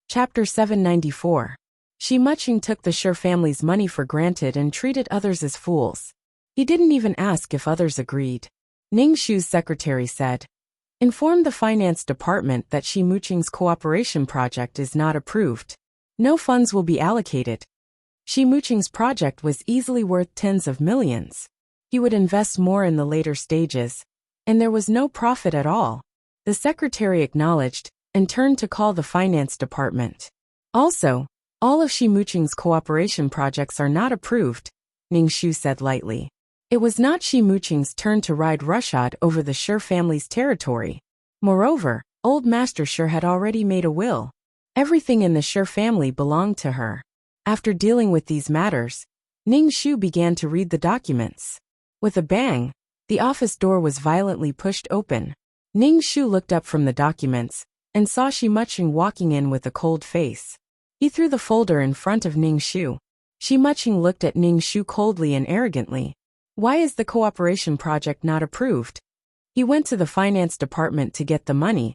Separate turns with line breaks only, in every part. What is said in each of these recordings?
Chapter 794. Shi Muqing took the Shi family's money for granted and treated others as fools. He didn't even ask if others agreed. Ning Shu's secretary said, "Inform the finance department that Shi Muqing's cooperation project is not approved. No funds will be allocated." Shi Muqing's project was easily worth tens of millions. He would invest more in the later stages, and there was no profit at all. The secretary acknowledged and turned to call the finance department. "Also, all of Shi Muqing's cooperation projects are not approved," Ning Shu said lightly. It was not Shi Muqing's turn to ride roughshod over the Shi family's territory. Moreover, old Master Shi had already made a will. Everything in the Shi family belonged to her. After dealing with these matters, Ning Shu began to read the documents. With a bang, the office door was violently pushed open. Ning Shu looked up from the documents and saw Shi Muqing walking in with a cold face. He threw the folder in front of Ning Shu. Shi Muqing looked at Ning Shu coldly and arrogantly. "Why is the cooperation project not approved?" He went to the finance department to get the money,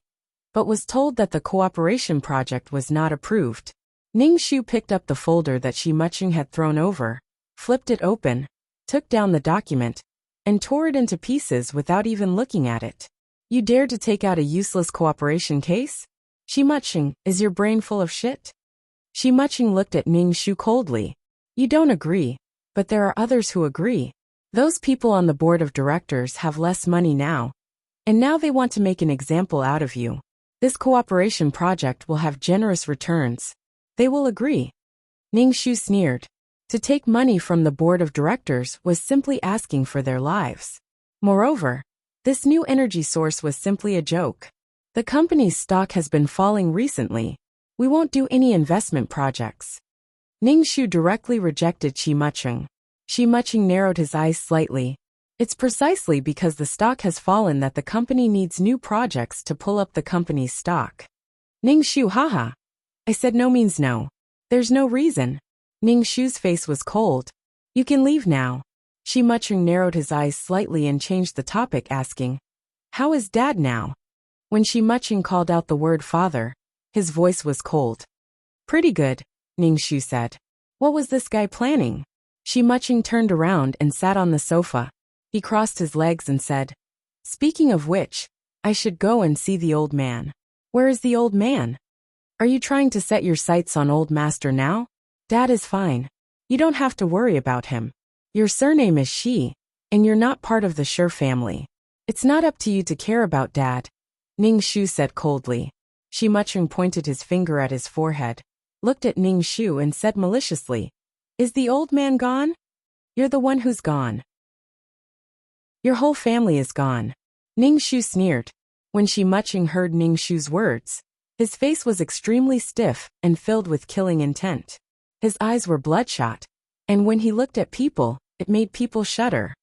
but was told that the cooperation project was not approved. Ning Shu picked up the folder that Shi Muqing had thrown over, flipped it open, took down the document, and tore it into pieces without even looking at it. "You dare to take out a useless cooperation case? Shi Muqing, is your brain full of shit?" Shi Muqing looked at Ning Shu coldly. "You don't agree, but there are others who agree. Those people on the board of directors have less money now, and now they want to make an example out of you. This cooperation project will have generous returns. They will agree." Ning Shu sneered. To take money from the board of directors was simply asking for their lives. Moreover, this new energy source was simply a joke. "The company's stock has been falling recently. We won't do any investment projects." Ning Shu directly rejected Shi Muqing. Shi Muqing narrowed his eyes slightly. "It's precisely because the stock has fallen that the company needs new projects to pull up the company's stock." Ning Shu, haha. "I said no means no. There's no reason." Ning Shu's face was cold. "You can leave now." Shi Muqing narrowed his eyes slightly and changed the topic, asking, "How is Dad now?" When Shi Muqing called out the word father, his voice was cold. "Pretty good," Ning Shu said. "What was this guy planning?" Shi Muqing turned around and sat on the sofa. He crossed his legs and said, "Speaking of which, I should go and see the old man." "Where is the old man?" "Are you trying to set your sights on old Master now? Dad is fine. You don't have to worry about him. Your surname is Shi, and you're not part of the Shi family. It's not up to you to care about Dad," Ning Shu said coldly. Shi Muqing pointed his finger at his forehead, looked at Ning Shu and said maliciously, "Is the old man gone? You're the one who's gone. Your whole family is gone." Ning Shu sneered. When Shi Muqing heard Ning Shu's words, his face was extremely stiff and filled with killing intent. His eyes were bloodshot, and when he looked at people, it made people shudder.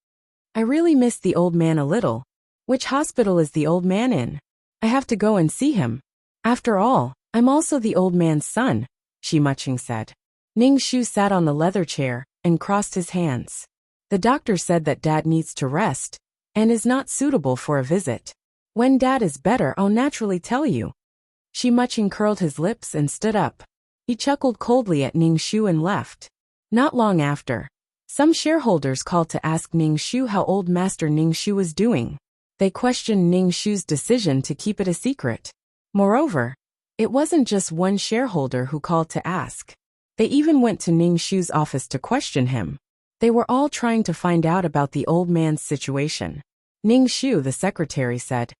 "I really miss the old man a little. Which hospital is the old man in? I have to go and see him. After all, I'm also the old man's son," Shi Muqing said. Ning Shu sat on the leather chair and crossed his hands. "The doctor said that Dad needs to rest and is not suitable for a visit. When Dad is better, I'll naturally tell you." Shi Muqing curled his lips and stood up. He chuckled coldly at Ning Shu and left. Not long after, some shareholders called to ask Ning Shu how old Master Ning Shu was doing. They questioned Ning Shu's decision to keep it a secret. Moreover, it wasn't just one shareholder who called to ask. They even went to Ning Shu's office to question him. They were all trying to find out about the old man's situation. Ning Shu, the secretary, said,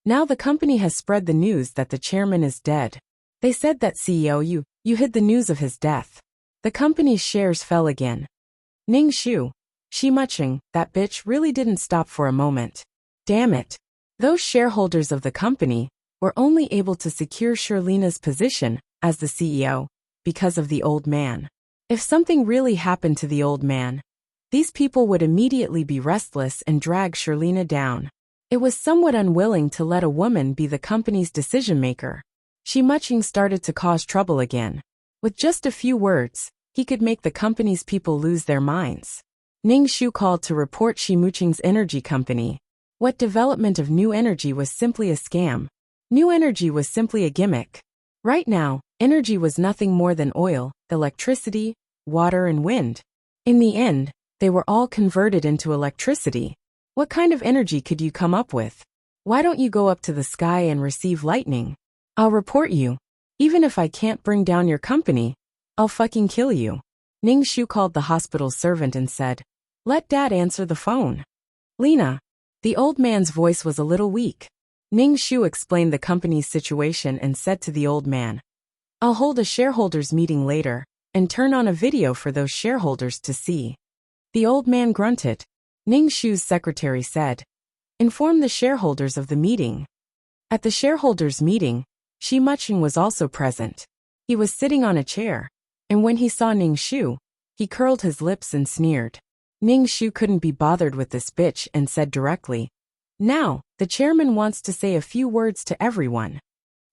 "Now the company has spread the news that the chairman is dead. They said that CEO you hid the news of his death. The company's shares fell again." Ning Shu, Shi Muqing, that bitch really didn't stop for a moment. Damn it. Those shareholders of the company were only able to secure Shirlina's position as the CEO because of the old man. If something really happened to the old man, these people would immediately be restless and drag Shirlina down. It was somewhat unwilling to let a woman be the company's decision-maker. Shi Muqing started to cause trouble again. With just a few words, he could make the company's people lose their minds. Ning Shu called to report Shi Muqing's energy company. What development of new energy was simply a scam. New energy was simply a gimmick. Right now, Energy was nothing more than oil, electricity, water and wind. In the end, they were all converted into electricity. What kind of energy could you come up with? Why don't you go up to the sky and receive lightning? I'll report you. Even if I can't bring down your company, I'll fucking kill you. Ning Shu called the hospital servant and said, "Let Dad answer the phone." Lena. The old man's voice was a little weak. Ning Shu explained the company's situation and said to the old man, "I'll hold a shareholders meeting later and turn on a video for those shareholders to see." The old man grunted. Ning Shu's secretary said, "Inform the shareholders of the meeting." At the shareholders meeting, Shi Muching was also present. He was sitting on a chair, and when he saw Ning Shu, he curled his lips and sneered. Ning Shu couldn't be bothered with this bitch and said directly, "Now, the chairman wants to say a few words to everyone."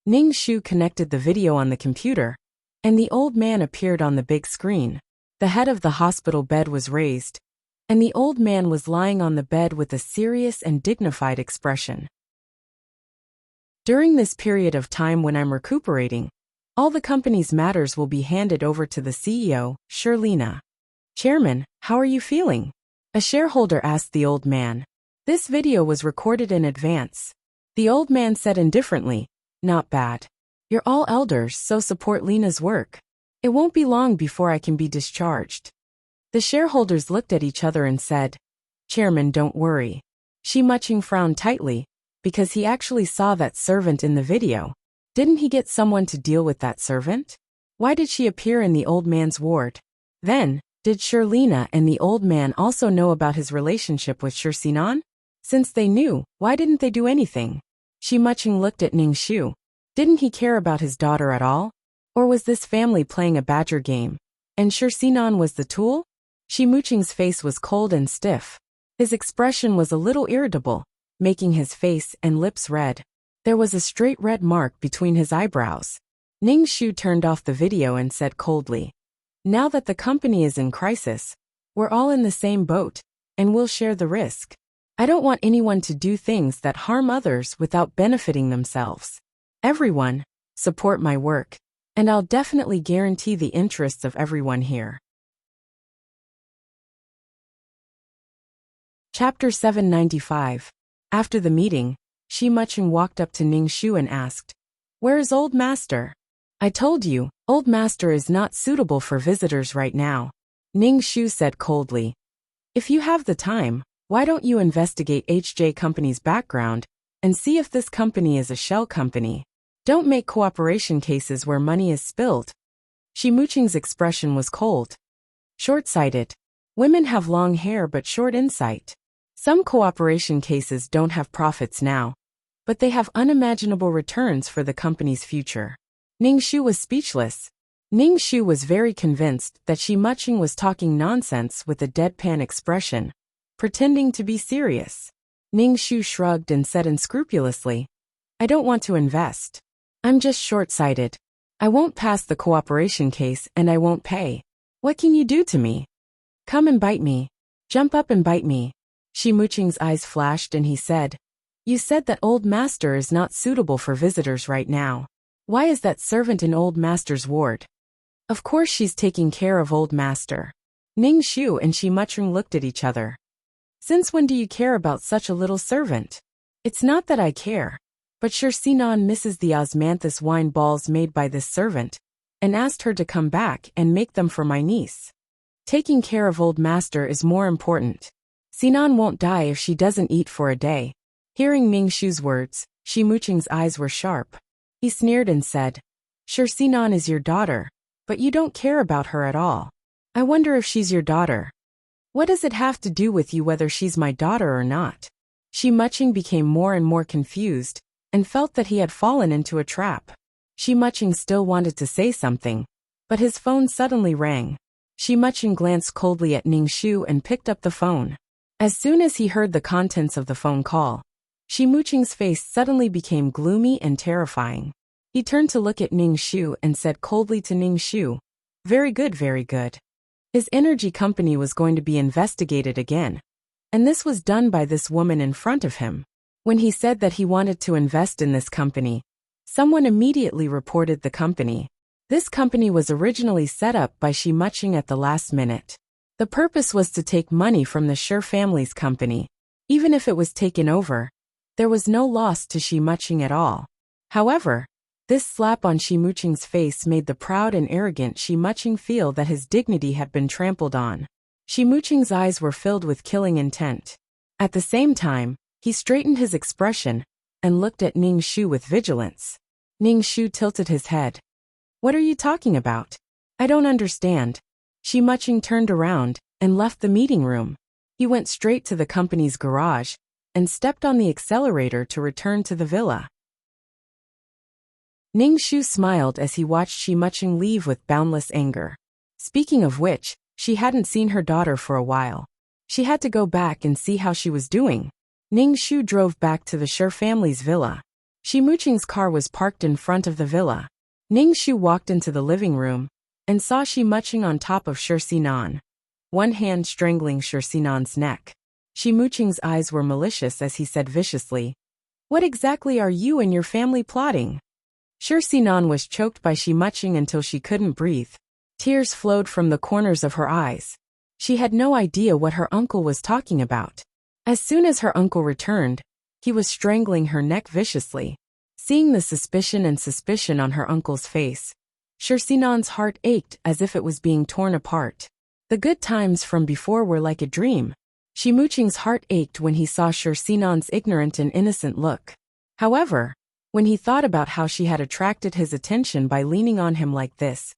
Ning Shu connected the video on the computer, and the old man appeared on the big screen. The head of the hospital bed was raised, and the old man was lying on the bed with a serious and dignified expression. "During this period of time when I'm recuperating, all the company's matters will be handed over to the CEO, Lena." "Chairman, how are you feeling?" a shareholder asked the old man. "This video was recorded in advance." The old man said indifferently, "Not bad. You're all elders, so support Lena's work. It won't be long before I can be discharged." The shareholders looked at each other and said, "Chairman, don't worry." Shi Muching frowned tightly, because he actually saw that servant in the video. Didn't he get someone to deal with that servant? Why did she appear in the old man's ward? Then, did Lena and the old man also know about his relationship with Sinan? Since they knew, why didn't they do anything? Shi Muching looked at Ning Shu. Didn't he care about his daughter at all? Or was this family playing a badger game, and Sinan was the tool? Shi Muching's face was cold and stiff. His expression was a little irritable, making his face and lips red. There was a straight red mark between his eyebrows. Ning Shu turned off the video and said coldly, "Now that the company is in crisis, we're all in the same boat, and we'll share the risk. I don't want anyone to do things that harm others without benefiting themselves. Everyone, support my work, and I'll definitely guarantee the interests of everyone here." Chapter 795. After the meeting, Shi Muching walked up to Ning Shu and asked, "Where is Old Master?" "I told you, Old Master is not suitable for visitors right now," Ning Shu said coldly. "If you have the time, why don't you investigate HJ Company's background and see if this company is a shell company? Don't make cooperation cases where money is spilled." Shi Muching's expression was cold. Short-sighted. Women have long hair but short insight. Some cooperation cases don't have profits now, but they have unimaginable returns for the company's future. Ning Shu was speechless. Ning Shu was very convinced that Shi Muching was talking nonsense with a deadpan expression, pretending to be serious. Ning Shu shrugged and said unscrupulously, "I don't want to invest. I'm just short-sighted. I won't pass the cooperation case and I won't pay. What can you do to me? Come and bite me. Jump up and bite me." Shi Muching's eyes flashed and he said, "You said that Old Master is not suitable for visitors right now. Why is that servant in Old Master's ward?" "Of course she's taking care of Old Master." Ning Shu and Shi Muching looked at each other. "Since when do you care about such a little servant?" "It's not that I care, but Sinan misses the osmanthus wine balls made by this servant, and asked her to come back and make them for my niece. Taking care of Old Master is more important. Sinan won't die if she doesn't eat for a day." Hearing Ning Shu's words, Shi Muching's eyes were sharp. He sneered and said, "Sinan is your daughter, but you don't care about her at all. I wonder if she's your daughter." "What does it have to do with you whether she's my daughter or not?" Shi Muching became more and more confused, and felt that he had fallen into a trap. Shi Muching still wanted to say something, but his phone suddenly rang. Shi Muching glanced coldly at Ning Shu and picked up the phone. As soon as he heard the contents of the phone call, Shi Muching's face suddenly became gloomy and terrifying. He turned to look at Ning Shu and said coldly to Ning Shu, very good, very good." His energy company was going to be investigated again, and this was done by this woman in front of him. When he said that he wanted to invest in this company, someone immediately reported the company. This company was originally set up by Shi Muching at the last minute. The purpose was to take money from the Shi family's company. Even if it was taken over, there was no loss to Shi Muching at all. However, this slap on Shi Muching's face made the proud and arrogant Shi Muching feel that his dignity had been trampled on. Shi Muching's eyes were filled with killing intent. At the same time, he straightened his expression and looked at Ning Shu with vigilance. Ning Shu tilted his head. What are you talking about? I don't understand. Shi Muching turned around and left the meeting room. He went straight to the company's garage and stepped on the accelerator to return to the villa. Ning Shu smiled as he watched Shi Muching leave with boundless anger. Speaking of which, she hadn't seen her daughter for a while. She had to go back and see how she was doing. Ning Shu drove back to the Shi family's villa. Shi Muching's car was parked in front of the villa. Ning Shu walked into the living room and saw Shi Muching on top of Shi Sinan, one hand strangling Shi Sinan's neck. Shi Muching's eyes were malicious as he said viciously, "What exactly are you and your family plotting?" Shi Sinan was choked by Shi Muching until she couldn't breathe. Tears flowed from the corners of her eyes. She had no idea what her uncle was talking about. As soon as her uncle returned, he was strangling her neck viciously. Seeing the suspicion on her uncle's face, Shi Sinan's heart ached as if it was being torn apart. The good times from before were like a dream. Shi Muching's heart ached when he saw Shi Sinan's ignorant and innocent look. However, when he thought about how she had attracted his attention by leaning on him like this,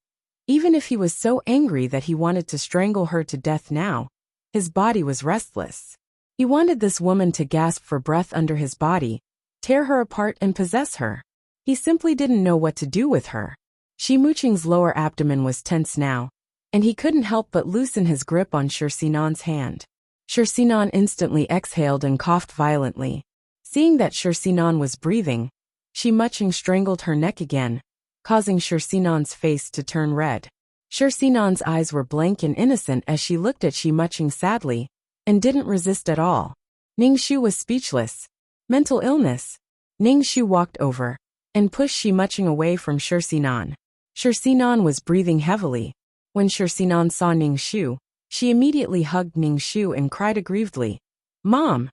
even if he was so angry that he wanted to strangle her to death now, his body was restless. He wanted this woman to gasp for breath under his body, tear her apart and possess her. He simply didn't know what to do with her. Shi Muching's lower abdomen was tense now, and he couldn't help but loosen his grip on Shi Sinan's hand. Shi Sinan instantly exhaled and coughed violently. Seeing that Shi Sinan was breathing, Shi Muching strangled her neck again, causing Shi Sinan's face to turn red. Shi Sinan's eyes were blank and innocent as she looked at Shi Muching sadly, and didn't resist at all. Ning Shu was speechless. Mental illness. Ning Shu walked over and pushed Shi Muching away from Shi Sinan. Shi Sinan was breathing heavily. When Shi Sinan saw Ning Shu, she immediately hugged Ning Shu and cried aggrievedly, "Mom!"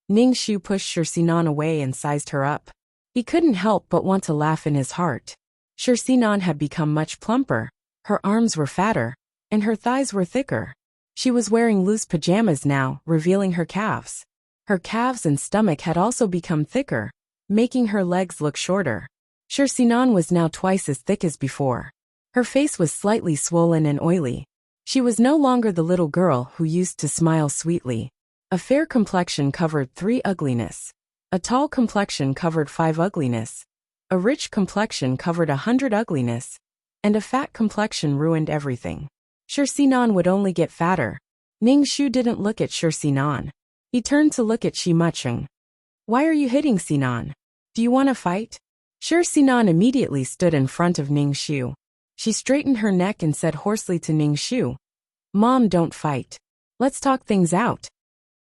Ning Shu pushed Shi Sinan away and sized her up. He couldn't help but want to laugh in his heart. Shi Sinan had become much plumper, her arms were fatter, and her thighs were thicker. She was wearing loose pajamas now, revealing her calves. Her calves and stomach had also become thicker, making her legs look shorter. Shi Sinan was now twice as thick as before. Her face was slightly swollen and oily. She was no longer the little girl who used to smile sweetly. A fair complexion covered 3 ugliness. A tall complexion covered 5 ugliness. A rich complexion covered 100 ugliness. And a fat complexion ruined everything. Shi Sinan would only get fatter. Ning Shu didn't look at Shi Sinan. He turned to look at Shi Muching. "Why are you hitting Sinan? Do you want to fight?" Shi Sinan immediately stood in front of Ning Shu. She straightened her neck and said hoarsely to Ning Shu, "Mom, don't fight. Let's talk things out."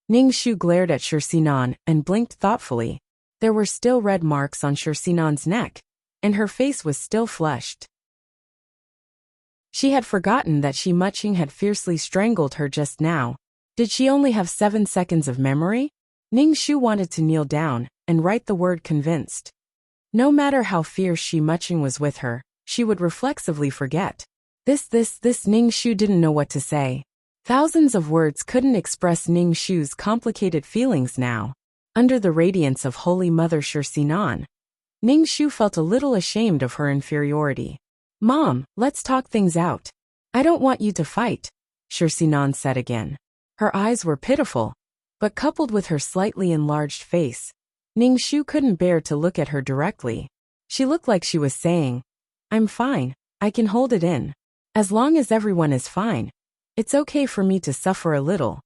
Ning Shu glared at Shi Sinan and blinked thoughtfully. There were still red marks on Shi Sinan's neck, and her face was still flushed. She had forgotten that Shi Muching had fiercely strangled her just now. Did she only have 7 seconds of memory? Ning Shu wanted to kneel down and write the word convinced. No matter how fierce Shi Muching was with her, she would reflexively forget. This Ning Shu didn't know what to say. Thousands of words couldn't express Ning Shu's complicated feelings now. Under the radiance of Holy Mother Shi Sinan, Ning Shu felt a little ashamed of her inferiority. "Mom, let's talk things out. I don't want you to fight," Shi Sinan said again. Her eyes were pitiful, but coupled with her slightly enlarged face, Ning Shu couldn't bear to look at her directly. She looked like she was saying, "I'm fine, I can hold it in. As long as everyone is fine, it's okay for me to suffer a little."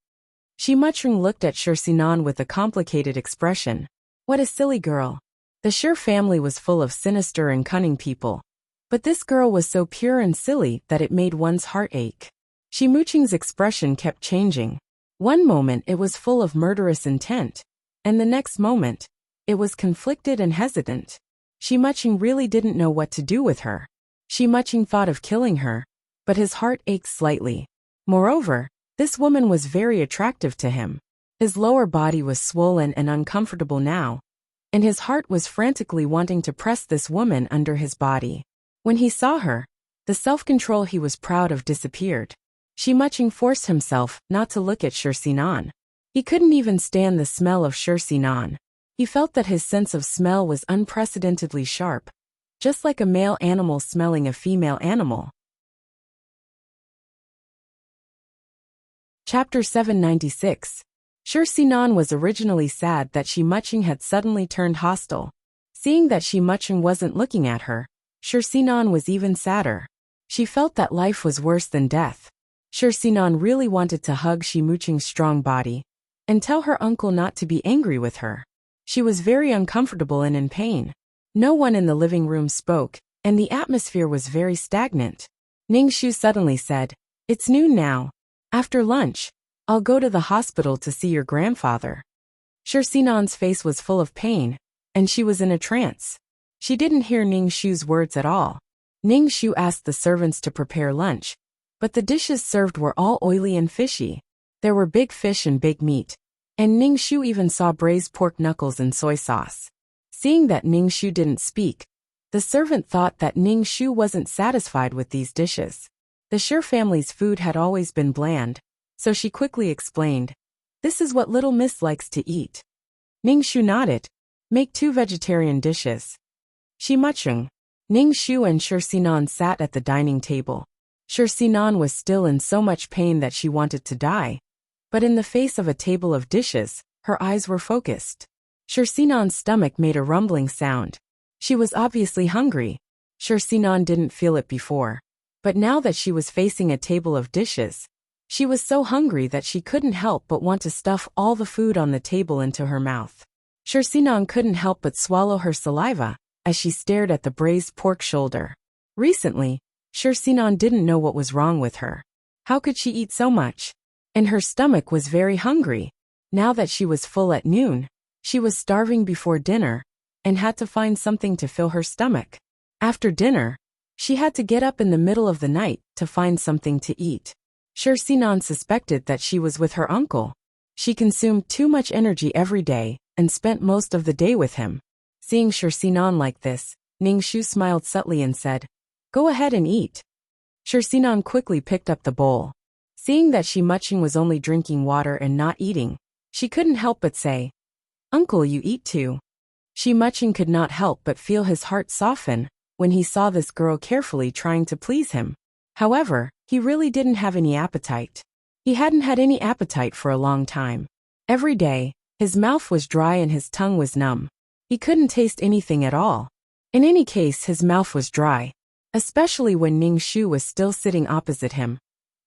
Shi Muching looked at Shi Sinan with a complicated expression. What a silly girl. The Shi family was full of sinister and cunning people. But this girl was so pure and silly that it made one's heart ache. Shi Muching's expression kept changing. One moment it was full of murderous intent, and the next moment, it was conflicted and hesitant. Shi Muching really didn't know what to do with her. Shi Muqing thought of killing her, but his heart ached slightly. Moreover, this woman was very attractive to him. His lower body was swollen and uncomfortable now, and his heart was frantically wanting to press this woman under his body. When he saw her, the self-control he was proud of disappeared. Shi Muqing forced himself not to look at Shi Sinan. He couldn't even stand the smell of Shi Sinan. He felt that his sense of smell was unprecedentedly sharp, just like a male animal smelling a female animal. Chapter 796. Shi Sinan was originally sad that Shi Muqing had suddenly turned hostile. Seeing that Shi Muqing wasn't looking at her, Shi Sinan was even sadder. She felt that life was worse than death. Shi Sinan really wanted to hug Shi Muqing's strong body and tell her uncle not to be angry with her. She was very uncomfortable and in pain. No one in the living room spoke, and the atmosphere was very stagnant. Ningxu suddenly said, "It's noon now. After lunch, I'll go to the hospital to see your grandfather." Shi Sinan's face was full of pain, and she was in a trance. She didn't hear Ningxu's words at all. Ningxu asked the servants to prepare lunch, but the dishes served were all oily and fishy. There were big fish and big meat, and Ningxu even saw braised pork knuckles and soy sauce. Seeing that Ningxu didn't speak, the servant thought that Ningxu wasn't satisfied with these dishes. The Shi family's food had always been bland, so she quickly explained, "This is what little miss likes to eat." Ningxu nodded. "Make 2 vegetarian dishes." Shi Muqing, Ningxu and Shi Sinan sat at the dining table. Shi Sinan was still in so much pain that she wanted to die, but in the face of a table of dishes, her eyes were focused. Shi Sinan's stomach made a rumbling sound. She was obviously hungry. Shi Sinan didn't feel it before, but now that she was facing a table of dishes, she was so hungry that she couldn't help but want to stuff all the food on the table into her mouth. Shi Sinan couldn't help but swallow her saliva as she stared at the braised pork shoulder. Recently, Shi Sinan didn't know what was wrong with her. How could she eat so much? And her stomach was very hungry. Now that she was full at noon, she was starving before dinner and had to find something to fill her stomach. After dinner, she had to get up in the middle of the night to find something to eat. Shi Sinan suspected that she was with her uncle. She consumed too much energy every day and spent most of the day with him. Seeing Shi Sinan like this, Ningxu smiled subtly and said, "Go ahead and eat." Shi Sinan quickly picked up the bowl. Seeing that Shi Muqing was only drinking water and not eating, she couldn't help but say, "Uncle, you eat too." Shi Muqing could not help but feel his heart soften when he saw this girl carefully trying to please him. However, he really didn't have any appetite. He hadn't had any appetite for a long time. Every day, his mouth was dry and his tongue was numb. He couldn't taste anything at all. In any case, his mouth was dry, especially when Ningxu was still sitting opposite him.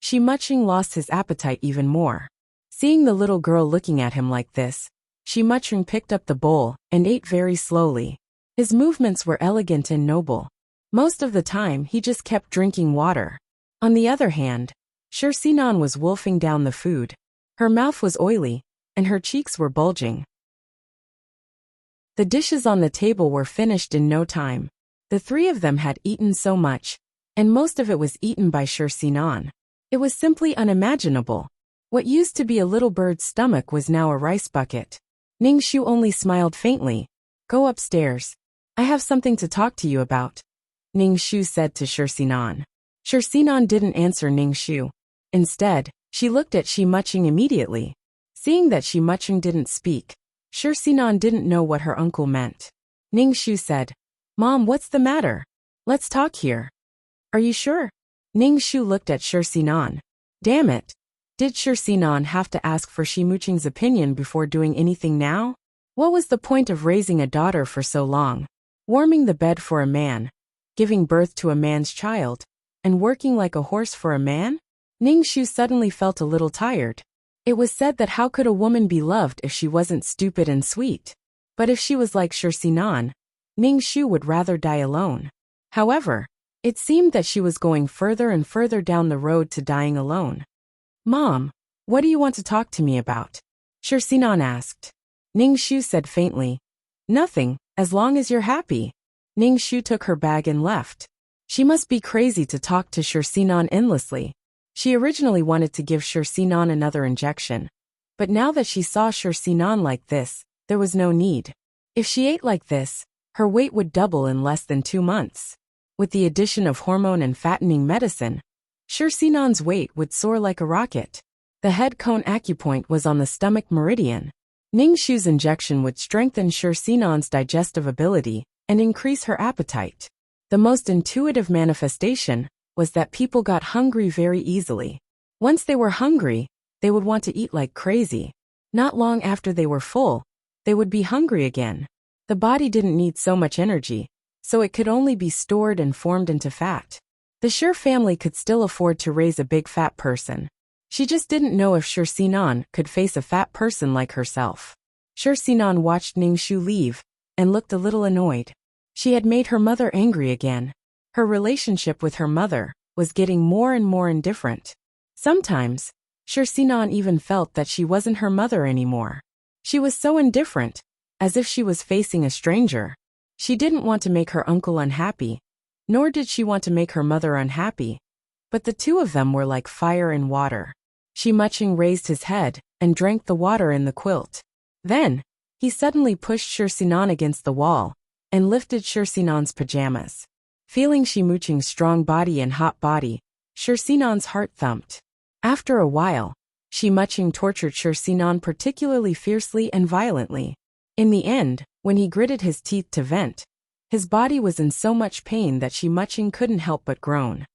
Shi Muqing lost his appetite even more. Seeing the little girl looking at him like this, Shi Muqing picked up the bowl and ate very slowly. His movements were elegant and noble. Most of the time, he just kept drinking water. On the other hand, Shi Sinan was wolfing down the food. Her mouth was oily, and her cheeks were bulging. The dishes on the table were finished in no time. The 3 of them had eaten so much, and most of it was eaten by Shi Sinan. It was simply unimaginable. What used to be a little bird's stomach was now a rice bucket. Ningxu only smiled faintly. "Go upstairs. I have something to talk to you about," Ningxu said to Shi Sinan. Shi Sinan didn't answer Ningxu. Instead, she looked at Shi Muqing immediately. Seeing that Shi Muqing didn't speak, Shi Sinan didn't know what her uncle meant. Ningxu said, "Mom, what's the matter? Let's talk here." "Are you sure?" Ningxu looked at Shi Sinan. Damn it. Did Shi Sinan have to ask for Shi Muqing's opinion before doing anything now? What was the point of raising a daughter for so long, warming the bed for a man, giving birth to a man's child, and working like a horse for a man? Ningxu suddenly felt a little tired. It was said that how could a woman be loved if she wasn't stupid and sweet? But if she was like Shi Sinan, Ningxu would rather die alone. However, it seemed that she was going further and further down the road to dying alone. "Mom, what do you want to talk to me about?" Shi Sinan asked. Ningxu said faintly, "Nothing, as long as you're happy." Ningxu took her bag and left. She must be crazy to talk to Swordsman endlessly. She originally wanted to give Swordsman another injection, but now that she saw Swordsman like this, there was no need. If she ate like this, her weight would double in less than 2 months. With the addition of hormone and fattening medicine, Swordsman's weight would soar like a rocket. The head cone acupoint was on the stomach meridian. Ningxu's injection would strengthen Swordsman's digestive ability and increase her appetite. The most intuitive manifestation was that people got hungry very easily. Once they were hungry, they would want to eat like crazy. Not long after they were full, they would be hungry again. The body didn't need so much energy, so it could only be stored and formed into fat. The Sure family could still afford to raise a big fat person. She just didn't know if Swordsman could face a fat person like herself. Swordsman watched Ningxu leave and looked a little annoyed. She had made her mother angry again. Her relationship with her mother was getting more and more indifferent. Sometimes, Swordsman even felt that she wasn't her mother anymore. She was so indifferent, as if she was facing a stranger. She didn't want to make her uncle unhappy, nor did she want to make her mother unhappy, but the two of them were like fire and water. Shimuching raised his head and drank the water in the quilt. Then, he suddenly pushed Swordsman against the wall and lifted Swordsman's pajamas. Feeling Shimuching's strong body and hot body, Swordsman's heart thumped. After a while, Shimuching tortured Swordsman particularly fiercely and violently. In the end, when he gritted his teeth to vent, his body was in so much pain that Shimuching couldn't help but groan.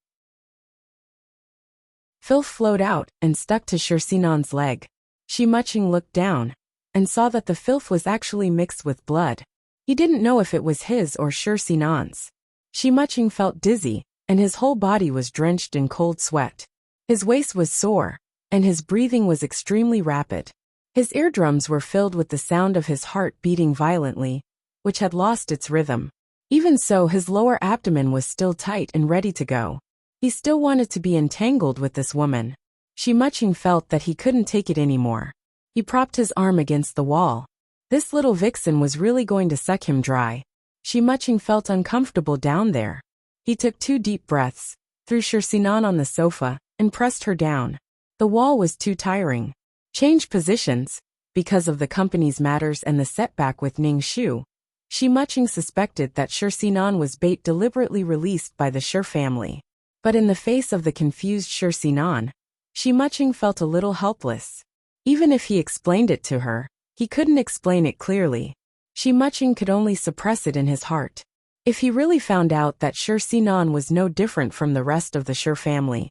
Filth flowed out and stuck to Swordsman's leg. Shimuching looked down and saw that the filth was actually mixed with blood. He didn't know if it was his or Swordsman's. Shimuching felt dizzy, and his whole body was drenched in cold sweat. His waist was sore, and his breathing was extremely rapid. His eardrums were filled with the sound of his heart beating violently, which had lost its rhythm. Even so, his lower abdomen was still tight and ready to go. He still wanted to be entangled with this woman. Shimuching felt that he couldn't take it anymore. He propped his arm against the wall. This little vixen was really going to suck him dry. Shimuching felt uncomfortable down there. He took 2 deep breaths, threw Swordsman on the sofa, and pressed her down. The wall was too tiring. Changed positions, because of the company's matters and the setback with Ningxu. Shimuching suspected that Swordsman was bait deliberately released by the Sure family. But in the face of the confused Swordsman, Shimuching felt a little helpless. Even if he explained it to her, he couldn't explain it clearly. Shimuching could only suppress it in his heart. If he really found out that Swordsman was no different from the rest of the Sure family,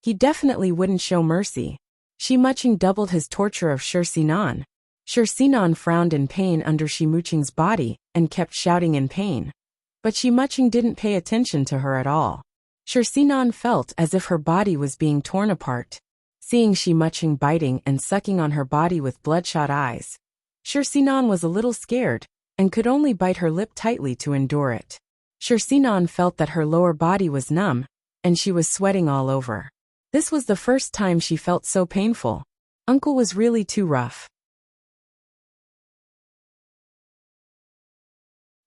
he definitely wouldn't show mercy. Shimuching doubled his torture of Swordsman. Swordsman frowned in pain under Shimuching's body and kept shouting in pain. But Shimuching didn't pay attention to her at all. Swordsman felt as if her body was being torn apart. Seeing Shimuching biting and sucking on her body with bloodshot eyes, Swordsman was a little scared and could only bite her lip tightly to endure it. Swordsman felt that her lower body was numb, and she was sweating all over. This was the first time she felt so painful. Uncle was really too rough.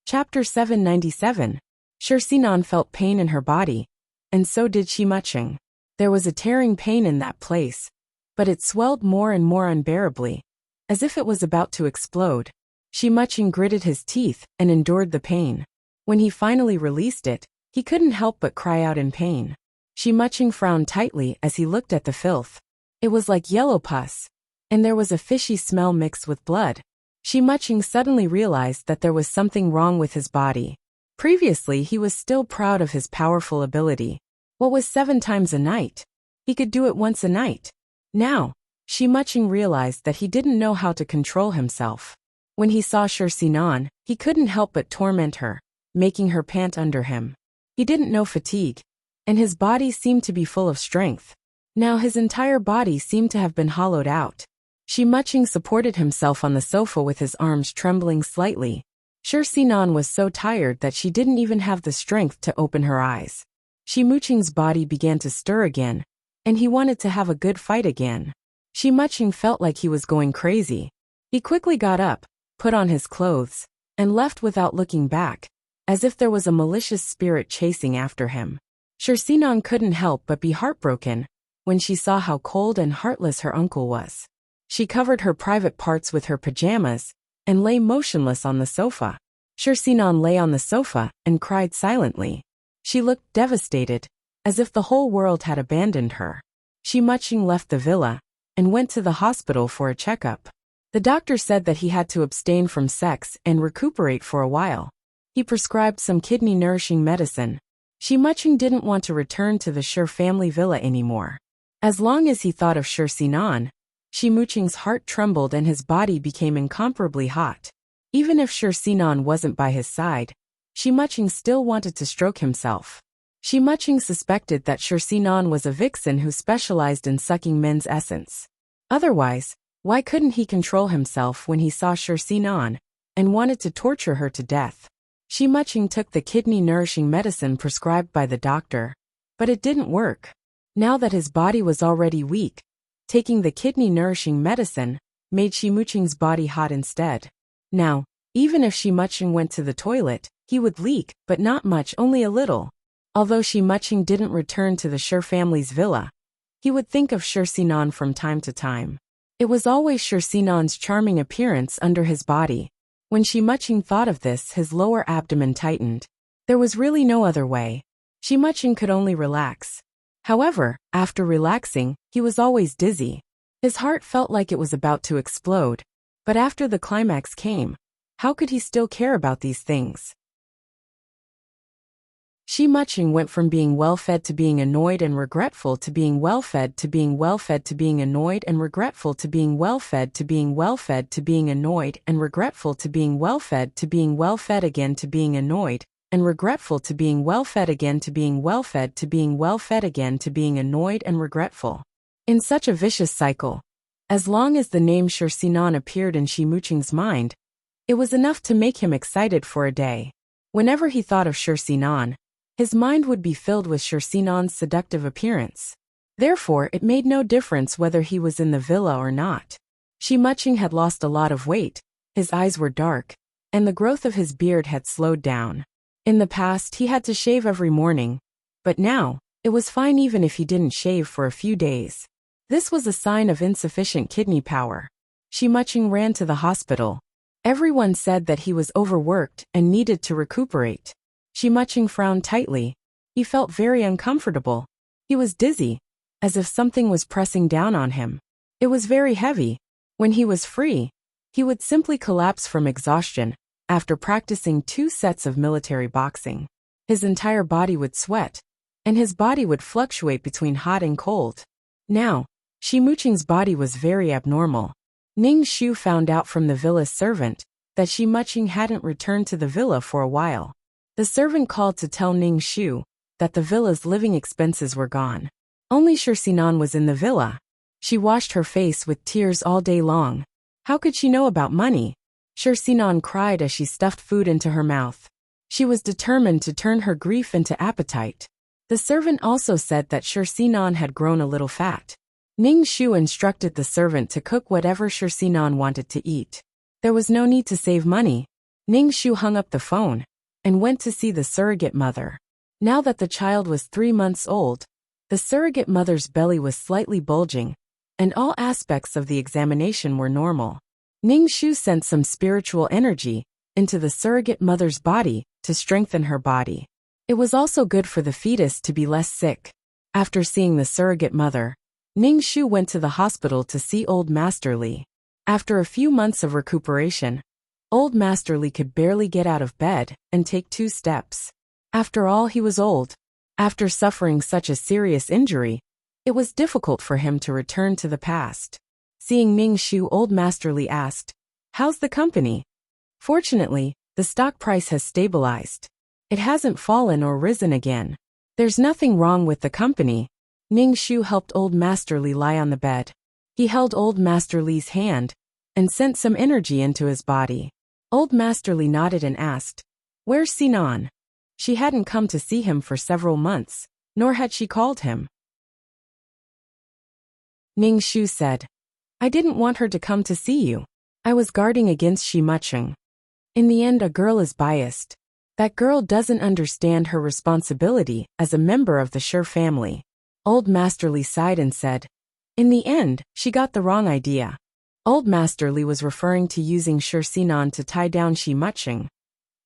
Chapter 797. Swordsman felt pain in her body, and so did Shimuching. There was a tearing pain in that place, but it swelled more and more unbearably, as if it was about to explode. Shimuching gritted his teeth and endured the pain. When he finally released it, he couldn't help but cry out in pain. Shimuching frowned tightly as he looked at the filth. It was like yellow pus, and there was a fishy smell mixed with blood. Shimuching suddenly realized that there was something wrong with his body. Previously, he was still proud of his powerful ability. What was 7 times a night? He could do it once a night. Now, Shimuching realized that he didn't know how to control himself. When he saw Swordsman, he couldn't help but torment her, making her pant under him. He didn't know fatigue, and his body seemed to be full of strength. Now his entire body seemed to have been hollowed out. Shimuching supported himself on the sofa with his arms trembling slightly. Swordsman was so tired that she didn't even have the strength to open her eyes. Shimuching's body began to stir again, and he wanted to have a good fight again. Shimuching felt like he was going crazy. He quickly got up, put on his clothes, and left without looking back, as if there was a malicious spirit chasing after him. Sinan couldn't help but be heartbroken when she saw how cold and heartless her uncle was. She covered her private parts with her pajamas and lay motionless on the sofa. Sinan lay on the sofa and cried silently. She looked devastated, as if the whole world had abandoned her. Shimuching left the villa and went to the hospital for a checkup. The doctor said that he had to abstain from sex and recuperate for a while. He prescribed some kidney-nourishing medicine. Shimuching didn't want to return to the Shi family villa anymore. As long as he thought of Sinan, Shimuching's heart trembled and his body became incomparably hot. Even if Sinan wasn't by his side, Shimuching still wanted to stroke himself. Shimuching suspected that Sinan was a vixen who specialized in sucking men's essence. Otherwise, why couldn't he control himself when he saw Sinan and wanted to torture her to death? Shimuching took the kidney-nourishing medicine prescribed by the doctor, but it didn't work. Now that his body was already weak, taking the kidney-nourishing medicine made Shimuching's body hot instead. Now, even if Shimuching went to the toilet, he would leak, but not much, only a little. Although Shimuching didn't return to the Shi family's villa, he would think of Sinan from time to time. It was always Sinan's charming appearance under his body. When Shimuching thought of this, his lower abdomen tightened. There was really no other way. Shimuching could only relax. However, after relaxing, he was always dizzy. His heart felt like it was about to explode. But after the climax came, how could he still care about these things? Shimuching went from being well-fed to being annoyed and regretful to being well-fed to being well-fed to being annoyed and regretful to being well-fed to being well-fed to being annoyed and regretful to being well-fed to being well-fed again to being annoyed and regretful to being well-fed again to being well-fed to being well-fed again to being annoyed and regretful. In such a vicious cycle, as long as the name Sinan appeared in Shimuching's mind, it was enough to make him excited for a day. Whenever he thought of Sinan, his mind would be filled with Sinan's seductive appearance. Therefore, it made no difference whether he was in the villa or not. Shimuching had lost a lot of weight, his eyes were dark, and the growth of his beard had slowed down. In the past, he had to shave every morning, but now, it was fine even if he didn't shave for a few days. This was a sign of insufficient kidney power. Shimuching ran to the hospital. Everyone said that he was overworked and needed to recuperate. Shimuching frowned tightly. He felt very uncomfortable. He was dizzy, as if something was pressing down on him. It was very heavy. When he was free, he would simply collapse from exhaustion after practicing 2 sets of military boxing. His entire body would sweat, and his body would fluctuate between hot and cold. Now, Shimuching's body was very abnormal. Ning Shu found out from the villa's servant that Shimuching hadn't returned to the villa for a while. The servant called to tell Ning Shu that the villa's living expenses were gone. Only Sinan was in the villa. She washed her face with tears all day long. How could she know about money? Sinan cried as she stuffed food into her mouth. She was determined to turn her grief into appetite. The servant also said that Sinan had grown a little fat. Ning Shu instructed the servant to cook whatever Sinan wanted to eat. There was no need to save money. Ning Shu hung up the phone and went to see the surrogate mother. Now that the child was 3 months old, the surrogate mother's belly was slightly bulging, and all aspects of the examination were normal. Ning Shu sent some spiritual energy into the surrogate mother's body to strengthen her body. It was also good for the fetus to be less sick. After seeing the surrogate mother, Ning Shu went to the hospital to see old Master Li. After a few months of recuperation, old Master Li could barely get out of bed and take 2 steps. After all, he was old. After suffering such a serious injury, it was difficult for him to return to the past. Seeing Ning Shu, old Master Li asked, "How's the company?" Fortunately, the stock price has stabilized. It hasn't fallen or risen again. There's nothing wrong with the company. Ning Shu helped old Master Li lie on the bed. He held old Master Li's hand and sent some energy into his body. Old Master Li nodded and asked, "Where's Sinan?" She hadn't come to see him for several months, nor had she called him. Ning Shu said, "I didn't want her to come to see you. I was guarding against Shimuching. In the end, a girl is biased. That girl doesn't understand her responsibility as a member of the Sure family. Old Masterly sighed and said, in the end, she got the wrong idea. Old Masterly was referring to using Sure Sinon to tie down Shi Muching.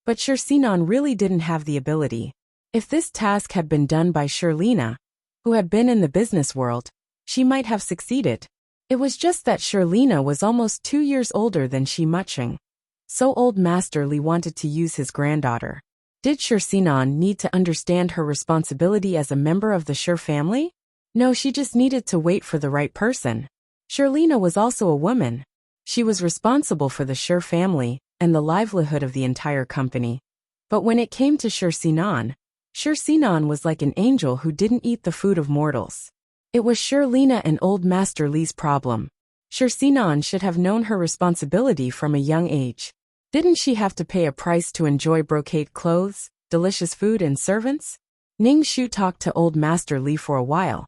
But Sure Sinon really didn't have the ability. If this task had been done by Sure Lina, who had been in the business world, she might have succeeded. It was just that Sure Lina was almost 2 years older than Shi Muching. So Old Masterly wanted to use his granddaughter. Did Sure Sinon need to understand her responsibility as a member of the Sure family? No, she just needed to wait for the right person. Sure Lina was also a woman. She was responsible for the Sure family and the livelihood of the entire company. But when it came to Sure Sinon was like an angel who didn't eat the food of mortals. It was Sure Lina and Old Master Li's problem. Sure Sinon should have known her responsibility from a young age. Didn't she have to pay a price to enjoy brocade clothes, delicious food and servants? Ning Shu talked to Old Master Li for a while,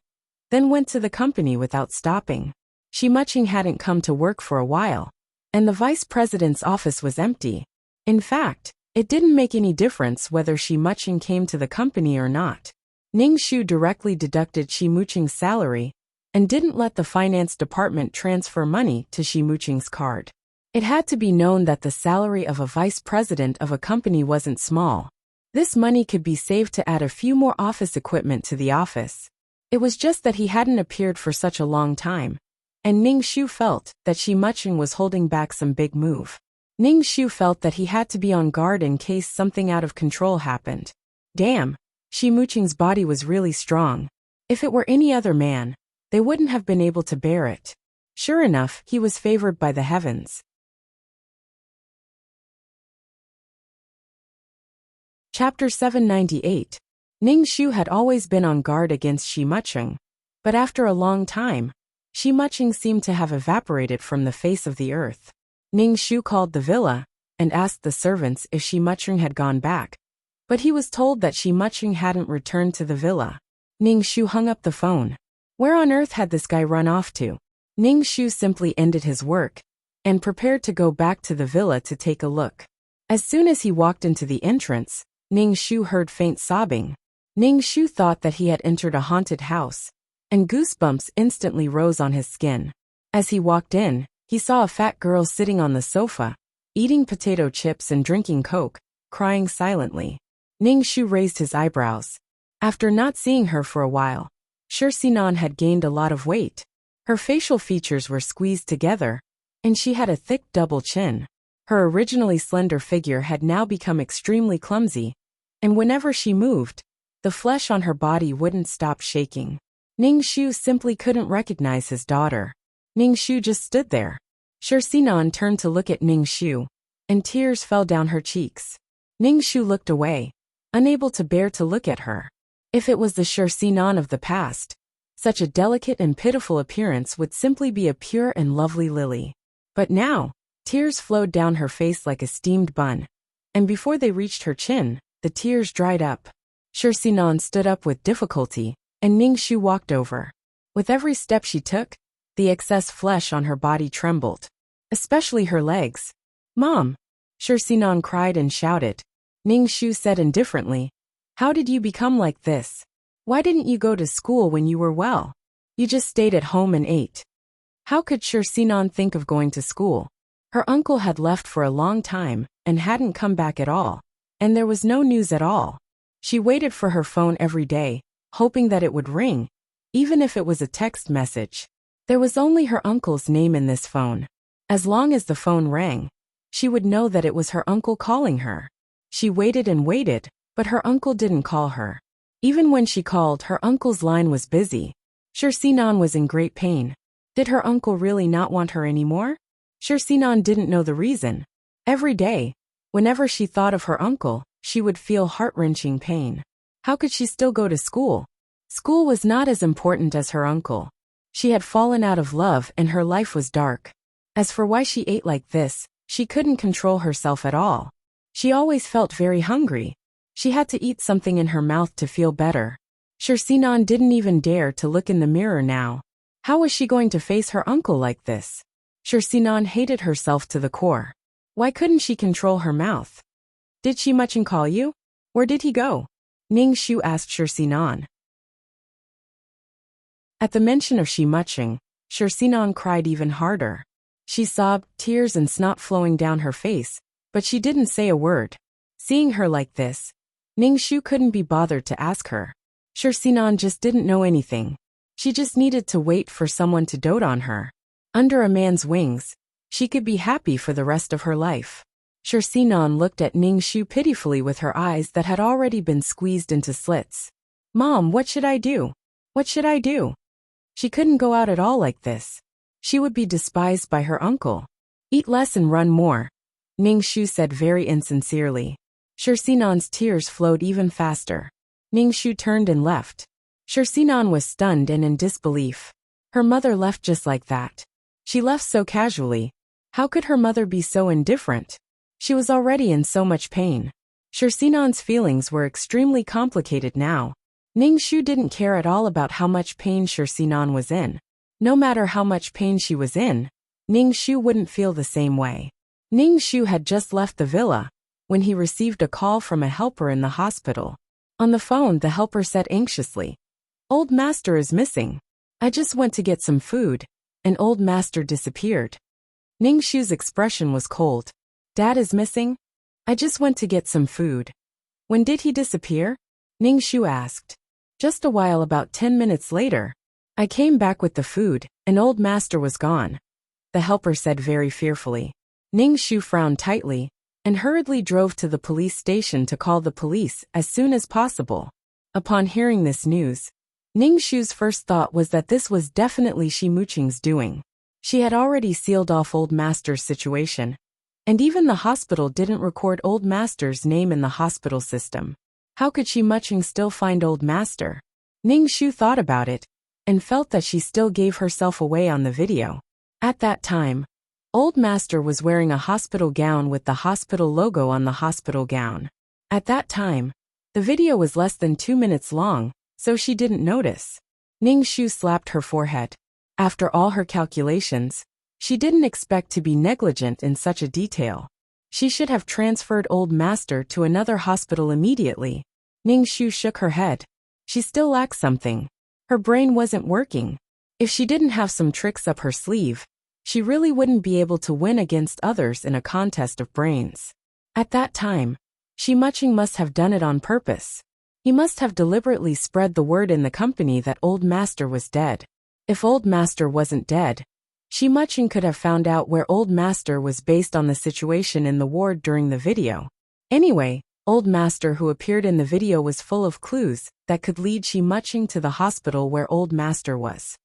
then went to the company without stopping. Shi Muching hadn't come to work for a while, and the vice president's office was empty. In fact, it didn't make any difference whether Shi Muching came to the company or not. Ning Shu directly deducted Shi Muching's salary and didn't let the finance department transfer money to Shi Muching's card. It had to be known that the salary of a vice president of a company wasn't small. This money could be saved to add a few more office equipment to the office. It was just that he hadn't appeared for such a long time, and Ning Shu felt that Shi Muching was holding back some big move. Ning Shu felt that he had to be on guard in case something out of control happened. Damn, Shi Muching's body was really strong. If it were any other man, they wouldn't have been able to bear it. Sure enough, he was favored by the heavens. Chapter 798. Ning Shu had always been on guard against Shi Muching, but after a long time, Shi Muching seemed to have evaporated from the face of the earth. Ning Shu called the villa and asked the servants if Shi Muching had gone back, but he was told that Shi Muching hadn't returned to the villa. Ning Shu hung up the phone. Where on earth had this guy run off to? Ning Shu simply ended his work and prepared to go back to the villa to take a look. As soon as he walked into the entrance, Ning Shu heard faint sobbing. Ning Shu thought that he had entered a haunted house, and goosebumps instantly rose on his skin. As he walked in, he saw a fat girl sitting on the sofa, eating potato chips and drinking Coke, crying silently. Ning Shu raised his eyebrows. After not seeing her for a while, Sure Sinon had gained a lot of weight. Her facial features were squeezed together, and she had a thick double chin. Her originally slender figure had now become extremely clumsy, and whenever she moved, the flesh on her body wouldn't stop shaking. Ning Shu simply couldn't recognize his daughter. Ning Shu just stood there. Sure Sinon turned to look at Ning Shu, and tears fell down her cheeks. Ning Shu looked away, unable to bear to look at her. If it was the Sure Sinon of the past, such a delicate and pitiful appearance would simply be a pure and lovely lily. But now, tears flowed down her face like a steamed bun, and before they reached her chin, the tears dried up. Sure Sinon stood up with difficulty, and Ning Shu walked over. With every step she took, the excess flesh on her body trembled, especially her legs. "Mom!" Sure Sinon cried and shouted. Ning Shu said indifferently, "How did you become like this? Why didn't you go to school when you were well? You just stayed at home and ate." How could Sure Sinon think of going to school? Her uncle had left for a long time and hadn't come back at all, and there was no news at all. She waited for her phone every day, hoping that it would ring, even if it was a text message. There was only her uncle's name in this phone. As long as the phone rang, she would know that it was her uncle calling her. She waited and waited, but her uncle didn't call her. Even when she called, her uncle's line was busy. Sure Sinon was in great pain. Did her uncle really not want her anymore? Sure Sinon didn't know the reason. Every day, whenever she thought of her uncle, she would feel heart-wrenching pain. How could she still go to school? School was not as important as her uncle. She had fallen out of love and her life was dark. As for why she ate like this, she couldn't control herself at all. She always felt very hungry. She had to eat something in her mouth to feel better. Sure Sinon didn't even dare to look in the mirror now. How was she going to face her uncle like this? Sure Sinon hated herself to the core. Why couldn't she control her mouth? "Did Shi Muching call you?" Where did he go? Ning Shu asked Shirsinan. At the mention of Shimuching, Shirsinan cried even harder. She sobbed, tears and snot flowing down her face, but she didn't say a word. Seeing her like this, Ning Shu couldn't be bothered to ask her. Shirsinan just didn't know anything. She just needed to wait for someone to dote on her. Under a man's wings, she could be happy for the rest of her life. Shirsinan looked at Ning Shu pitifully with her eyes that had already been squeezed into slits. Mom, what should I do? What should I do? She couldn't go out at all like this. She would be despised by her uncle. Eat less and run more, Ning Shu said very insincerely. Shirsinan's tears flowed even faster. Ning Shu turned and left. Shirsinan was stunned and in disbelief. Her mother left just like that. She left so casually. How could her mother be so indifferent? She was already in so much pain. Shirsinan's feelings were extremely complicated now. Ning Shu didn't care at all about how much pain Shirsinan was in. No matter how much pain she was in, Ning Shu wouldn't feel the same way. Ning Shu had just left the villa when he received a call from a helper in the hospital. On the phone, the helper said anxiously, "Old master is missing. I just went to get some food, and old master disappeared." Ning Shu's expression was cold. Dad is missing? I just went to get some food. When did he disappear? Ning Shu asked. Just a while, about 10 minutes later. I came back with the food, and old master was gone, the helper said very fearfully. Ning Shu frowned tightly and hurriedly drove to the police station to call the police as soon as possible. Upon hearing this news, Ning Shu's first thought was that this was definitely Shimuching's doing. She had already sealed off old master's situation, and even the hospital didn't record old master's name in the hospital system. How could Shimuching still find old master? Ning Shu thought about it and felt that she still gave herself away on the video. At that time, old master was wearing a hospital gown with the hospital logo on the hospital gown. At that time, the video was less than 2 minutes long, so she didn't notice. Ning Shu slapped her forehead. After all her calculations, she didn't expect to be negligent in such a detail. She should have transferred old master to another hospital immediately. Ning Shu shook her head. She still lacked something. Her brain wasn't working. If she didn't have some tricks up her sleeve, she really wouldn't be able to win against others in a contest of brains. At that time, Shimuching must have done it on purpose. He must have deliberately spread the word in the company that old master was dead. If old master wasn't dead, Shimuching could have found out where old master was based on the situation in the ward during the video. Anyway, old master who appeared in the video was full of clues that could lead Shimuching to the hospital where old master was.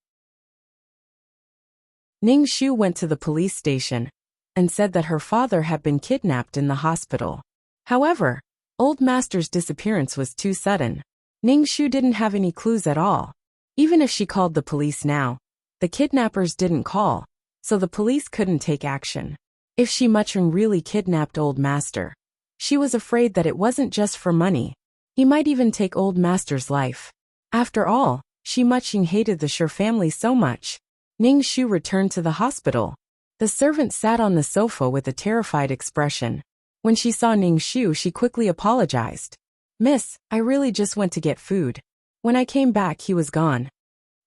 Ning Shu went to the police station and said that her father had been kidnapped in the hospital. However, old master's disappearance was too sudden. Ning Shu didn't have any clues at all. Even if she called the police now, the kidnappers didn't call, so the police couldn't take action. If Shimuching really kidnapped old master, she was afraid that it wasn't just for money. He might even take old master's life. After all, Shimuching hated the Sure family so much. Ning Shu returned to the hospital. The servant sat on the sofa with a terrified expression. When she saw Ning Shu, she quickly apologized. "Miss, I really just went to get food. When I came back, he was gone."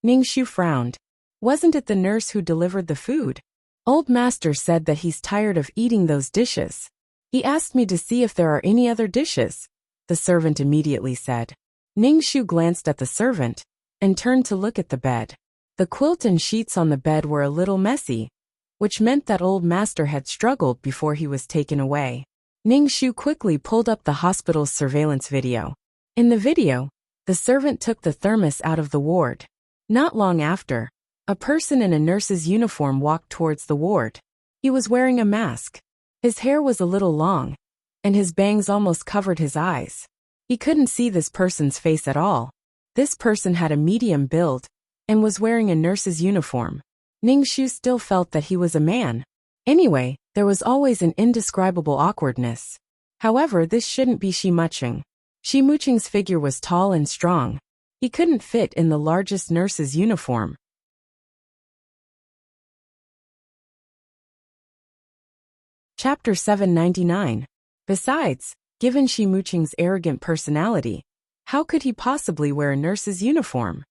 Ning Shu frowned. Wasn't it the nurse who delivered the food? Old master said that he's tired of eating those dishes. He asked me to see if there are any other dishes, the servant immediately said. Ning Shu glanced at the servant and turned to look at the bed. The quilt and sheets on the bed were a little messy, which meant that old master had struggled before he was taken away. Ning Shu quickly pulled up the hospital's surveillance video. In the video, the servant took the thermos out of the ward. Not long after, a person in a nurse's uniform walked towards the ward. He was wearing a mask. His hair was a little long, and his bangs almost covered his eyes. He couldn't see this person's face at all. This person had a medium build and was wearing a nurse's uniform. Ning Shu still felt that he was a man. Anyway, there was always an indescribable awkwardness. However, this shouldn't be Shimuching. Shimuching's figure was tall and strong. He couldn't fit in the largest nurse's uniform. Chapter 799. Besides, Given Shi Muqing's arrogant personality, how could he possibly wear a nurse's uniform?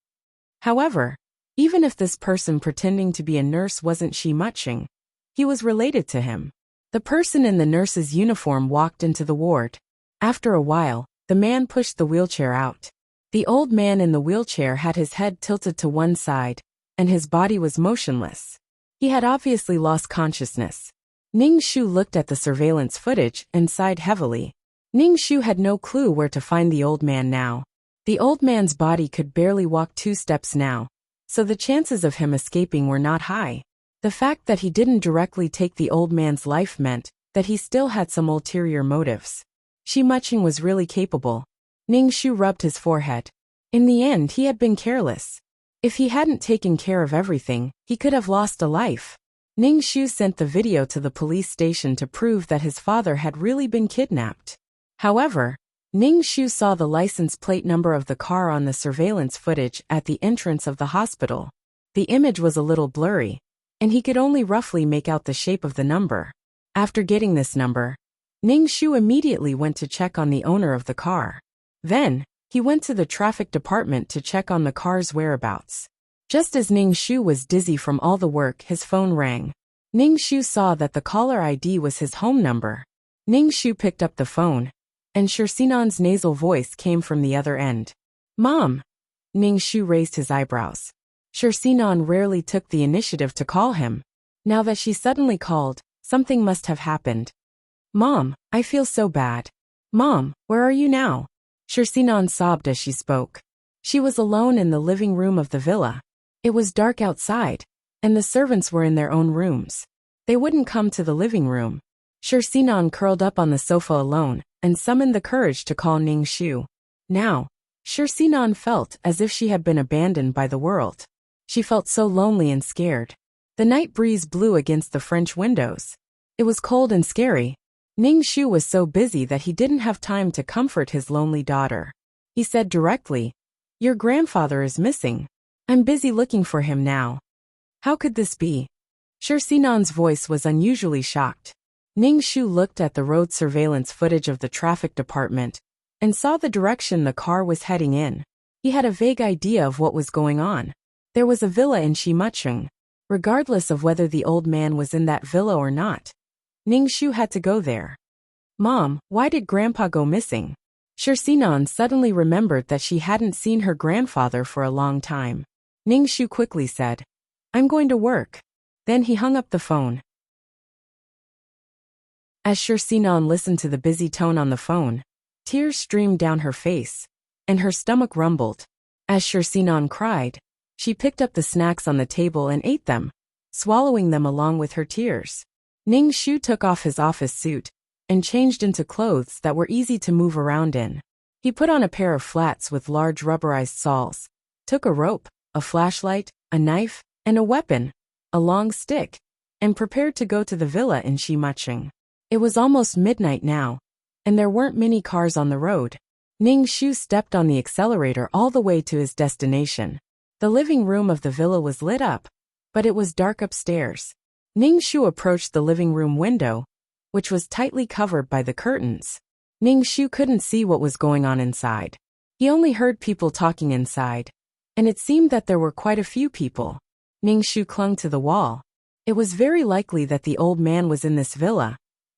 However, even if this person pretending to be a nurse wasn't Shi Muqing, he was related to him. The person in the nurse's uniform walked into the ward. After a while, the man pushed the wheelchair out. The old man in the wheelchair had his head tilted to one side, and his body was motionless. He had obviously lost consciousness. Ning Shu looked at the surveillance footage and sighed heavily. Ning Shu had no clue where to find the old man now. The old man's body could barely walk 2 steps now, so the chances of him escaping were not high. The fact that he didn't directly take the old man's life meant that he still had some ulterior motives. Shi Muqing was really capable. Ning Shu rubbed his forehead. In the end, he had been careless. If he hadn't taken care of everything, he could have lost a life. Ning Shu sent the video to the police station to prove that his father had really been kidnapped. However, Ning Shu saw the license plate number of the car on the surveillance footage at the entrance of the hospital. The image was a little blurry, and he could only roughly make out the shape of the number. After getting this number, Ning Shu immediately went to check on the owner of the car. Then, he went to the traffic department to check on the car's whereabouts. Just as Ning Shu was dizzy from all the work, his phone rang. Ning Shu saw that the caller ID was his home number. Ning Shu picked up the phone, and Shirsinan's nasal voice came from the other end. "Mom!" Ning Shu raised his eyebrows. Shirsinan rarely took the initiative to call him. Now that she suddenly called, something must have happened. "Mom, I feel so bad. Mom, where are you now?" Shirsinan sobbed as she spoke. She was alone in the living room of the villa. It was dark outside, and the servants were in their own rooms. They wouldn't come to the living room. Shirsinan curled up on the sofa alone and summoned the courage to call Ning Shu. Now, Shirsinan felt as if she had been abandoned by the world. She felt so lonely and scared. The night breeze blew against the French windows. It was cold and scary. Ning Shu was so busy that he didn't have time to comfort his lonely daughter. He said directly, "Your grandfather is missing. I'm busy looking for him now." How could this be? Shirsinan's voice was unusually shocked. Ning Shu looked at the road surveillance footage of the traffic department and saw the direction the car was heading in. He had a vague idea of what was going on. There was a villa in Shi Muqing. Regardless of whether the old man was in that villa or not, Ning Shu had to go there. "Mom, why did Grandpa go missing?" Shirsinan suddenly remembered that she hadn't seen her grandfather for a long time. Ning Shu quickly said, "I'm going to work." Then he hung up the phone. As Shirsinan listened to the busy tone on the phone, tears streamed down her face, and her stomach rumbled. As Shirsinan cried, she picked up the snacks on the table and ate them, swallowing them along with her tears. Ning Shu took off his office suit and changed into clothes that were easy to move around in. He put on a pair of flats with large rubberized soles, took a rope, a flashlight, a knife, and a weapon, a long stick, and prepared to go to the villa in Shi Muqing. It was almost midnight now, and there weren't many cars on the road. Ning Shu stepped on the accelerator all the way to his destination. The living room of the villa was lit up, but it was dark upstairs. Ning Shu approached the living room window, which was tightly covered by the curtains. Ning Shu couldn't see what was going on inside. He only heard people talking inside, and it seemed that there were quite a few people. Ning Shu clung to the wall. It was very likely that the old man was in this villa,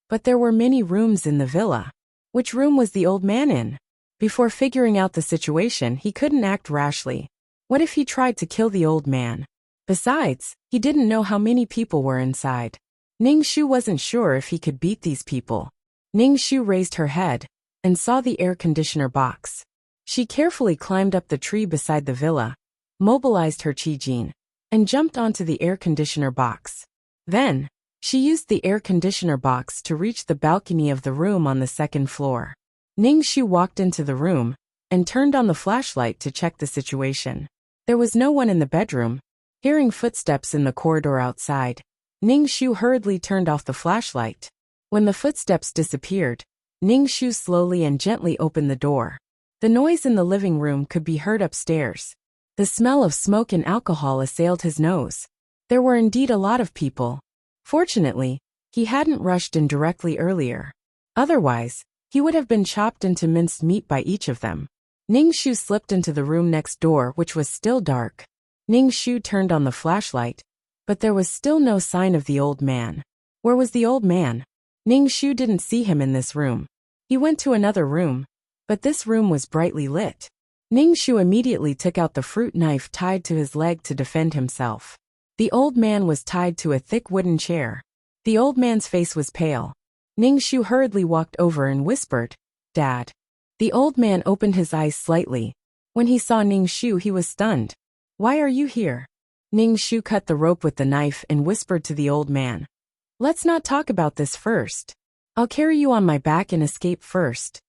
but there were many rooms in the villa. Which room was the old man in? Before figuring out the situation, he couldn't act rashly. What if he tried to kill the old man? Besides, he didn't know how many people were inside. Ning Shu wasn't sure if he could beat these people. Ning Shu raised her head and saw the air conditioner box. She carefully climbed up the tree beside the villa, mobilized her Qi Jin, and jumped onto the air conditioner box. Then, she used the air conditioner box to reach the balcony of the room on the second floor. Ning Shu walked into the room and turned on the flashlight to check the situation. There was no one in the bedroom. Hearing footsteps in the corridor outside, Ning Shu hurriedly turned off the flashlight. When the footsteps disappeared, Ning Shu slowly and gently opened the door. The noise in the living room could be heard upstairs. The smell of smoke and alcohol assailed his nose. There were indeed a lot of people. Fortunately, he hadn't rushed in directly earlier. Otherwise, He would have been chopped into minced meat by each of them. Ning Shu slipped into the room next door, which was still dark. Ning Shu turned on the flashlight, but there was still no sign of the old man. Where was the old man? Ning Shu didn't see him in this room. He went to another room, but this room was brightly lit. Ning Shu immediately took out the fruit knife tied to his leg to defend himself. The old man was tied to a thick wooden chair. The old man's face was pale. Ning Shu hurriedly walked over and whispered, "Dad." The old man opened his eyes slightly. When he saw Ning Shu, he was stunned. "Why are you here?" Ning Shu cut the rope with the knife and whispered to the old man, "Let's not talk about this first. I'll carry you on my back and escape first.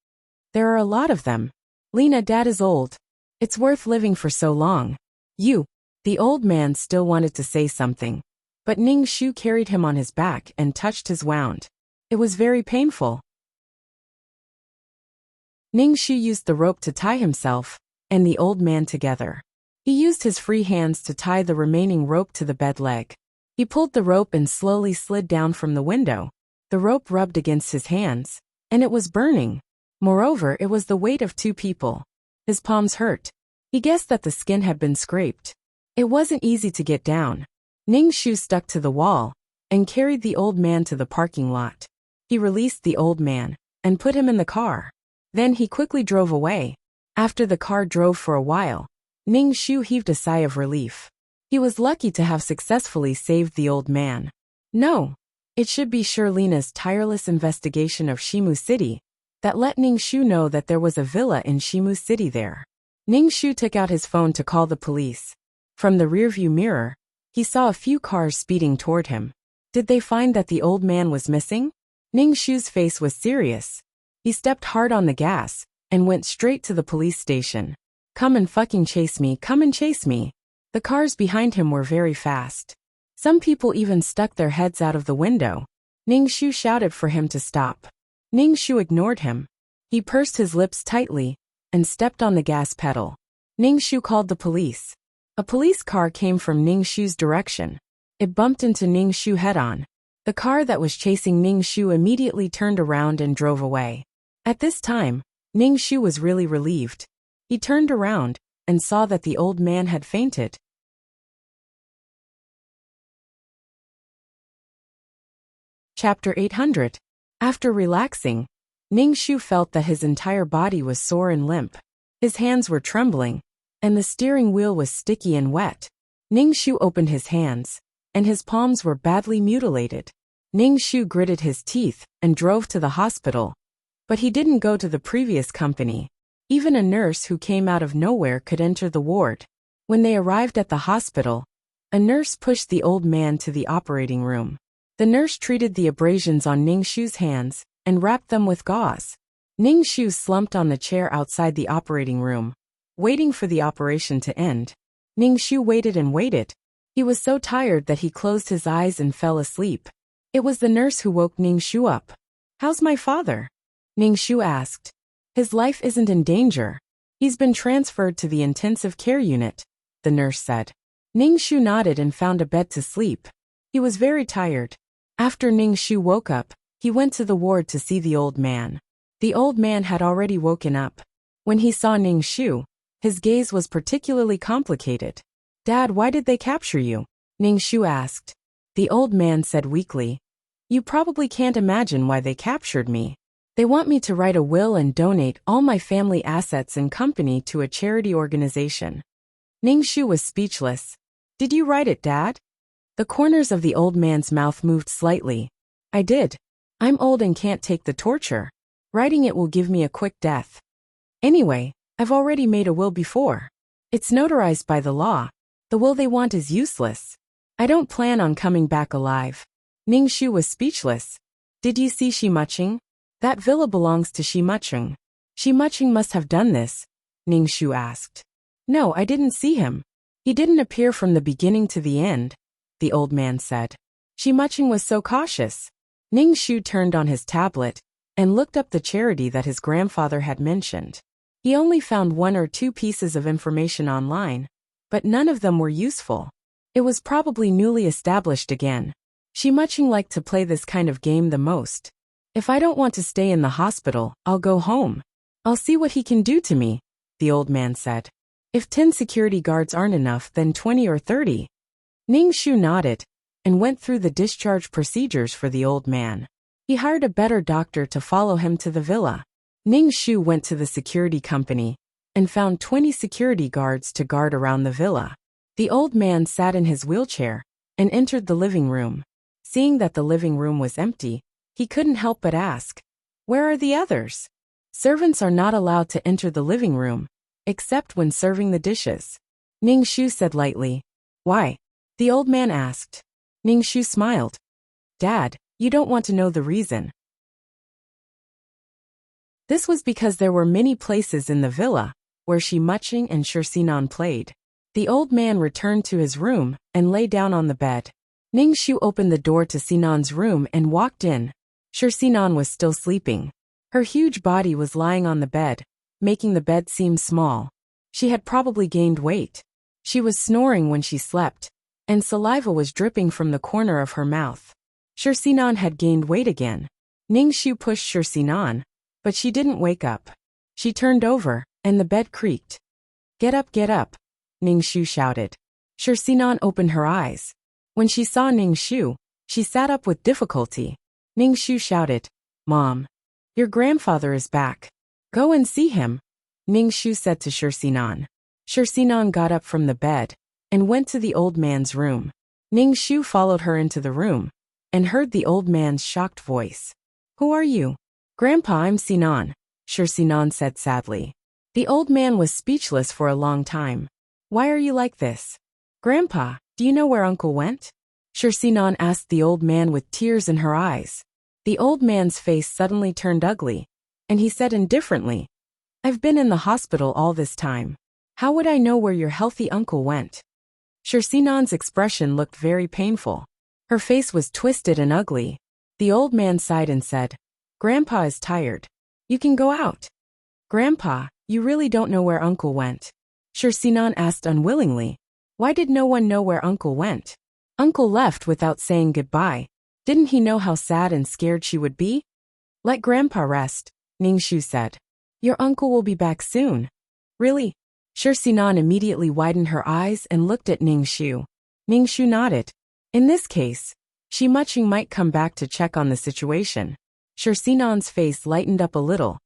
There are a lot of them. Lena, Dad is old. It's worth living for so long. You." The old man still wanted to say something, but Ning Shu carried him on his back and touched his wound. It was very painful. Ning Shu used the rope to tie himself and the old man together. He used his free hands to tie the remaining rope to the bed leg. He pulled the rope and slowly slid down from the window. The rope rubbed against his hands, and it was burning. Moreover, it was the weight of 2 people. His palms hurt. He guessed that the skin had been scraped. It wasn't easy to get down. Ning Shu stuck to the wall and carried the old man to the parking lot. He released the old man and put him in the car. Then he quickly drove away. After the car drove for a while, Ning Shu heaved a sigh of relief. He was lucky to have successfully saved the old man. No, it should be Shirlina's tireless investigation of Shimu City that let Ning Shu know that there was a villa in Shimu City there. Ning Shu took out his phone to call the police. From the rearview mirror, he saw a few cars speeding toward him. Did they find that the old man was missing? Ning Shu's face was serious. He stepped hard on the gas and went straight to the police station. "Come and fucking chase me, come and chase me." The cars behind him were very fast. Some people even stuck their heads out of the window. Ning Shu shouted for him to stop. Ning Shu ignored him. He pursed his lips tightly and stepped on the gas pedal. Ning Shu called the police. A police car came from Ning Shu's direction. It bumped into Ning Shu head-on. The car that was chasing Ning Shu immediately turned around and drove away. At this time, Ning Shu was really relieved. He turned around and saw that the old man had fainted. Chapter 800. After relaxing, Ning Shu felt that his entire body was sore and limp. His hands were trembling, and the steering wheel was sticky and wet. Ning Shu opened his hands, and his palms were badly mutilated. Ning Shu gritted his teeth and drove to the hospital. But he didn't go to the previous company. Even a nurse who came out of nowhere could enter the ward. When they arrived at the hospital, a nurse pushed the old man to the operating room. The nurse treated the abrasions on Ning Shu's hands and wrapped them with gauze. Ning Shu slumped on the chair outside the operating room, waiting for the operation to end. Ning Shu waited and waited. He was so tired that he closed his eyes and fell asleep. It was the nurse who woke Ning Shu up. "How's my father?" Ning Shu asked. "His life isn't in danger. He's been transferred to the intensive care unit," the nurse said. Ning Shu nodded and found a bed to sleep. He was very tired. After Ning Shu woke up, he went to the ward to see the old man. The old man had already woken up. When he saw Ning Shu, his gaze was particularly complicated. "Dad, why did they capture you?" Ning Shu asked. The old man said weakly, "You probably can't imagine why they captured me. They want me to write a will and donate all my family assets and company to a charity organization." Ning Shu was speechless. "Did you write it, Dad?" The corners of the old man's mouth moved slightly. "I did. I'm old and can't take the torture. Writing it will give me a quick death. Anyway, I've already made a will before. It's notarized by the law. The will they want is useless. I don't plan on coming back alive." Ning Shu was speechless. "Did you see Shimuching? That villa belongs to Shimuching. Shimuching must have done this," Ning Shu asked. "No, I didn't see him. He didn't appear from the beginning to the end," the old man said. "Shimuching was so cautious." Ning Shu turned on his tablet and looked up the charity that his grandfather had mentioned. He only found 1 or 2 pieces of information online, but none of them were useful. It was probably newly established again. Shimuching liked to play this kind of game the most. If I don't want to stay in the hospital, I'll go home. I'll see what he can do to me, the old man said. If 10 security guards aren't enough, then 20 or 30. Ningxu nodded and went through the discharge procedures for the old man. He hired a better doctor to follow him to the villa. Ningxu went to the security company and found 20 security guards to guard around the villa. The old man sat in his wheelchair and entered the living room. Seeing that the living room was empty, he couldn't help but ask, "Where are the others?" Servants are not allowed to enter the living room, except when serving the dishes. Ningxu said lightly. "Why?" the old man asked. Ningxu smiled. "Dad, you don't want to know the reason." This was because there were many places in the villa where Shimuching and Shursinon played. The old man returned to his room and lay down on the bed. Ningxu opened the door to Sinan's room and walked in. Shursinon was still sleeping. Her huge body was lying on the bed, making the bed seem small. She had probably gained weight. She was snoring when she slept, and saliva was dripping from the corner of her mouth. Shursinon had gained weight again. Ningxu pushed Shursinon, but she didn't wake up. She turned over, and the bed creaked. Get up, Ningxu shouted. Shursinon opened her eyes. When she saw Ningxu, she sat up with difficulty. Ningxu shouted, "Mom, your grandfather is back. Go and see him," Ningxu said to Shursinon. Shursinon got up from the bed and went to the old man's room. Ningxu followed her into the room and heard the old man's shocked voice. "Who are you?" "Grandpa, I'm Sinan," Shursinon said sadly. The old man was speechless for a long time. "Why are you like this?" "Grandpa, do you know where Uncle went?" Shursinon asked the old man with tears in her eyes. The old man's face suddenly turned ugly, and he said indifferently, "I've been in the hospital all this time. How would I know where your healthy uncle went?" Shursinon's expression looked very painful. Her face was twisted and ugly. The old man sighed and said, "Grandpa is tired. You can go out." "Grandpa, you really don't know where Uncle went?" Shursinon asked unwillingly. Why did no one know where Uncle went? Uncle left without saying goodbye. Didn't he know how sad and scared she would be? "Let Grandpa rest," Ningxu said. "Your uncle will be back soon." "Really?" Shursinon immediately widened her eyes and looked at Ningxu. Ningxu nodded. In this case, Shimuching might come back to check on the situation. Shursinon's face lightened up a little,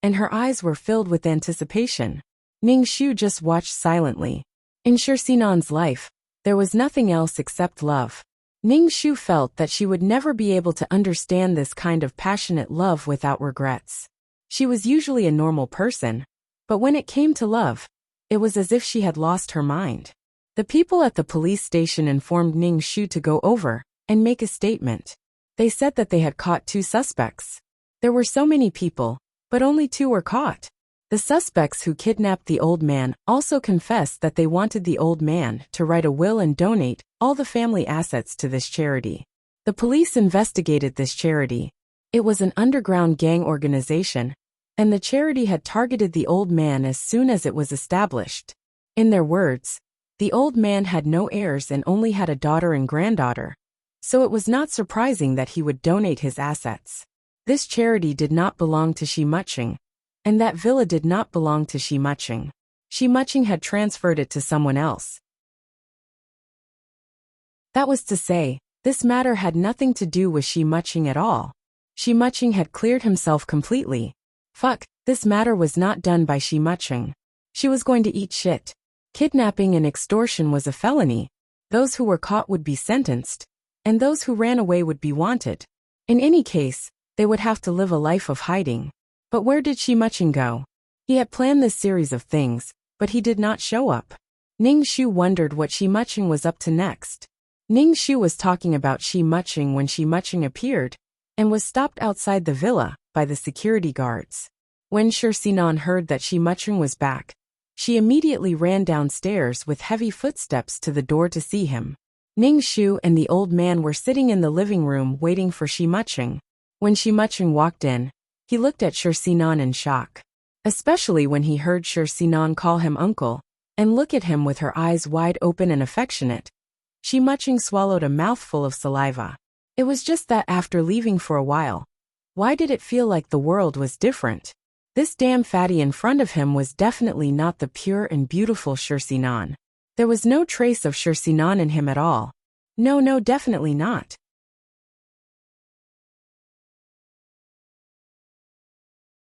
and her eyes were filled with anticipation. Ningxu just watched silently. In Shursinon's life, there was nothing else except love. Ningxu felt that she would never be able to understand this kind of passionate love without regrets. She was usually a normal person, but when it came to love, it was as if she had lost her mind. The people at the police station informed Ningxu to go over and make a statement. They said that they had caught 2 suspects. There were so many people, but only 2 were caught. The suspects who kidnapped the old man also confessed that they wanted the old man to write a will and donate all the family assets to this charity. The police investigated this charity. It was an underground gang organization, and the charity had targeted the old man as soon as it was established. In their words, the old man had no heirs and only had a daughter and granddaughter, so it was not surprising that he would donate his assets. This charity did not belong to Shimuching, and that villa did not belong to Shimuching. Shimuching had transferred it to someone else. That was to say, this matter had nothing to do with Shimuching at all. Shimuching had cleared himself completely. Fuck, this matter was not done by Shimuching. She was going to eat shit. Kidnapping and extortion was a felony. Those who were caught would be sentenced, and those who ran away would be wanted. In any case, they would have to live a life of hiding. But where did Shimuching go? He had planned this series of things, but he did not show up. Ningxu wondered what Shimuching was up to next. Ningxu was talking about Shimuching when Shimuching appeared, and was stopped outside the villa by the security guards. When Shursinon heard that Shimuching was back, she immediately ran downstairs with heavy footsteps to the door to see him. Ningxu and the old man were sitting in the living room waiting for Shimuching. When Shimuching walked in, he looked at Shursinon in shock. Especially when he heard Shursinon call him uncle, and look at him with her eyes wide open and affectionate. Shimuching swallowed a mouthful of saliva. It was just that after leaving for a while, Why did it feel like the world was different? This damn fatty in front of him was definitely not the pure and beautiful Shursinan. There was no trace of Shursinan in him at all. No, definitely not.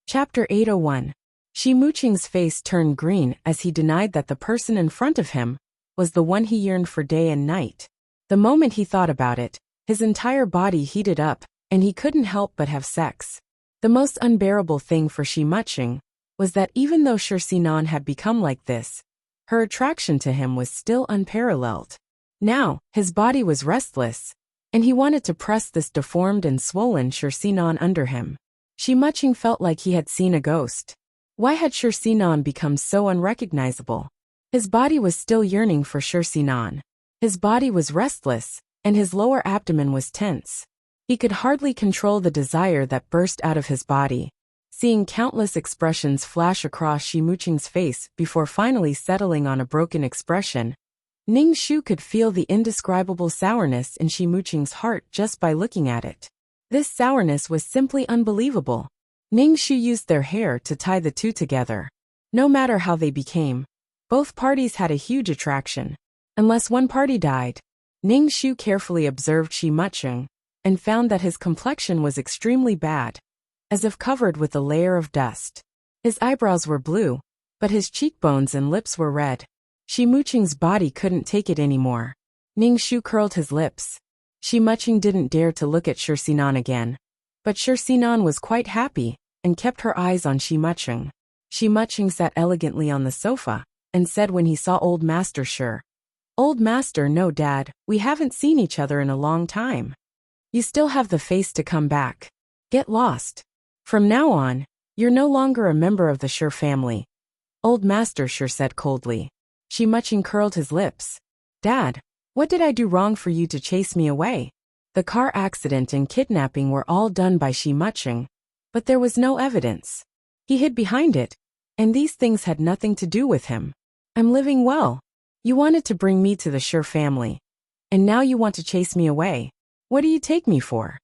Chapter 801. Shi Muqing's face turned green as he denied that the person in front of him was the one he yearned for day and night. The moment he thought about it, his entire body heated up, and he couldn't help but have sex. The most unbearable thing for Shi Muqing was that even though Shursinan had become like this, her attraction to him was still unparalleled. Now, his body was restless, and he wanted to press this deformed and swollen Shursinan under him. Shi Muqing felt like he had seen a ghost. Why had Shursinan become so unrecognizable? His body was still yearning for Shursinan. His body was restless, and his lower abdomen was tense. He could hardly control the desire that burst out of his body. Seeing countless expressions flash across Shi Muqing's face before finally settling on a broken expression, Ning Shu could feel the indescribable sourness in Shi Muqing's heart just by looking at it. This sourness was simply unbelievable. Ning Shu used their hair to tie the two together. No matter how they became, both parties had a huge attraction. Unless one party died. Ning Shu carefully observed Shi Muqing and found that his complexion was extremely bad, as if covered with a layer of dust. His eyebrows were blue, but his cheekbones and lips were red. Shi Muqing's body couldn't take it anymore. Ning Shu curled his lips. Shi Muqing didn't dare to look at Shursinan again. But Shursinan was quite happy and kept her eyes on Shi Muqing. Shi Muqing sat elegantly on the sofa and said when he saw Old Master Shur, "Old Master, no Dad, we haven't seen each other in a long time. You still have the face to come back. Get lost. From now on, you're no longer a member of the Shur family." Old Master Shur said coldly. Shi Muqing curled his lips. "Dad, what did I do wrong for you to chase me away?" The car accident and kidnapping were all done by Shi Muqing, but there was no evidence. He hid behind it, and these things had nothing to do with him. "I'm living well. You wanted to bring me to the Shur family, and now you want to chase me away. What do you take me for?"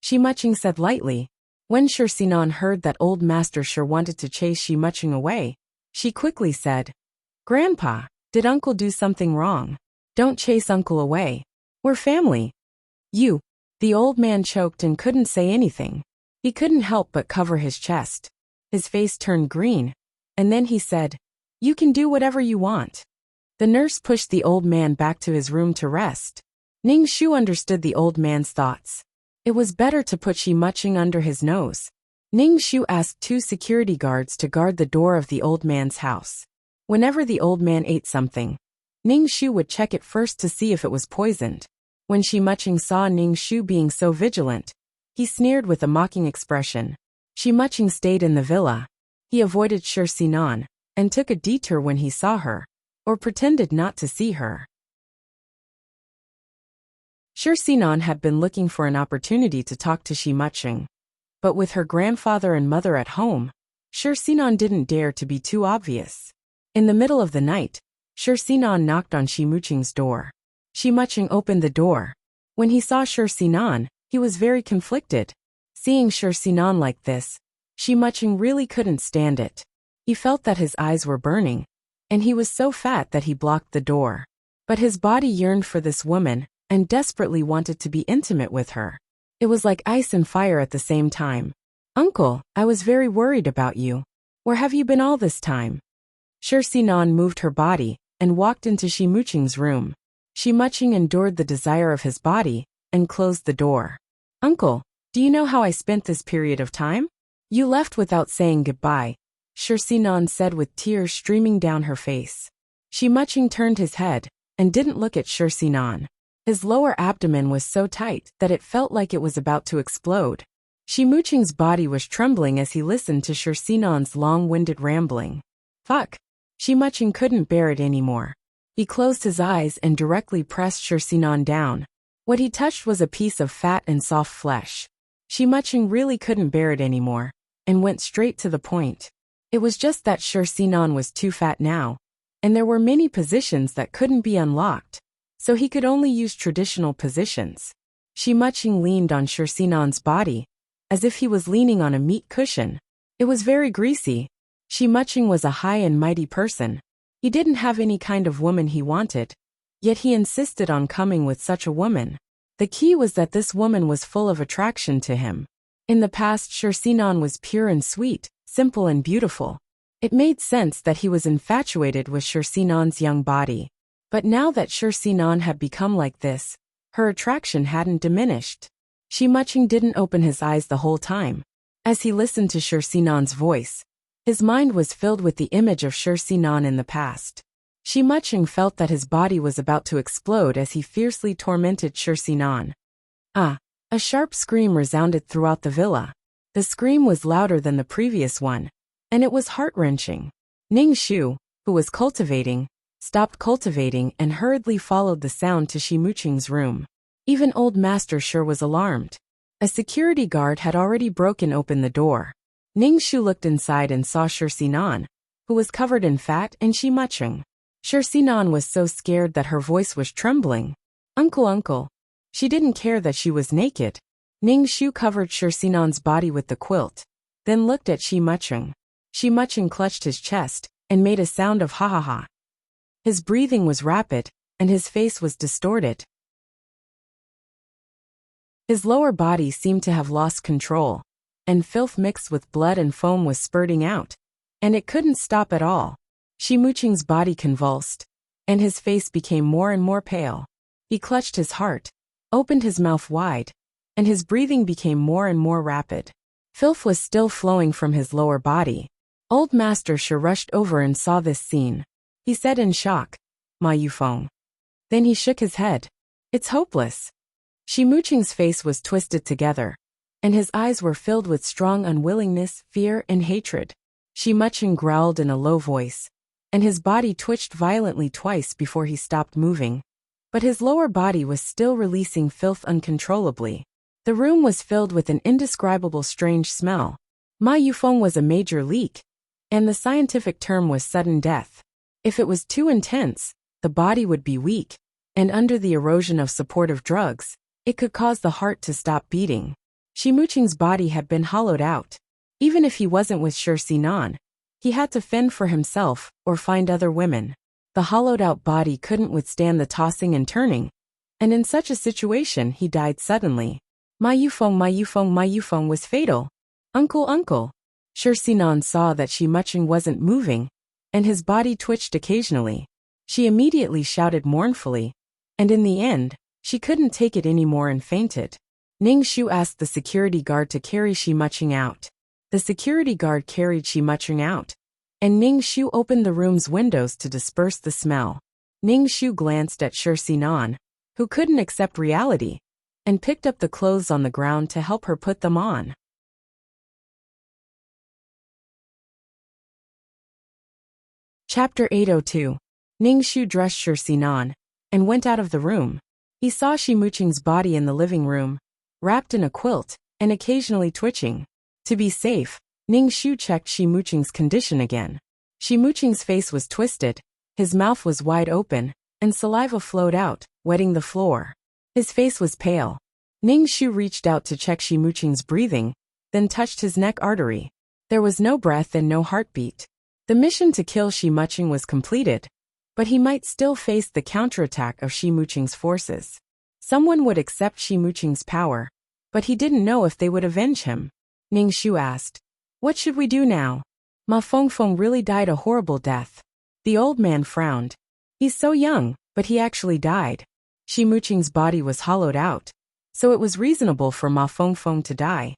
Shi Muqing said lightly. When Shursinan heard that Old Master Shur wanted to chase Shi Muqing away, she quickly said, "Grandpa, did Uncle do something wrong? Don't chase Uncle away. We're family." "You." The old man choked and couldn't say anything. He couldn't help but cover his chest. His face turned green, and then he said, "You can do whatever you want." The nurse pushed the old man back to his room to rest. Ning Shu understood the old man's thoughts. It was better to put Shi Muqing under his nose. Ning Shu asked 2 security guards to guard the door of the old man's house. Whenever the old man ate something, Ning Shu would check it first to see if it was poisoned. When Shi Muqing saw Ning Shu being so vigilant, he sneered with a mocking expression. Shi Muqing stayed in the villa. He avoided Shursinan and took a detour when he saw her, or pretended not to see her. Shursinan had been looking for an opportunity to talk to Shi Muqing, but with her grandfather and mother at home, Shursinan didn't dare to be too obvious. In the middle of the night, Shursinan knocked on Shi Muqing's door. Shi Muqing opened the door. When he saw Shursinan, he was very conflicted. Seeing Shursinan like this, Shi Muqing really couldn't stand it. He felt that his eyes were burning, and he was so fat that he blocked the door. But his body yearned for this woman and desperately wanted to be intimate with her. It was like ice and fire at the same time. "Uncle, I was very worried about you. Where have you been all this time?" Shursinan moved her body and walked into Shi Muqing's room. Shi Muqing endured the desire of his body and closed the door. "Uncle, do you know how I spent this period of time?" "You left without saying goodbye," Shursinan said with tears streaming down her face. Shi Muqing turned his head and didn't look at Shursinan. His lower abdomen was so tight that it felt like it was about to explode. Shi Muqing's body was trembling as he listened to Shursinan's long-winded rambling. Fuck. Shi Muqing couldn't bear it anymore. He closed his eyes and directly pressed Shursinan down. What he touched was a piece of fat and soft flesh. Shi Muqing really couldn't bear it anymore, and went straight to the point. It was just that Shursinan was too fat now, and there were many positions that couldn't be unlocked, so he could only use traditional positions. Shi Muqing leaned on Shursinan's body as if he was leaning on a meat cushion. It was very greasy. Shi was a high and mighty person. He didn't have any kind of woman he wanted, yet he insisted on coming with such a woman. The key was that this woman was full of attraction to him. In the past, Swordsmanship was pure and sweet, simple and beautiful. It made sense that he was infatuated with Swordsmanship's young body. But now that Swordsmanship had become like this, her attraction hadn't diminished. Shi didn't open his eyes the whole time. As he listened to Swordsmanship's voice, his mind was filled with the image of Swordsmanship in the past. Shi felt that his body was about to explode as he fiercely tormented Swordsmanship. Ah! A sharp scream resounded throughout the villa. The scream was louder than the previous one, and it was heart-wrenching. Ningxu, who was cultivating, stopped cultivating and hurriedly followed the sound to Shimuqing's room. Even old Master Shi was alarmed. A security guard had already broken open the door. Ningxu looked inside and saw Swordsmanship, who was covered in fat, and Shimuqing. Swordsmanship was so scared that her voice was trembling. Uncle, uncle. She didn't care that she was naked. Ningxu covered Swordsmanship's body with the quilt, then looked at Shimuqing. Shimuqing clutched his chest and made a sound of ha ha ha. His breathing was rapid, and his face was distorted. His lower body seemed to have lost control, and filth mixed with blood and foam was spurting out, and it couldn't stop at all. Shimuqing's body convulsed, and his face became more and more pale. He clutched his heart, opened his mouth wide, and his breathing became more and more rapid. Filth was still flowing from his lower body. Old Master Shi rushed over and saw this scene. He said in shock, "Ma Yufeng." Then he shook his head. "It's hopeless." Shimuqing's face was twisted together, and his eyes were filled with strong unwillingness, fear, and hatred. Shimuqing growled in a low voice, and his body twitched violently twice before he stopped moving. But his lower body was still releasing filth uncontrollably. The room was filled with an indescribable strange smell. Ma Yufeng was a major leak, and the scientific term was sudden death. If it was too intense, the body would be weak, and under the erosion of supportive drugs, it could cause the heart to stop beating. Shimuqing's body had been hollowed out. Even if he wasn't with Swordsmanship, he had to fend for himself or find other women. The hollowed-out body couldn't withstand the tossing and turning, and in such a situation he died suddenly. Ma Yufeng was fatal. Uncle, uncle. Swordsmanship saw that Shimuqing wasn't moving, and his body twitched occasionally. She immediately shouted mournfully, and in the end, she couldn't take it anymore and fainted. Ningxu asked the security guard to carry Shimuqing out. The security guard carried Shimuqing out, and Ningxu opened the room's windows to disperse the smell. Ningxu glanced at Swordsmanship, who couldn't accept reality, and picked up the clothes on the ground to help her put them on. Chapter 802. Ningxu dressed Swordsmanship and went out of the room. He saw Shimuqing's body in the living room, wrapped in a quilt, and occasionally twitching. To be safe, Ningxu checked Shimuqing's condition again. Shimuqing's face was twisted, his mouth was wide open, and saliva flowed out, wetting the floor. His face was pale. Ningxu reached out to check Shimuqing's breathing, then touched his neck artery. There was no breath and no heartbeat. The mission to kill Shimuqing was completed, but he might still face the counterattack of Shimuqing's forces. Someone would accept Shimuqing's power, but he didn't know if they would avenge him. Ningxu asked, "What should we do now? Ma Fengfeng really died a horrible death." The old man frowned. "He's so young, but he actually died. Shimuqing's body was hollowed out, so it was reasonable for Ma Fengfeng to die.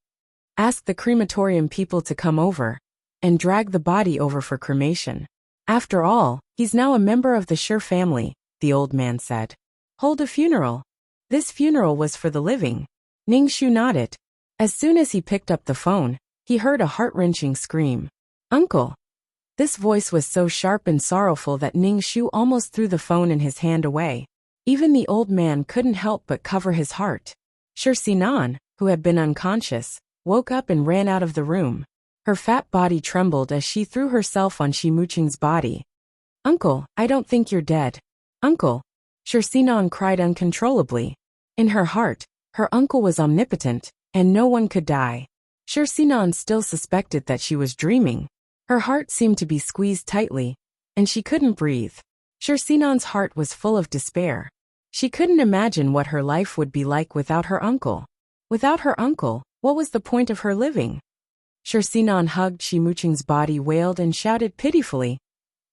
Ask the crematorium people to come over and drag the body over for cremation. After all, he's now a member of the Shi family," the old man said. "Hold a funeral." This funeral was for the living. Ningxu nodded. As soon as he picked up the phone, he heard a heart-wrenching scream. "Uncle!" This voice was so sharp and sorrowful that Ningxu almost threw the phone in his hand away. Even the old man couldn't help but cover his heart. Swordsmanship, who had been unconscious, woke up and ran out of the room. Her fat body trembled as she threw herself on Shimuqing's body. "Uncle, I don't think you're dead. Uncle!" Swordsmanship cried uncontrollably. In her heart, her uncle was omnipotent, and no one could die. Sinan still suspected that she was dreaming. Her heart seemed to be squeezed tightly, and she couldn't breathe. Sinan's heart was full of despair. She couldn't imagine what her life would be like without her uncle. Without her uncle, what was the point of her living? Sinan hugged Shimuching's body, wailed and shouted pitifully,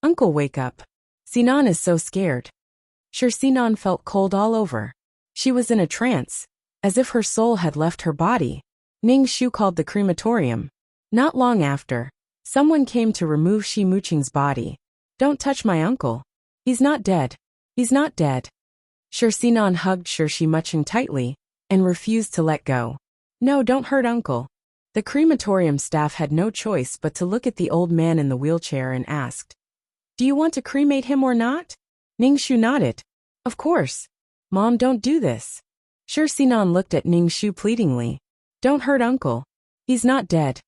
"Uncle, wake up. Sinan is so scared." Sinan felt cold all over. She was in a trance, as if her soul had left her body. Ning Shu called the crematorium. Not long after, someone came to remove Shimuching's body. "Don't touch my uncle. He's not dead. He's not dead." Sinan hugged Shimuching tightly and refused to let go. "No, don't hurt uncle." The crematorium staff had no choice but to look at the old man in the wheelchair and asked, "Do you want to cremate him or not?" Ning Shu nodded. "Of course. Mom, don't do this." Sinan looked at Ning Shu pleadingly. "Don't hurt uncle. He's not dead."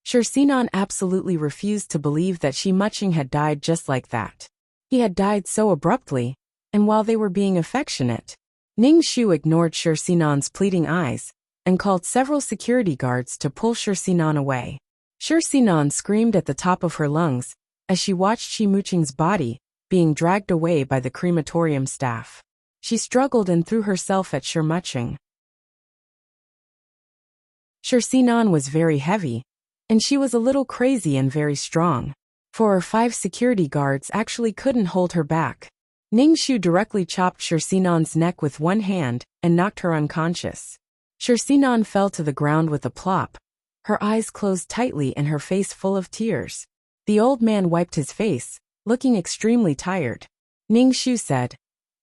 Sinan absolutely refused to believe that Shimuching had died just like that. He had died so abruptly, and while they were being affectionate. Ning Shu ignored Sinan's pleading eyes and called several security guards to pull Sinan away. Sinan screamed at the top of her lungs as she watched Shimuching's body being dragged away by the crematorium staff. She struggled and threw herself at Shimuching. Sinan was very heavy, and she was a little crazy and very strong. 4 or 5 security guards actually couldn't hold her back. Ning Shu directly chopped Sinan's neck with one hand and knocked her unconscious. Sinan fell to the ground with a plop, her eyes closed tightly and her face full of tears. The old man wiped his face, looking extremely tired. Ning Shu said,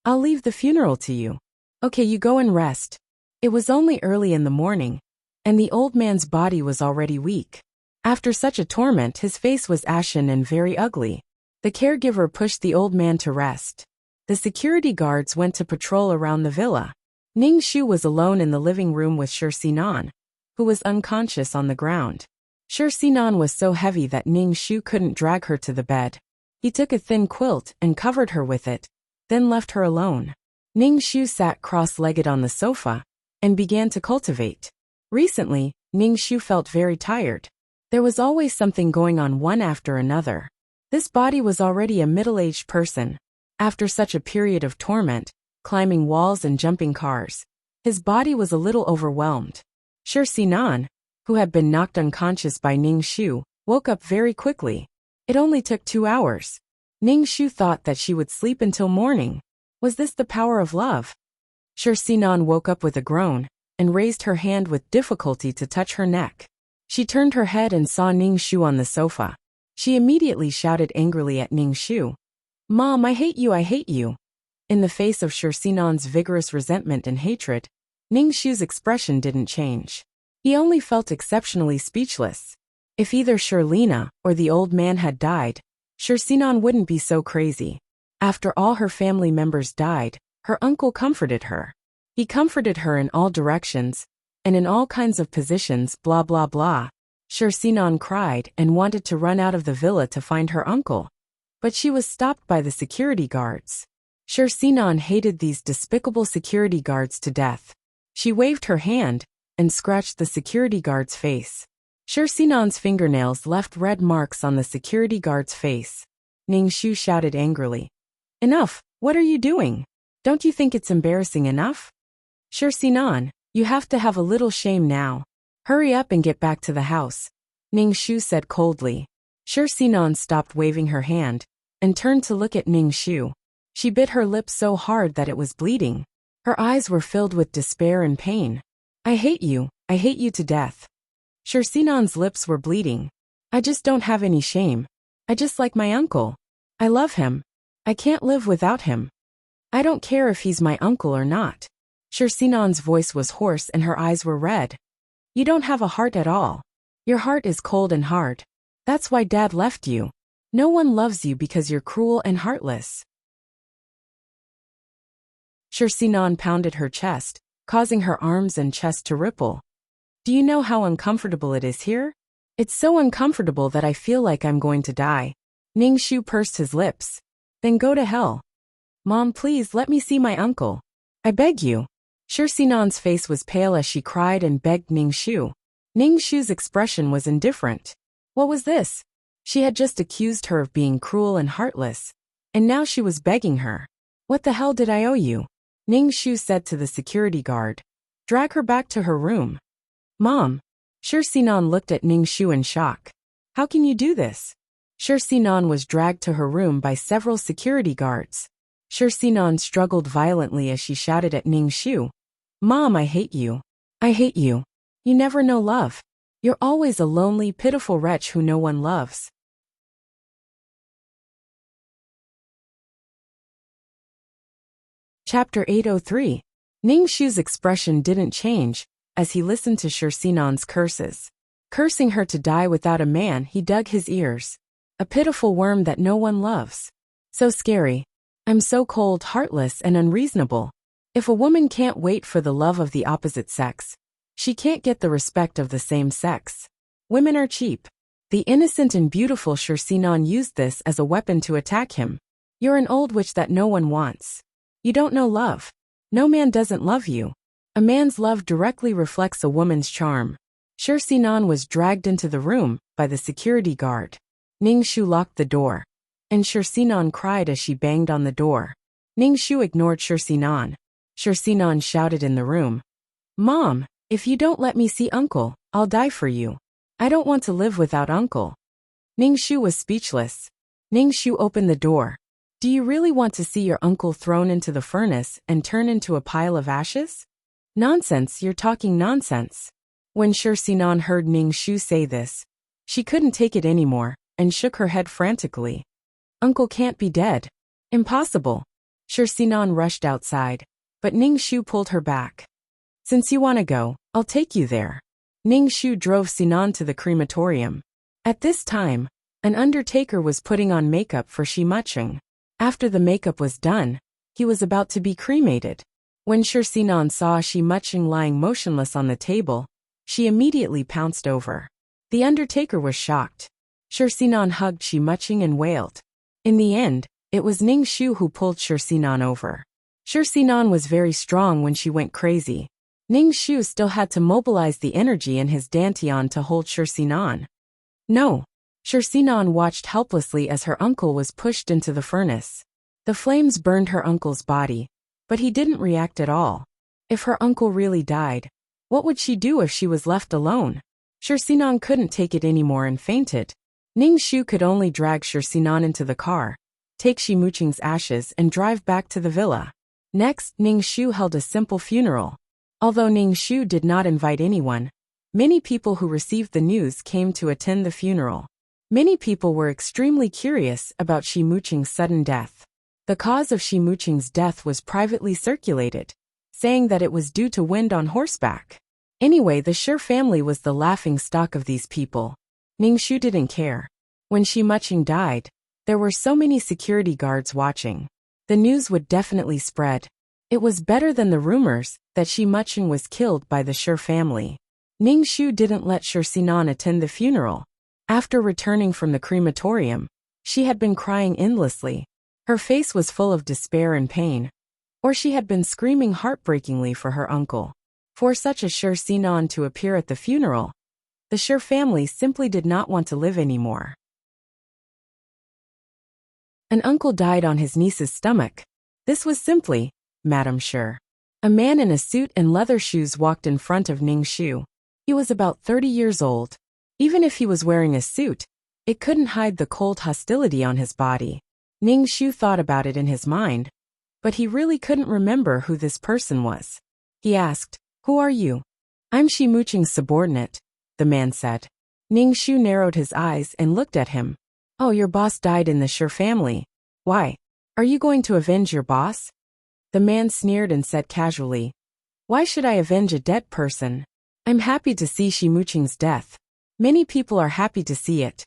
"I'll leave the funeral to you. Okay, you go and rest." It was only early in the morning, and the old man's body was already weak. After such a torment, his face was ashen and very ugly. The caregiver pushed the old man to rest. The security guards went to patrol around the villa. Ning Shu was alone in the living room with Sinan, who was unconscious on the ground. Sinan was so heavy that Ning Shu couldn't drag her to the bed. He took a thin quilt and covered her with it, then left her alone. Ning Shu sat cross-legged on the sofa and began to cultivate. Recently, Ning Shu felt very tired. There was always something going on one after another. This body was already a middle-aged person. After such a period of torment, climbing walls and jumping cars, his body was a little overwhelmed. Sinan, who had been knocked unconscious by Ning Shu, woke up very quickly. It only took 2 hours. Ning Shu thought that she would sleep until morning. Was this the power of love? Sinan woke up with a groan and raised her hand with difficulty to touch her neck. She turned her head and saw Ning Shu on the sofa. She immediately shouted angrily at Ning Shu, "Mom, I hate you, I hate you." In the face of Sinan's vigorous resentment and hatred, Ning Shu's expression didn't change. He only felt exceptionally speechless. If either Lina or the old man had died, Sinan wouldn't be so crazy. After all her family members died, her uncle comforted her. He comforted her in all directions, and in all kinds of positions, blah blah blah. Sinan cried and wanted to run out of the villa to find her uncle. But she was stopped by the security guards. Sinan hated these despicable security guards to death. She waved her hand and scratched the security guard's face. Sinan's fingernails left red marks on the security guard's face. Ning Shu shouted angrily, "Enough, what are you doing? Don't you think it's embarrassing enough? Sinan, you have to have a little shame now. Hurry up and get back to the house," Ning Shu said coldly. Sinan stopped waving her hand and turned to look at Ning Shu. She bit her lip so hard that it was bleeding. Her eyes were filled with despair and pain. I hate you to death." Sinan's lips were bleeding. "I just don't have any shame. I just like my uncle. I love him. I can't live without him. I don't care if he's my uncle or not." Sinan's voice was hoarse and her eyes were red. "You don't have a heart at all. Your heart is cold and hard. That's why Dad left you. No one loves you because you're cruel and heartless." Sinan pounded her chest, causing her arms and chest to ripple. "Do you know how uncomfortable it is here? It's so uncomfortable that I feel like I'm going to die." Ning Shu pursed his lips. "Then go to hell. Mom, please let me see my uncle. I beg you." Sinan's face was pale as she cried and begged Ning Shu. Ning Shu's expression was indifferent. What was this? She had just accused her of being cruel and heartless, and now she was begging her. What the hell did I owe you? Ning Shu said to the security guard. Drag her back to her room. Mom. Shi Sinan looked at Ning Shu in shock. How can you do this? Shi Sinan was dragged to her room by several security guards. Shi Sinan struggled violently as she shouted at Ning Shu. Mom, I hate you. I hate you. You never know love. You're always a lonely, pitiful wretch who no one loves. Chapter 803. Ning Shu's expression didn't change as he listened to Shi Sinan's curses. Cursing her to die without a man, he dug his ears. A pitiful worm that no one loves. So scary. I'm so cold, heartless, and unreasonable. If a woman can't wait for the love of the opposite sex, she can't get the respect of the same sex. Women are cheap. The innocent and beautiful Shi Sinan used this as a weapon to attack him. You're an old witch that no one wants. You don't know love. No man doesn't love you. A man's love directly reflects a woman's charm. Shi Sinan was dragged into the room by the security guard. Ning Shu locked the door, and Shi Sinan cried as she banged on the door. Ning Shu ignored Shi Sinan. Shi Sinan shouted in the room. Mom, if you don't let me see Uncle, I'll die for you. I don't want to live without Uncle. Ning Shu was speechless. Ning Shu opened the door. Do you really want to see your uncle thrown into the furnace and turn into a pile of ashes? Nonsense, you're talking nonsense. When Shi Sinan heard Ning Shu say this, she couldn't take it anymore and shook her head frantically. Uncle can't be dead. Impossible. Shi Sinan rushed outside, but Ning Shu pulled her back. Since you want to go, I'll take you there. Ning Shu drove Sinan to the crematorium. At this time, an undertaker was putting on makeup for Shi Mucheng. After the makeup was done, he was about to be cremated. When Shi Sinan saw Shi Mucheng lying motionless on the table, she immediately pounced over. The undertaker was shocked. Shi Sinan hugged Shi Mucheng and wailed. In the end, it was Ning Shu who pulled Shi Sinan over. Shi Sinan was very strong when she went crazy. Ning Shu still had to mobilize the energy in his dantian to hold Shi Sinan. No. Shi Sinan watched helplessly as her uncle was pushed into the furnace. The flames burned her uncle's body, but he didn't react at all. If her uncle really died, what would she do if she was left alone? Shi Sinan couldn't take it anymore and fainted. Ning Shu could only drag Shi Sinan into the car, take Shi Mucheng's ashes and drive back to the villa. Next, Ning Shu held a simple funeral. Although Ning Shu did not invite anyone, many people who received the news came to attend the funeral. Many people were extremely curious about Shi Mucheng's sudden death. The cause of Shi Mucheng's death was privately circulated, saying that it was due to wind on horseback. Anyway, the Shi family was the laughing stock of these people. Ning Shu didn't care. When Shi Mucheng died, there were so many security guards watching. The news would definitely spread. It was better than the rumors that Shi Mucheng was killed by the Shi family. Ning Shu didn't let Shi Sinan attend the funeral. After returning from the crematorium, she had been crying endlessly. Her face was full of despair and pain. Or she had been screaming heartbreakingly for her uncle. For such a Shi Sinan to appear at the funeral, the Shi family simply did not want to live anymore. An uncle died on his niece's stomach. This was simply, Madame Shi. A man in a suit and leather shoes walked in front of Ning Shu. He was about 30 years old. Even if he was wearing a suit, it couldn't hide the cold hostility on his body. Ning Shu thought about it in his mind, but he really couldn't remember who this person was. He asked, "Who are you?" "I'm Shi Mucheng's subordinate," the man said. Ning Shu narrowed his eyes and looked at him. "Oh, your boss died in the Shi family. Why? Are you going to avenge your boss?" The man sneered and said casually, "Why should I avenge a dead person? I'm happy to see Shi Mucheng's death. Many people are happy to see it."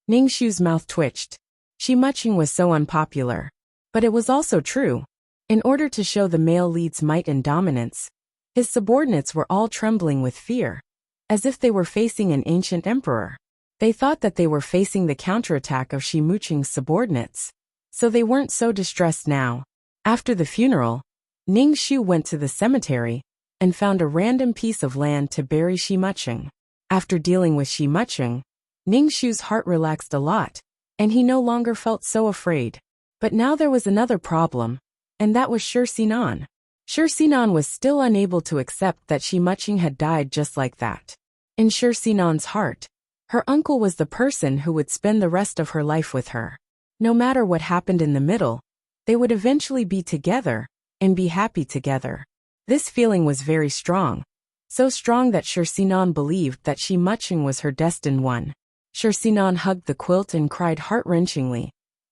Ning Shu's mouth twitched. Shi Mucheng was so unpopular. But it was also true. In order to show the male lead's might and dominance, his subordinates were all trembling with fear, as if they were facing an ancient emperor. They thought that they were facing the counterattack of Shi Mucheng's subordinates, so they weren't so distressed now. After the funeral, Ning Shu went to the cemetery and found a random piece of land to bury Shi Mucheng. After dealing with Shi Mucheng, Ningshu's heart relaxed a lot, and he no longer felt so afraid. But now there was another problem, and that was Shi Sinan. Shi Sinan was still unable to accept that Shi Mucheng had died just like that. In Shi Sinan's heart, her uncle was the person who would spend the rest of her life with her. No matter what happened in the middle, they would eventually be together and be happy together. This feeling was very strong, so strong that Shi Sinan believed that Shi Mucheng was her destined one. Shi Sinan hugged the quilt and cried heart-wrenchingly,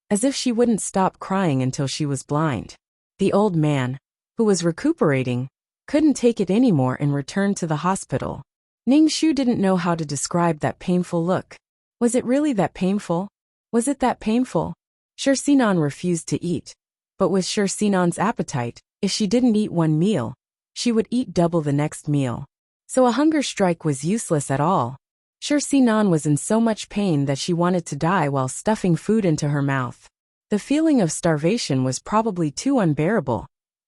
as if she wouldn't stop crying until she was blind. The old man, who was recuperating, couldn't take it anymore and returned to the hospital. Ningshu didn't know how to describe that painful look. Was it really that painful? Was it that painful? Shi Sinan refused to eat, but with Shi Sinan's appetite, if she didn't eat one meal, she would eat double the next meal. So a hunger strike was useless at all. Shi Sinan was in so much pain that she wanted to die while stuffing food into her mouth. The feeling of starvation was probably too unbearable,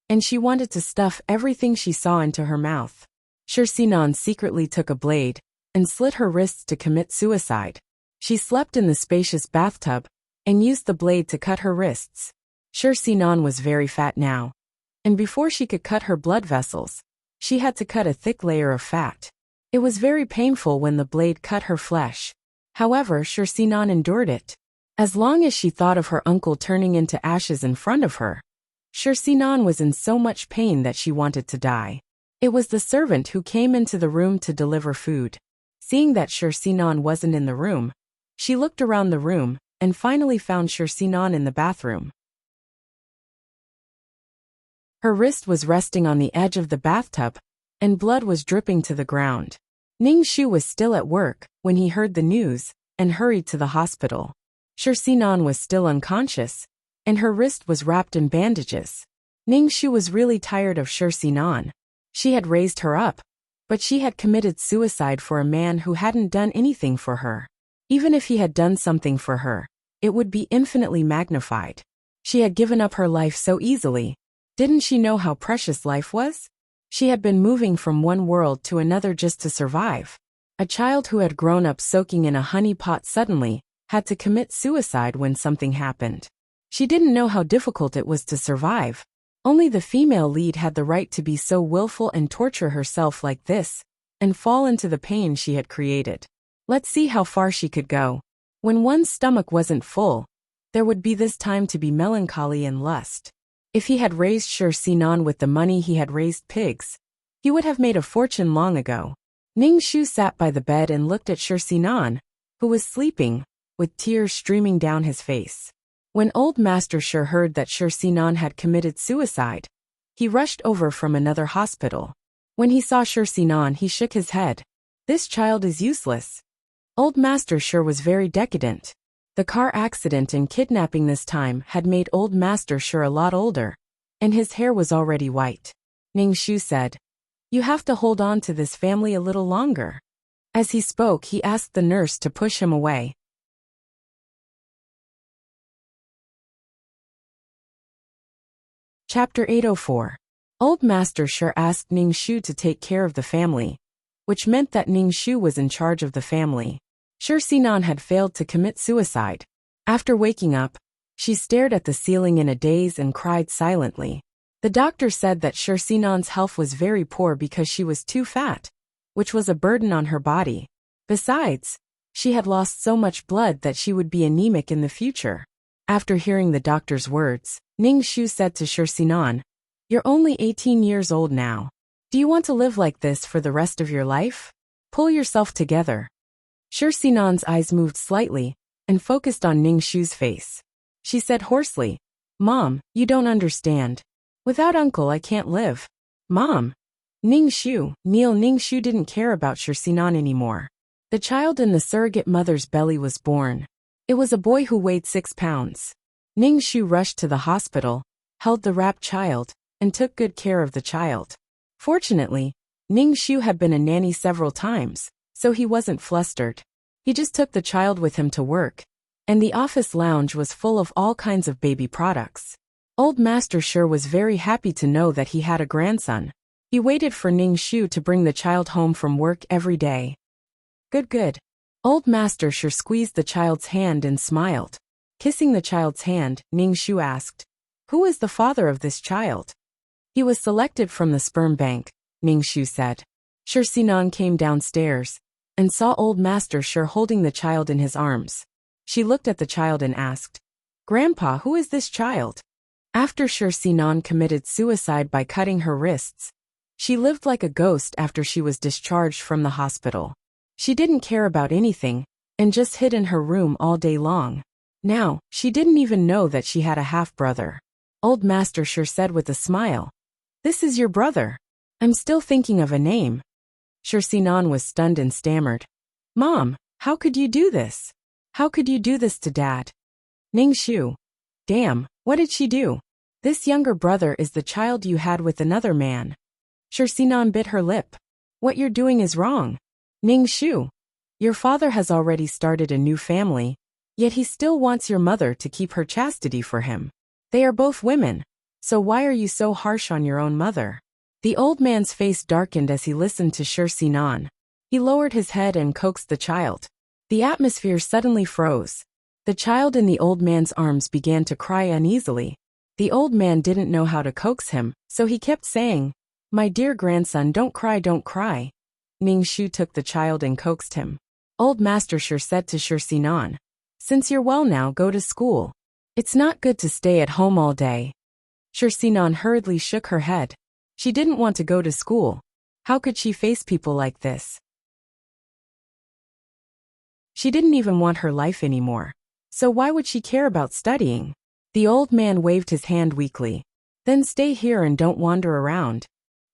and she wanted to stuff everything she saw into her mouth. Shi Sinan secretly took a blade and slit her wrists to commit suicide. She slept in the spacious bathtub and used the blade to cut her wrists. Shi Sinan was very fat now, and before she could cut her blood vessels, she had to cut a thick layer of fat. It was very painful when the blade cut her flesh. However, Shi Sinan endured it. As long as she thought of her uncle turning into ashes in front of her, Shi Sinan was in so much pain that she wanted to die. It was the servant who came into the room to deliver food. Seeing that Shi Sinan wasn't in the room, she looked around the room and finally found Shi Sinan in the bathroom. Her wrist was resting on the edge of the bathtub, and blood was dripping to the ground. Ningshu was still at work when he heard the news and hurried to the hospital. Shi Sinan was still unconscious, and her wrist was wrapped in bandages. Ningshu was really tired of Shi Sinan. She had raised her up, but she had committed suicide for a man who hadn't done anything for her. Even if he had done something for her, it would be infinitely magnified. She had given up her life so easily. Didn't she know how precious life was? She had been moving from one world to another just to survive. A child who had grown up soaking in a honey pot suddenly had to commit suicide when something happened. She didn't know how difficult it was to survive. Only the female lead had the right to be so willful and torture herself like this, and fall into the pain she had created. Let's see how far she could go. When one's stomach wasn't full, there would be this time to be melancholy and lust. If he had raised Shi Sinan with the money he had raised pigs, he would have made a fortune long ago. Ningshu sat by the bed and looked at Shi Sinan, who was sleeping, with tears streaming down his face. When old Master Shi heard that Shi Sinan had committed suicide, he rushed over from another hospital. When he saw Shi Sinan, he shook his head. This child is useless. Old Master Shi was very decadent. The car accident and kidnapping this time had made old Master Shi a lot older, and his hair was already white. Ningshu said, "You have to hold on to this family a little longer." As he spoke, he asked the nurse to push him away. Chapter 804. Old Master Shi asked Ningshu to take care of the family, which meant that Ningshu was in charge of the family. Shi Sinan had failed to commit suicide. After waking up, she stared at the ceiling in a daze and cried silently. The doctor said that Shi Sinan's health was very poor because she was too fat, which was a burden on her body. Besides, she had lost so much blood that she would be anemic in the future. After hearing the doctor's words, Ningshu said to Shi Sinan, "You're only 18 years old now. Do you want to live like this for the rest of your life? Pull yourself together." Shi Sinan's eyes moved slightly and focused on Ningshu's face. She said hoarsely, "Mom, you don't understand. Without Uncle I can't live." "Mom." Ningshu didn't care about Shi Sinan anymore. The child in the surrogate mother's belly was born. It was a boy who weighed 6 pounds. Ningshu rushed to the hospital, held the wrapped child, and took good care of the child. Fortunately, Ningshu had been a nanny several times, so he wasn't flustered. He just took the child with him to work, and the office lounge was full of all kinds of baby products. Old Master Shi was very happy to know that he had a grandson. He waited for Ningshu to bring the child home from work every day. Good, good. Old Master sure squeezed the child's hand and smiled. Kissing the child's hand, Ning Shu asked, "Who is the father of this child?" "He was selected from the sperm bank," Ning Shu said. Shi Sinan came downstairs and saw Old Master sure holding the child in his arms. She looked at the child and asked, "Grandpa, who is this child?" After Shi Sinan committed suicide by cutting her wrists, she lived like a ghost after she was discharged from the hospital. She didn't care about anything and just hid in her room all day long. Now, she didn't even know that she had a half-brother. Old Master sure said with a smile, "This is your brother. I'm still thinking of a name." Shi Sinan was stunned and stammered, "Mom, how could you do this? How could you do this to Dad?" Ning Shu, "Damn, what did she do? This younger brother is the child you had with another man." Shi Sinan bit her lip. "What you're doing is wrong. Ning Shu, your father has already started a new family, yet he still wants your mother to keep her chastity for him. They are both women, so why are you so harsh on your own mother?" The old man's face darkened as he listened to Shi Sinan. He lowered his head and coaxed the child. The atmosphere suddenly froze. The child in the old man's arms began to cry uneasily. The old man didn't know how to coax him, so he kept saying, "My dear grandson, don't cry, don't cry." Ning Shu took the child and coaxed him. Old Master sure said to Shi Sinan, "Since you're well now, go to school. It's not good to stay at home all day." Shi Sinan hurriedly shook her head. She didn't want to go to school. How could she face people like this? She didn't even want her life anymore. So why would she care about studying? The old man waved his hand weakly. "Then stay here and don't wander around."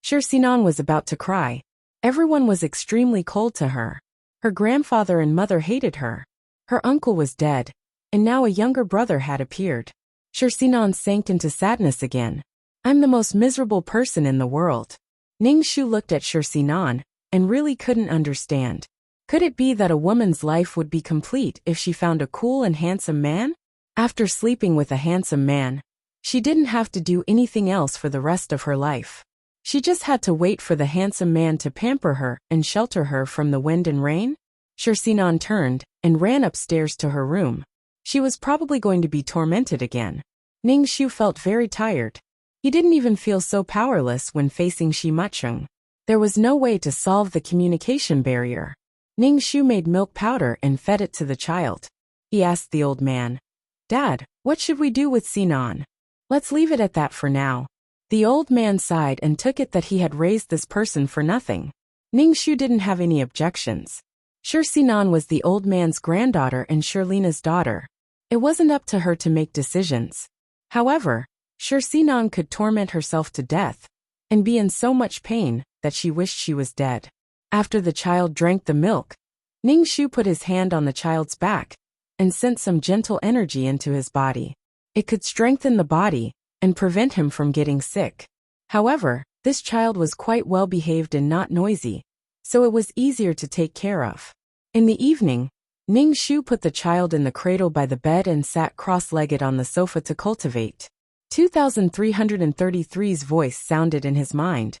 Shi Sinan was about to cry. Everyone was extremely cold to her. Her grandfather and mother hated her. Her uncle was dead, and now a younger brother had appeared. Shi Sinan sank into sadness again. "I'm the most miserable person in the world." Ning Shu looked at Shi Sinan and really couldn't understand. Could it be that a woman's life would be complete if she found a cool and handsome man? After sleeping with a handsome man, she didn't have to do anything else for the rest of her life. She just had to wait for the handsome man to pamper her and shelter her from the wind and rain. Shi Sinan turned and ran upstairs to her room. She was probably going to be tormented again. Ning Shu felt very tired. He didn't even feel so powerless when facing Shi Mucheng. There was no way to solve the communication barrier. Ning Shu made milk powder and fed it to the child. He asked the old man, "Dad, what should we do with Sinan?" "Let's leave it at that for now." The old man sighed and took it that he had raised this person for nothing. Ning Shu didn't have any objections. Shi Sinan was the old man's granddaughter and Shirlina's daughter. It wasn't up to her to make decisions. However, Shi Sinan could torment herself to death and be in so much pain that she wished she was dead. After the child drank the milk, Ning Shu put his hand on the child's back and sent some gentle energy into his body. It could strengthen the body and prevent him from getting sick. However, this child was quite well behaved and not noisy, so it was easier to take care of. In the evening, Ning Shu put the child in the cradle by the bed and sat cross-legged on the sofa to cultivate. 2333's voice sounded in his mind.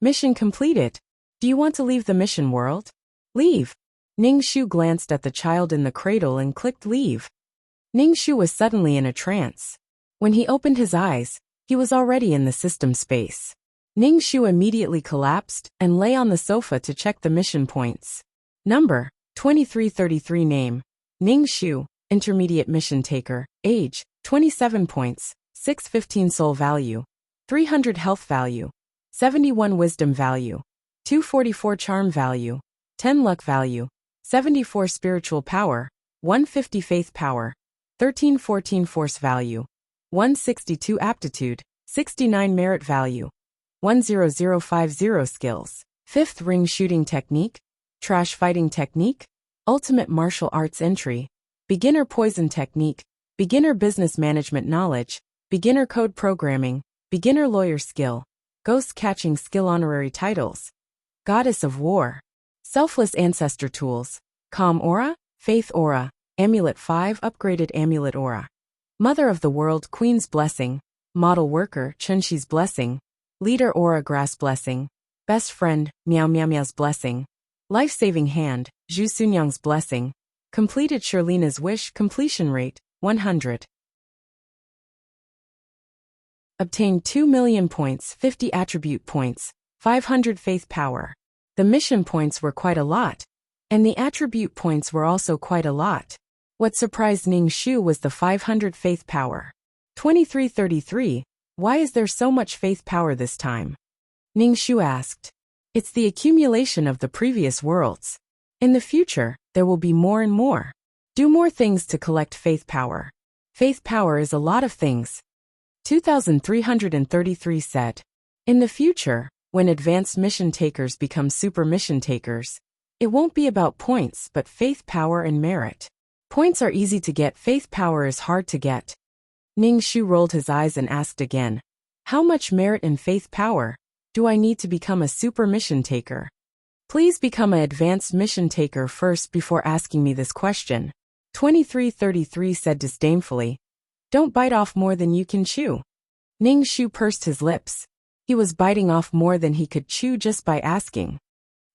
"Mission completed. Do you want to leave the mission world?" "Leave." Ning Shu glanced at the child in the cradle and clicked leave. Ning Shu was suddenly in a trance. When he opened his eyes, he was already in the system space. Ning Shu immediately collapsed and lay on the sofa to check the mission points. Number, 2333. Name, Ning Shu, Intermediate Mission Taker. Age, 27 points, 615 Soul Value, 300 Health Value, 71 Wisdom Value, 244 Charm Value, 10 Luck Value, 74 Spiritual Power, 150 Faith Power, 1314 Force Value, 162 Aptitude, 69 Merit Value, 10050 Skills. 5th Ring Shooting Technique, Trash Fighting Technique, Ultimate Martial Arts Entry, Beginner Poison Technique, Beginner Business Management Knowledge, Beginner Code Programming, Beginner Lawyer Skill, Ghost Catching Skill. Honorary Titles, Goddess of War, Selfless Ancestor Tools, Calm Aura, Faith Aura, Amulet 5 Upgraded Amulet Aura, Mother of the World Queen's Blessing, Model Worker Chunshi's Blessing, Leader Aura Grass Blessing, Best Friend Meow Meow Meow's Blessing, Life-Saving Hand Zhu Sunyang's blessing. Completed Sherlina's wish. Completion rate, 100. Obtained 2 million points, 50 attribute points, 500 faith power. The mission points were quite a lot, and the attribute points were also quite a lot. What surprised Ning Shu was the 500 faith power. 2333, why is there so much faith power this time? Ning Shu asked. It's the accumulation of the previous worlds. In the future, there will be more and more. Do more things to collect faith power. Faith power is a lot of things. 2333 said. In the future, when advanced mission takers become super mission takers, it won't be about points but faith power and merit. Points are easy to get, faith power is hard to get. Ning Shu rolled his eyes and asked again, how much merit and faith power do I need to become a super mission taker? Please become an advanced mission taker first before asking me this question. 2333 said disdainfully. Don't bite off more than you can chew. Ning Shu pursed his lips. He was biting off more than he could chew just by asking.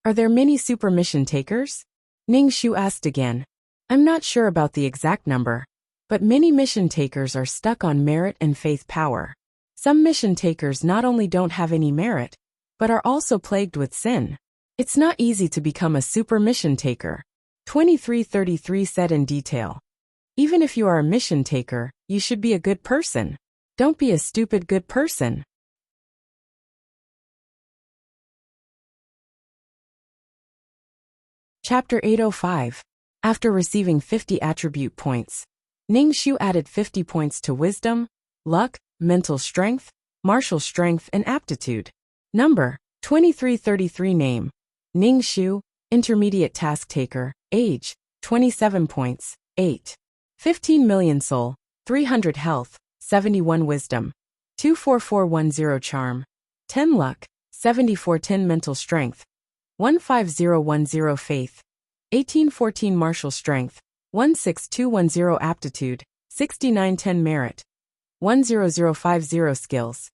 Are there many super mission takers? Ning Shu asked again. I'm not sure about the exact number, but many mission takers are stuck on merit and faith power. Some mission takers not only don't have any merit, but are also plagued with sin. It's not easy to become a super mission taker. 2333 said in detail. Even if you are a mission taker, you should be a good person. Don't be a stupid good person. Chapter 805. After receiving 50 attribute points, Ning Shu added 50 points to wisdom, luck, mental strength, martial strength and aptitude. Number, 2333 Name, Ning Shu, intermediate task taker, age, 27 points, 8. 15 million soul, 300 health, 71 wisdom, 24410 charm, 10 luck, 7410 mental strength, 15010 faith, 1814 martial strength, 16210 aptitude, 6910 merit, 10050 skills.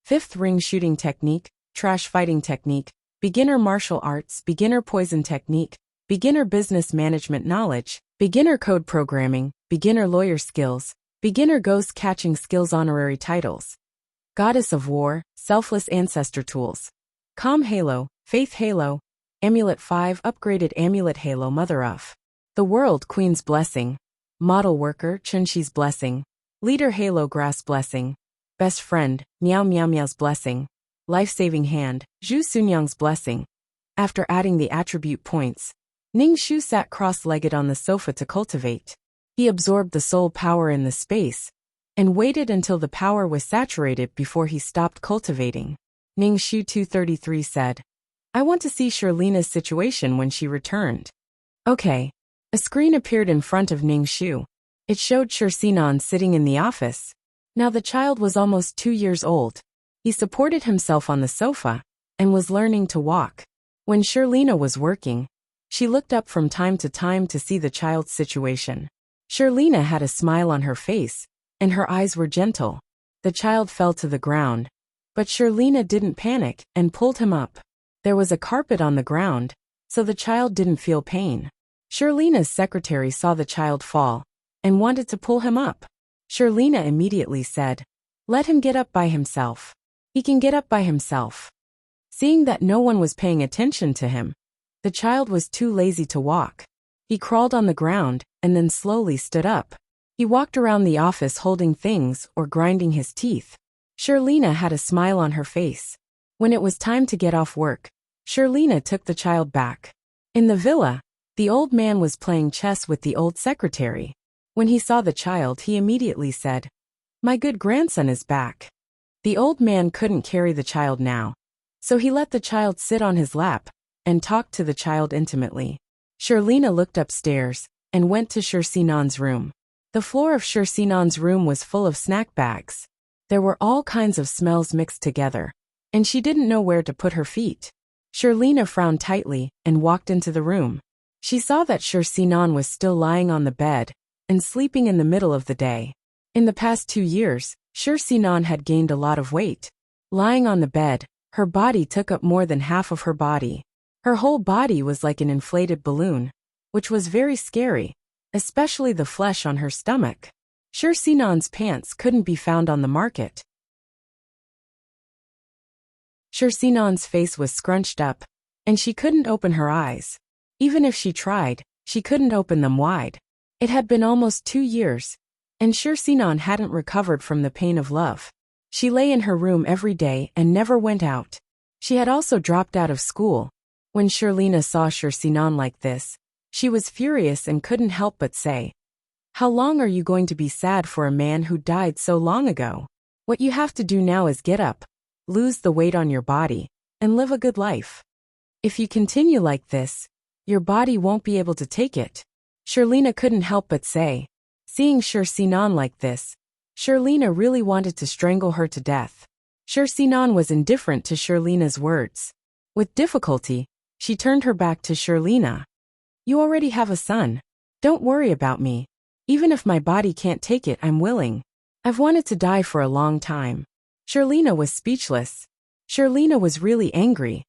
5th ring shooting technique, trash fighting technique, beginner martial arts, beginner poison technique, beginner business management knowledge, beginner code programming, beginner lawyer skills, beginner ghost catching skills. Honorary titles. Goddess of War, selfless ancestor tools. Calm Halo, Faith Halo, Amulet 5 upgraded Amulet Halo Mother of the World Queen's Blessing, Model Worker Chunxi's Blessing, Leader Halo Grass Blessing, Best Friend Meow Meow Meow's Blessing, Life-Saving Hand Zhu Sunyang's Blessing. After adding the attribute points, Ning Shu sat cross-legged on the sofa to cultivate. He absorbed the soul power in the space and waited until the power was saturated before he stopped cultivating. Ning Shu 233 said, I want to see Sherlina's situation when she returned. Okay. A screen appeared in front of Ning Shu. It showed Shersinan sitting in the office. Now the child was almost 2 years old. He supported himself on the sofa and was learning to walk. When Sherlina was working, she looked up from time to time to see the child's situation. Sherlina had a smile on her face, and her eyes were gentle. The child fell to the ground, but Sherlina didn't panic and pulled him up. There was a carpet on the ground, so the child didn't feel pain. Sherlina's secretary saw the child fall and wanted to pull him up. Sherlina immediately said, Let him get up by himself. He can get up by himself. Seeing that no one was paying attention to him, the child was too lazy to walk. He crawled on the ground and then slowly stood up. He walked around the office holding things or grinding his teeth. Sherlina had a smile on her face. When it was time to get off work, Sherlina took the child back. In the villa, the old man was playing chess with the old secretary. When he saw the child, he immediately said, My good grandson is back. The old man couldn't carry the child now, so he let the child sit on his lap and talked to the child intimately. Sherlina looked upstairs and went to Shersinan's room. The floor of Shersinan's room was full of snack bags. There were all kinds of smells mixed together, and she didn't know where to put her feet. Sherlina frowned tightly and walked into the room. She saw that Shersinan was still lying on the bed and sleeping in the middle of the day. In the past 2 years, Shersinan had gained a lot of weight. Lying on the bed, her body took up more than half of her body. Her whole body was like an inflated balloon. which was very scary, especially the flesh on her stomach. Sure, Sinan's pants couldn't be found on the market. Sure, Sinan's face was scrunched up, and she couldn't open her eyes. Even if she tried, she couldn't open them wide. It had been almost 2 years, and Sure Sinan hadn't recovered from the pain of love. She lay in her room every day and never went out. She had also dropped out of school. When Shirlina saw Sure Sinan like this, she was furious and couldn't help but say, "How long are you going to be sad for a man who died so long ago? What you have to do now is get up, lose the weight on your body, and live a good life. If you continue like this, your body won't be able to take it." Shirlina couldn't help but say. Seeing Sure Sinan like this, Shirlina really wanted to strangle her to death. Sure Sinan was indifferent to Shirlina's words. With difficulty, she turned her back to Shirlina. "You already have a son. Don't worry about me. Even if my body can't take it, I'm willing. I've wanted to die for a long time." Shirlina was speechless. Shirlina was really angry.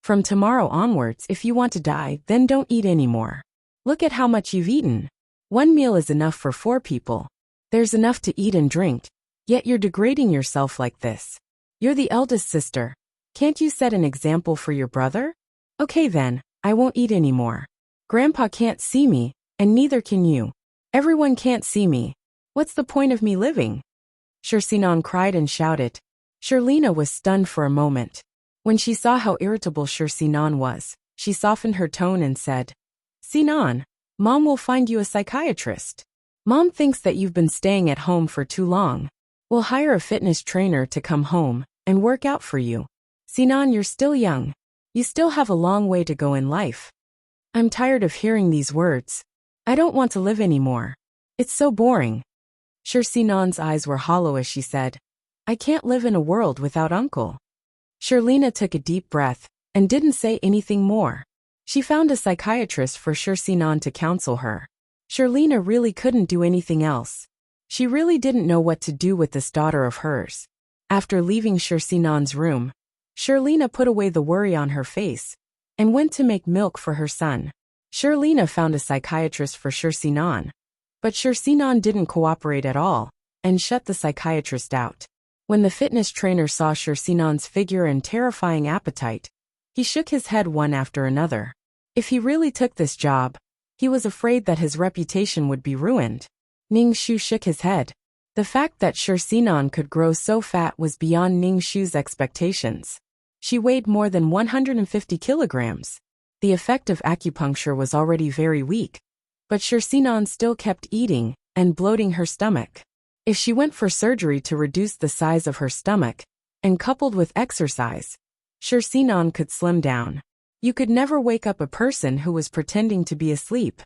"From tomorrow onwards, if you want to die, then don't eat anymore. Look at how much you've eaten. 1 meal is enough for 4 people. There's enough to eat and drink, yet you're degrading yourself like this. You're the eldest sister. Can't you set an example for your brother? Okay then, I won't eat anymore. Grandpa can't see me, and neither can you. Everyone can't see me. What's the point of me living?" Sure Sinan cried and shouted. Shirlina was stunned for a moment. When she saw how irritable Sure Sinan was, she softened her tone and said, "Sinan, Mom will find you a psychiatrist. Mom thinks that you've been staying at home for too long. We'll hire a fitness trainer to come home and work out for you. Sinan, you're still young. You still have a long way to go in life." "I'm tired of hearing these words. I don't want to live anymore. It's so boring." Sure Sinan's eyes were hollow as she said, "I can't live in a world without Uncle." Shirlina took a deep breath and didn't say anything more. She found a psychiatrist for Sure Sinan to counsel her. Shirlina really couldn't do anything else. She really didn't know what to do with this daughter of hers. After leaving Sure Sinan's room, Shirlina put away the worry on her face and went to make milk for her son. Shirlina found a psychiatrist for Sure Sinan, but Sure Sinan didn't cooperate at all and shut the psychiatrist out. When the fitness trainer saw Sure Sinan's figure and terrifying appetite, he shook his head one after another. If he really took this job, he was afraid that his reputation would be ruined. Ning Shu shook his head. The fact that Sure Sinan could grow so fat was beyond Ning Shu's expectations. She weighed more than 150 kilograms. The effect of acupuncture was already very weak, but Sure Sinan still kept eating and bloating her stomach. If she went for surgery to reduce the size of her stomach, and coupled with exercise, Sure Sinan could slim down. You could never wake up a person who was pretending to be asleep.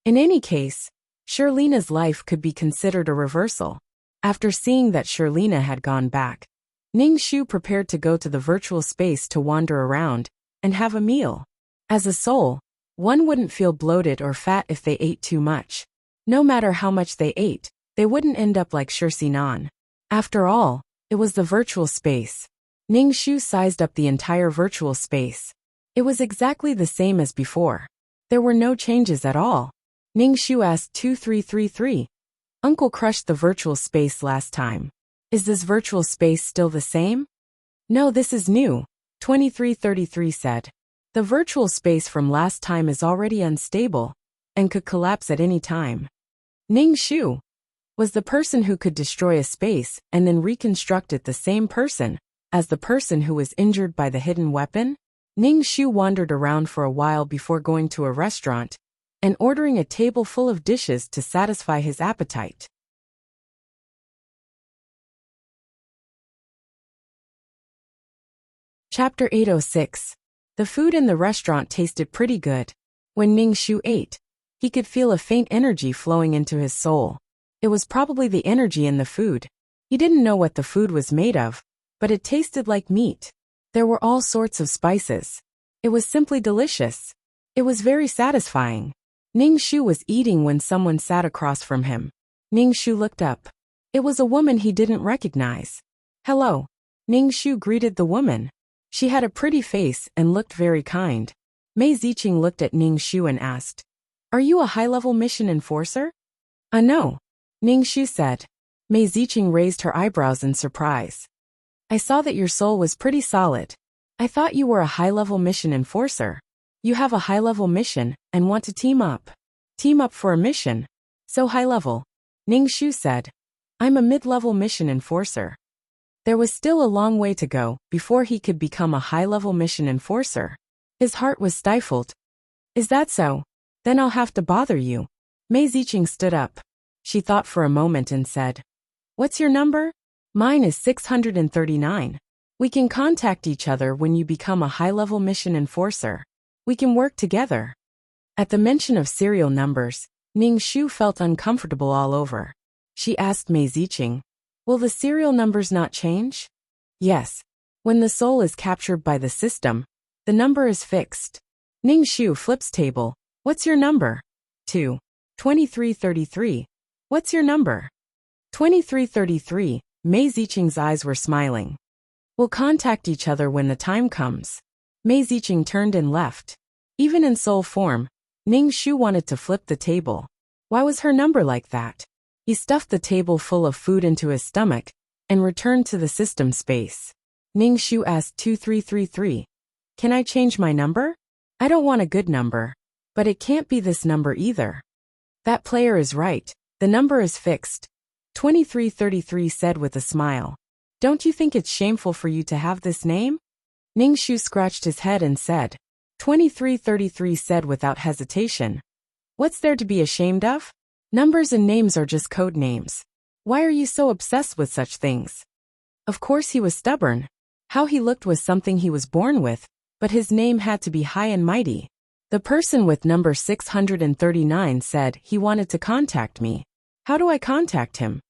In any case, Shirlina's life could be considered a reversal. After seeing that Shirlina had gone back, Ning Shu prepared to go to the virtual space to wander around and have a meal. As a soul, one wouldn't feel bloated or fat if they ate too much. No matter how much they ate, they wouldn't end up like Sure Sinan. After all, it was the virtual space. Ning Shu sized up the entire virtual space. It was exactly the same as before. There were no changes at all. Ning Shu asked 2333. "Uncle crushed the virtual space last time. Is this virtual space still the same?" "No, this is new," 2333 said. "The virtual space from last time is already unstable and could collapse at any time." Ning Shu was the person who could destroy a space and then reconstruct it, the same person as the person who was injured by the hidden weapon? Ning Shu wandered around for a while before going to a restaurant and ordering a table full of dishes to satisfy his appetite. Chapter 806. The food in the restaurant tasted pretty good. When Ning Shu ate, he could feel a faint energy flowing into his soul. It was probably the energy in the food. He didn't know what the food was made of, but it tasted like meat. There were all sorts of spices. It was simply delicious. It was very satisfying. Ning Shu was eating when someone sat across from him. Ning Shu looked up. It was a woman he didn't recognize. "Hello." Ning Shu greeted the woman. She had a pretty face and looked very kind. Mei Ziqing looked at Ning Shu and asked, "Are you a high-level mission enforcer?" No," Ning Shu said. Mei Ziqing raised her eyebrows in surprise. "I saw that your soul was pretty solid. I thought you were a high-level mission enforcer. You have a high-level mission and want to team up. Team up for a mission? So high-level," Ning Shu said. "I'm a mid-level mission enforcer." There was still a long way to go before he could become a high-level mission enforcer. His heart was stifled. "Is that so? Then I'll have to bother you." Mei Ziqing stood up. She thought for a moment and said, "What's your number?" "Mine is 639. We can contact each other when you become a high-level mission enforcer. We can work together." At the mention of serial numbers, Ning Shu felt uncomfortable all over. She asked Mei Ziqing, "Will the serial numbers not change?" "Yes. When the soul is captured by the system, the number is fixed." Ning Shu flips table. "What's your number?" 2. 2333. "What's your number?" 2333. Mei Ziqing's eyes were smiling. "We'll contact each other when the time comes." Mei Ziqing turned and left. Even in soul form, Ning Shu wanted to flip the table. Why was her number like that? He stuffed the table full of food into his stomach and returned to the system space. Ning Shu asked 2333, "Can I change my number? I don't want a good number. But it can't be this number either." "That player is right. The number is fixed," 2333 said with a smile. "Don't you think it's shameful for you to have this name?" Ning Shu scratched his head and said. 2333 said without hesitation. "What's there to be ashamed of? Numbers and names are just code names. Why are you so obsessed with such things?" Of course he was stubborn. How he looked was something he was born with, but his name had to be high and mighty. The person with number 639 said he wanted to contact me. "How do I contact him?"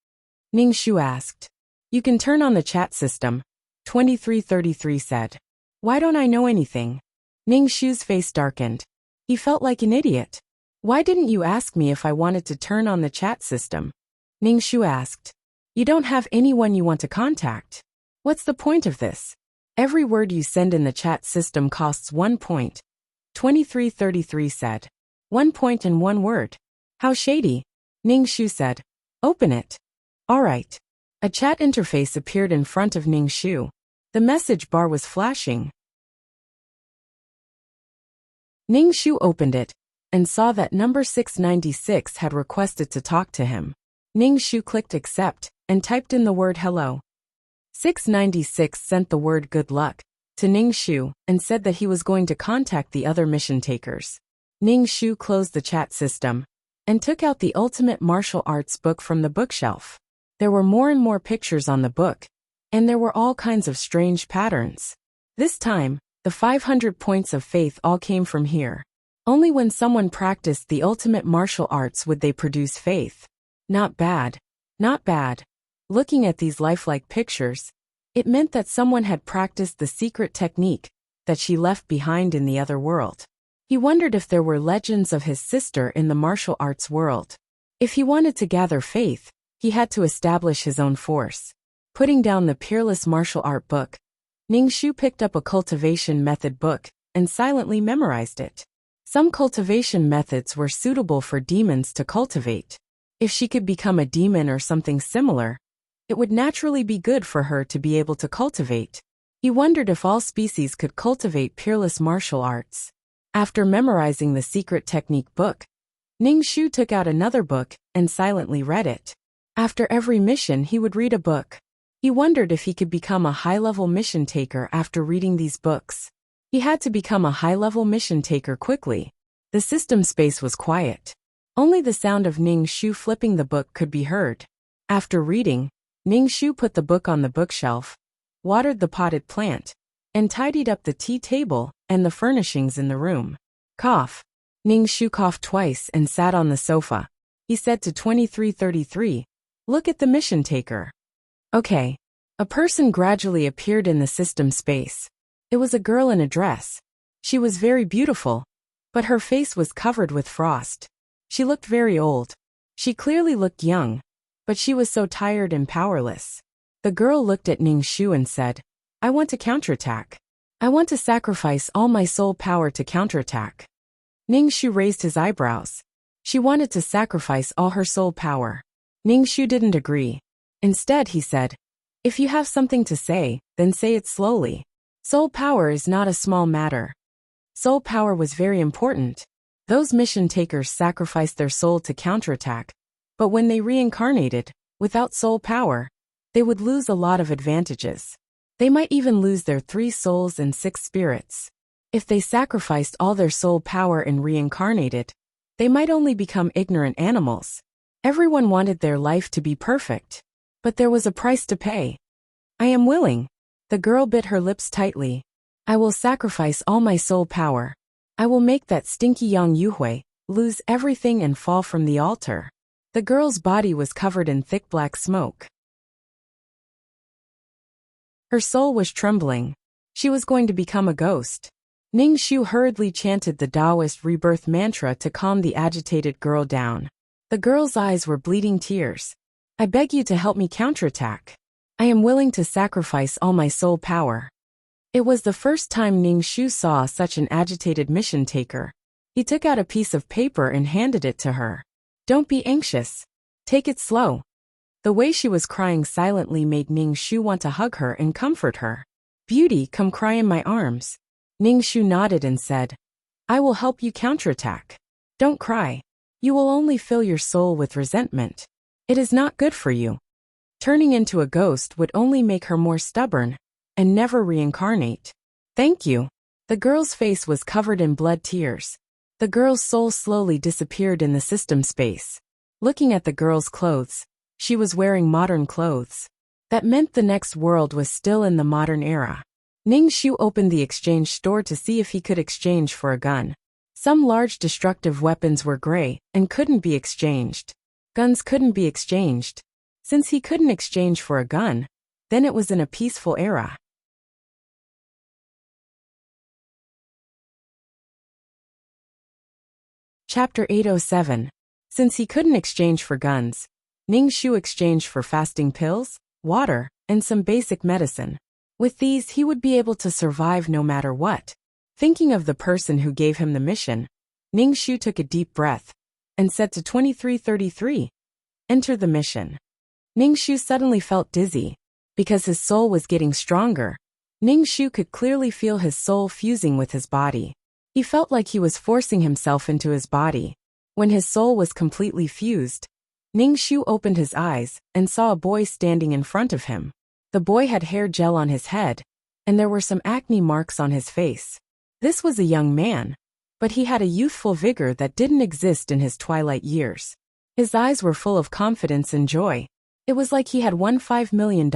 Ning Shu asked. "You can turn on the chat system," 2333 said. "Why don't I know anything?" Ning Shu's face darkened. He felt like an idiot. "Why didn't you ask me if I wanted to turn on the chat system?" Ning Shu asked. "You don't have anyone you want to contact. What's the point of this? Every word you send in the chat system costs 1 point. 2333 said. 1 point and 1 word. How shady. Ning Shu said. "Open it." "All right." A chat interface appeared in front of Ning Shu. The message bar was flashing. Ning Shu opened it and saw that number 696 had requested to talk to him. Ning Shu clicked accept and typed in the word hello. 696 sent the word good luck to Ning Shu and said that he was going to contact the other mission takers. Ning Shu closed the chat system and took out the Ultimate Martial Arts book from the bookshelf. There were more and more pictures on the book, and there were all kinds of strange patterns. This time, the 500 points of faith all came from here. Only when someone practiced the ultimate martial arts would they produce faith. Not bad. Not bad. Looking at these lifelike pictures, it meant that someone had practiced the secret technique that she left behind in the other world. He wondered if there were legends of his sister in the martial arts world. If he wanted to gather faith, he had to establish his own force. Putting down the Peerless Martial Art book, Ning Shu picked up a cultivation method book and silently memorized it. Some cultivation methods were suitable for demons to cultivate. If she could become a demon or something similar, it would naturally be good for her to be able to cultivate. He wondered if all species could cultivate peerless martial arts. After memorizing the secret technique book, Ning Shu took out another book and silently read it. After every mission he would read a book. He wondered if he could become a high-level mission taker after reading these books. He had to become a high-level mission taker quickly. The system space was quiet. Only the sound of Ning Shu flipping the book could be heard. After reading, Ning Shu put the book on the bookshelf, watered the potted plant, and tidied up the tea table and the furnishings in the room. Cough. Ning Shu coughed twice and sat on the sofa. He said to 2333, "Look at the mission taker." Okay. A person gradually appeared in the system space. It was a girl in a dress. She was very beautiful, but her face was covered with frost. She looked very old. She clearly looked young, but she was so tired and powerless. The girl looked at Ning Shu and said, "I want to counterattack." I want to sacrifice all my soul power to counterattack. Ning Shu raised his eyebrows. She wanted to sacrifice all her soul power. Ning Shu didn't agree. Instead, he said, if you have something to say, then say it slowly. Soul power is not a small matter. Soul power was very important. Those mission takers sacrificed their soul to counterattack, but when they reincarnated, without soul power, they would lose a lot of advantages. They might even lose their 3 souls and 6 spirits. If they sacrificed all their soul power and reincarnated, they might only become ignorant animals. Everyone wanted their life to be perfect, but there was a price to pay. I am willing. The girl bit her lips tightly. I will sacrifice all my soul power. I will make that stinky Yang Yuhui lose everything and fall from the altar. The girl's body was covered in thick black smoke. Her soul was trembling. She was going to become a ghost. Ning Shu hurriedly chanted the Taoist rebirth mantra to calm the agitated girl down. The girl's eyes were bleeding tears. I beg you to help me counterattack. I am willing to sacrifice all my soul power. It was the first time Ning Shu saw such an agitated mission taker. He took out a piece of paper and handed it to her. Don't be anxious. Take it slow. The way she was crying silently made Ning Shu want to hug her and comfort her. Beauty, come cry in my arms. Ning Shu nodded and said, I will help you counterattack. Don't cry. You will only fill your soul with resentment. It is not good for you. Turning into a ghost would only make her more stubborn and never reincarnate. Thank you. The girl's face was covered in blood tears. The girl's soul slowly disappeared in the system space. Looking at the girl's clothes, she was wearing modern clothes. That meant the next world was still in the modern era. Ning Shu opened the exchange store to see if he could exchange for a gun. Some large destructive weapons were gray and couldn't be exchanged. Guns couldn't be exchanged. Since he couldn't exchange for a gun, then it was in a peaceful era. Chapter 807. Since he couldn't exchange for guns, Ning Shu exchanged for fasting pills, water, and some basic medicine. With these, he would be able to survive no matter what. Thinking of the person who gave him the mission, Ning Shu took a deep breath and said to 2333, enter the mission. Ning Shu suddenly felt dizzy. Because his soul was getting stronger, Ning Shu could clearly feel his soul fusing with his body. He felt like he was forcing himself into his body. When his soul was completely fused, Ning Shu opened his eyes and saw a boy standing in front of him. The boy had hair gel on his head, and there were some acne marks on his face. This was a young man, but he had a youthful vigor that didn't exist in his twilight years. His eyes were full of confidence and joy. It was like he had won $5 million.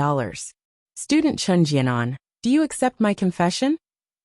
Student Chen Jianan, do you accept my confession?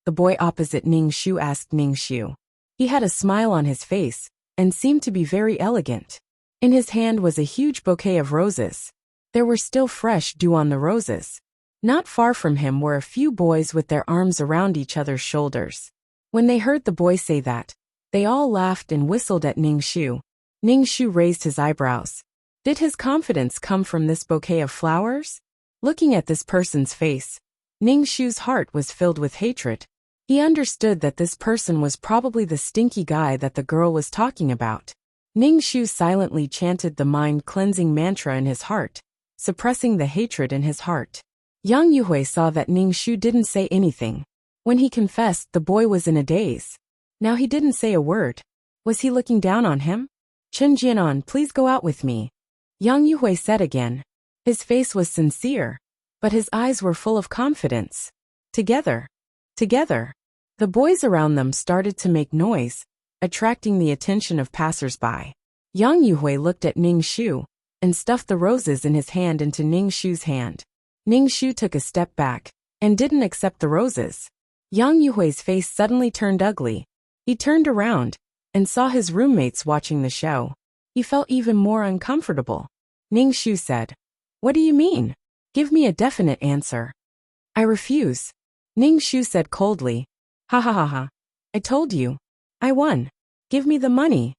The boy opposite Ning Shu asked Ning Shu. He had a smile on his face and seemed to be very elegant. In his hand was a huge bouquet of roses. There were still fresh dew on the roses. Not far from him were a few boys with their arms around each other's shoulders. When they heard the boy say that, they all laughed and whistled at Ning Shu. Ning Shu raised his eyebrows. Did his confidence come from this bouquet of flowers? Looking at this person's face, Ning Shu's heart was filled with hatred. He understood that this person was probably the stinky guy that the girl was talking about. Ning Shu silently chanted the mind-cleansing mantra in his heart, suppressing the hatred in his heart. Yang Yuhui saw that Ning Shu didn't say anything. When he confessed, the boy was in a daze. Now he didn't say a word. Was he looking down on him? Chen Jianan, please go out with me. Yang Yuhui said again. His face was sincere, but his eyes were full of confidence. Together. Together. The boys around them started to make noise, attracting the attention of passers-by. Yang Yuhui looked at Ning Shu and stuffed the roses in his hand into Ning Shu's hand. Ning Shu took a step back and didn't accept the roses. Yang Yuhui's face suddenly turned ugly. He turned around and saw his roommates watching the show. He felt even more uncomfortable. Ning Shu said, "What do you mean? Give me a definite answer." "I refuse." Ning Shu said coldly. "Ha ha ha ha. I told you. I won. Give me the money."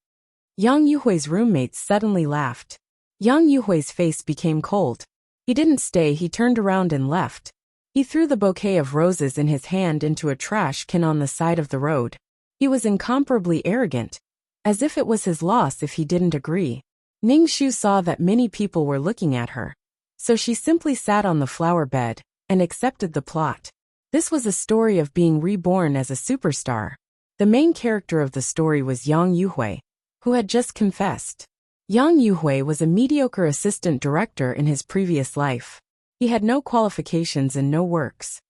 Yang Yuhui's roommates suddenly laughed. Yang Yuhui's face became cold. He didn't stay, he turned around and left. He threw the bouquet of roses in his hand into a trash can on the side of the road. He was incomparably arrogant, as if it was his loss if he didn't agree. Ning Shu saw that many people were looking at her, so she simply sat on the flower bed and accepted the plot. This was a story of being reborn as a superstar. The main character of the story was Yang Yuhui, who had just confessed. Yang Yuhui was a mediocre assistant director in his previous life. He had no qualifications and no works.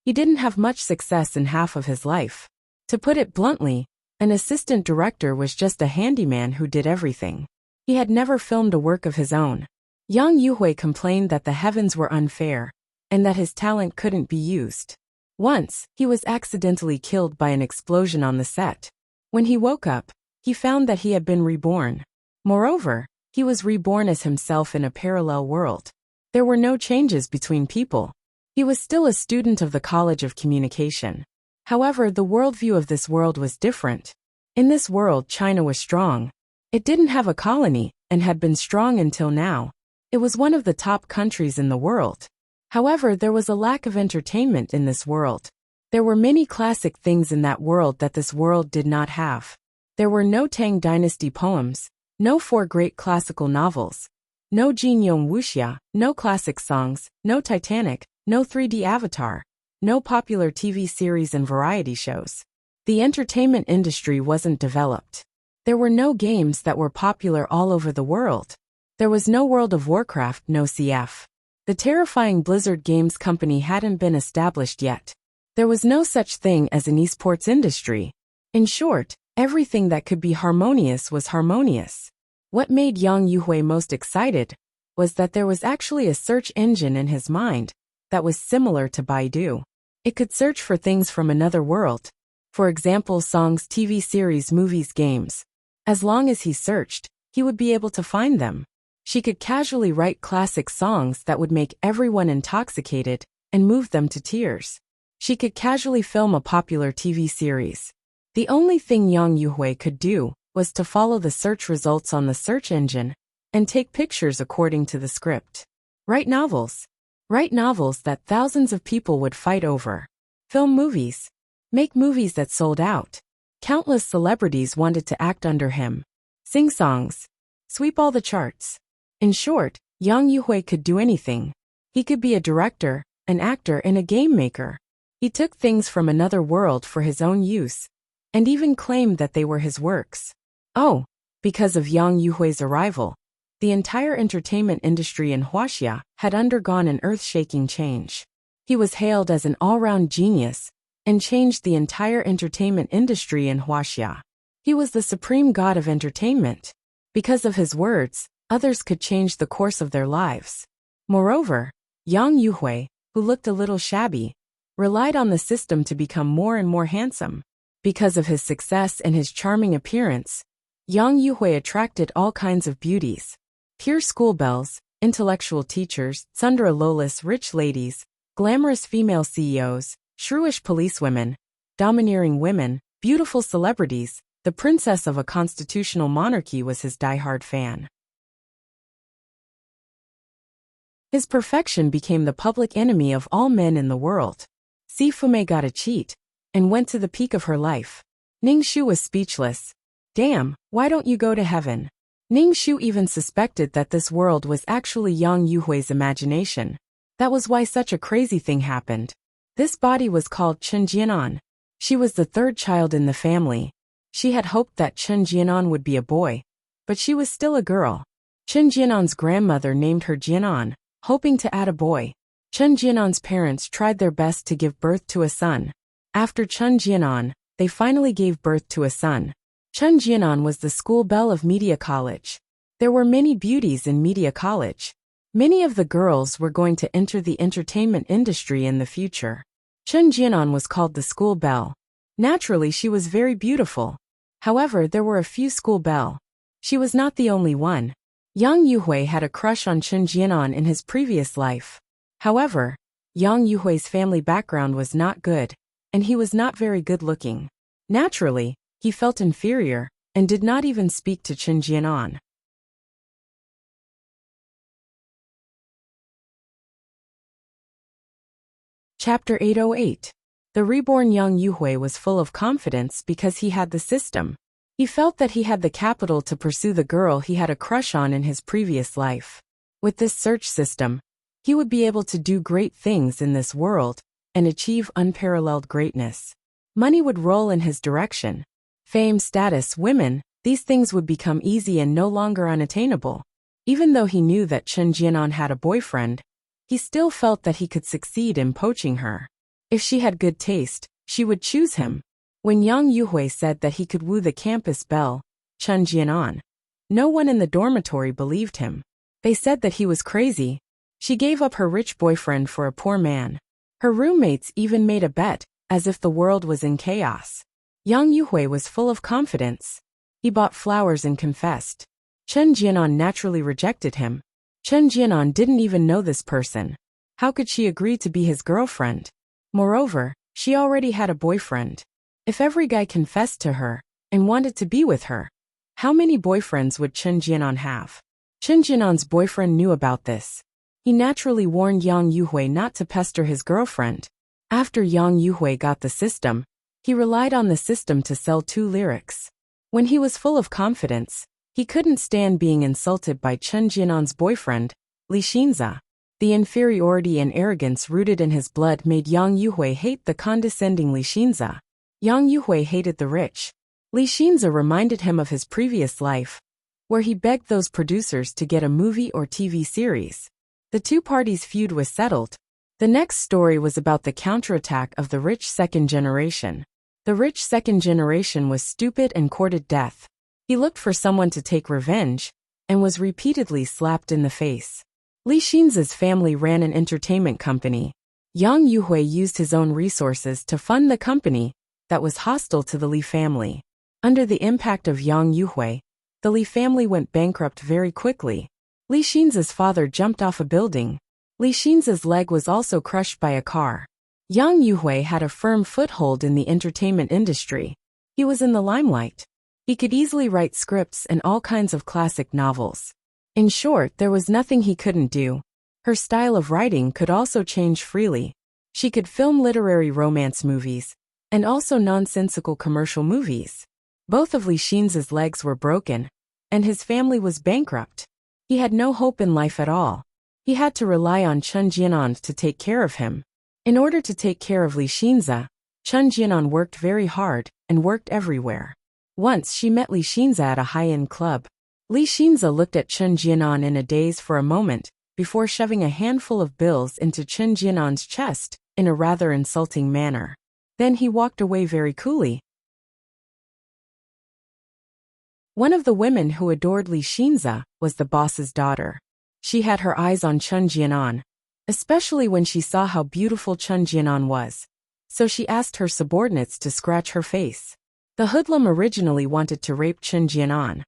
He didn't have much success in half of his life. To put it bluntly, an assistant director was just a handyman who did everything. He had never filmed a work of his own. Yang Yuhui complained that the heavens were unfair, and that his talent couldn't be used. Once, he was accidentally killed by an explosion on the set. When he woke up, he found that he had been reborn. Moreover, he was reborn as himself in a parallel world. There were no changes between people. He was still a student of the College of Communication. However, the worldview of this world was different. In this world, China was strong. It didn't have a colony, and had been strong until now. It was one of the top countries in the world. However, there was a lack of entertainment in this world. There were many classic things in that world that this world did not have. There were no Tang Dynasty poems, no 4 great classical novels, no Jinyong Wuxia, no classic songs, no Titanic, no 3D Avatar, no popular TV series and variety shows. The entertainment industry wasn't developed. There were no games that were popular all over the world. There was no World of Warcraft, no CF. The terrifying Blizzard Games company hadn't been established yet. There was no such thing as an esports industry. In short, everything that could be harmonious was harmonious. What made Yang Yuhui most excited was that there was actually a search engine in his mind that was similar to Baidu. It could search for things from another world. For example, songs, TV series, movies, games. As long as he searched, he would be able to find them. She could casually write classic songs that would make everyone intoxicated and move them to tears. She could casually film a popular TV series. The only thing Yang Yuhui could do was to follow the search results on the search engine and take pictures according to the script. Write novels. Write novels that thousands of people would fight over. Film movies. Make movies that sold out. Countless celebrities wanted to act under him. Sing songs. Sweep all the charts. In short, Yang Yuhui could do anything. He could be a director, an actor, and a game maker. He took things from another world for his own use, and even claimed that they were his works. Oh, because of Yang Yuhui's arrival, the entire entertainment industry in Wuxia had undergone an earth-shaking change. He was hailed as an all-round genius, and changed the entire entertainment industry in Wuxia. He was the supreme god of entertainment. Because of his words, others could change the course of their lives. Moreover, Yang Yuhui, who looked a little shabby, relied on the system to become more and more handsome. Because of his success and his charming appearance, Yang Yuhui attracted all kinds of beauties. Pure schoolbells, intellectual teachers, tsundere lolis, rich ladies, glamorous female CEOs, shrewish policewomen, domineering women, beautiful celebrities. The princess of a constitutional monarchy was his diehard fan. His perfection became the public enemy of all men in the world. Si Fume got a cheat, and went to the peak of her life. Ning Shu was speechless. Damn, why don't you go to heaven? Ning Shu even suspected that this world was actually Yang Yuhui's imagination. That was why such a crazy thing happened. This body was called Chen Jianan. She was the 3rd child in the family. She had hoped that Chen Jianan would be a boy, but she was still a girl. Chen Jianan's grandmother named her Jianan, hoping to add a boy. Chen Jianan's parents tried their best to give birth to a son. After Chen Jianan, they finally gave birth to a son. Chen Jianan was the school belle of Media College. There were many beauties in Media College. Many of the girls were going to enter the entertainment industry in the future. Chen Jianan was called the school belle. Naturally, she was very beautiful. However, there were a few school belle. She was not the only one. Yang Yuhui had a crush on Chen Jianan in his previous life. However, Yang Yuhui's family background was not good, and he was not very good looking. Naturally, he felt inferior, and did not even speak to Chen Jianan. Chapter 808. The reborn young Yuhui was full of confidence because he had the system. He felt that he had the capital to pursue the girl he had a crush on in his previous life. With this search system, he would be able to do great things in this world and achieve unparalleled greatness. Money would roll in his direction. Fame, status, women, these things would become easy and no longer unattainable. Even though he knew that Chen Jianan had a boyfriend, he still felt that he could succeed in poaching her. If she had good taste, she would choose him. When Yang Yuhui said that he could woo the campus belle, Chen Jianan, no one in the dormitory believed him. They said that he was crazy. She gave up her rich boyfriend for a poor man. Her roommates even made a bet, as if the world was in chaos. Yang Yuhui was full of confidence. He bought flowers and confessed. Chen Jianan naturally rejected him. Chen Jianan didn't even know this person. How could she agree to be his girlfriend? Moreover, she already had a boyfriend. If every guy confessed to her and wanted to be with her, how many boyfriends would Chen Jianan have? Chen Jianan's boyfriend knew about this. He naturally warned Yang Yuhui not to pester his girlfriend. After Yang Yuhui got the system, he relied on the system to sell 2 lyrics. When he was full of confidence, he couldn't stand being insulted by Chen Jianan's boyfriend, Li Xinza. The inferiority and arrogance rooted in his blood made Yang Yuhui hate the condescending Li Xinza. Yang Yuhui hated the rich. Li Xinza reminded him of his previous life, where he begged those producers to get a movie or TV series. The two parties' feud was settled. The next story was about the counterattack of the rich second generation. The rich second generation was stupid and courted death. He looked for someone to take revenge, and was repeatedly slapped in the face. Li Xinza's family ran an entertainment company. Yang Yuhui used his own resources to fund the company that was hostile to the Li family. Under the impact of Yang Yuhui, the Li family went bankrupt very quickly. Li Xinza's father jumped off a building. Li Xinza's leg was also crushed by a car. Yang Yuhui had a firm foothold in the entertainment industry. He was in the limelight. He could easily write scripts and all kinds of classic novels. In short, there was nothing he couldn't do. Her style of writing could also change freely. She could film literary romance movies, and also nonsensical commercial movies. Both of Li Xinza's legs were broken, and his family was bankrupt. He had no hope in life at all. He had to rely on Chen Jianan to take care of him. In order to take care of Li Xinza, Chen Jianan worked very hard, and worked everywhere. Once she met Li Xinza at a high-end club. Li Xinza looked at Chen Jianan in a daze for a moment, before shoving a handful of bills into Chen Jianan's chest, in a rather insulting manner. Then he walked away very coolly. One of the women who adored Li Xinza was the boss's daughter. She had her eyes on Chen Jianan, especially when she saw how beautiful Chen Jianan was. So she asked her subordinates to scratch her face. The hoodlum originally wanted to rape Chen Jianan,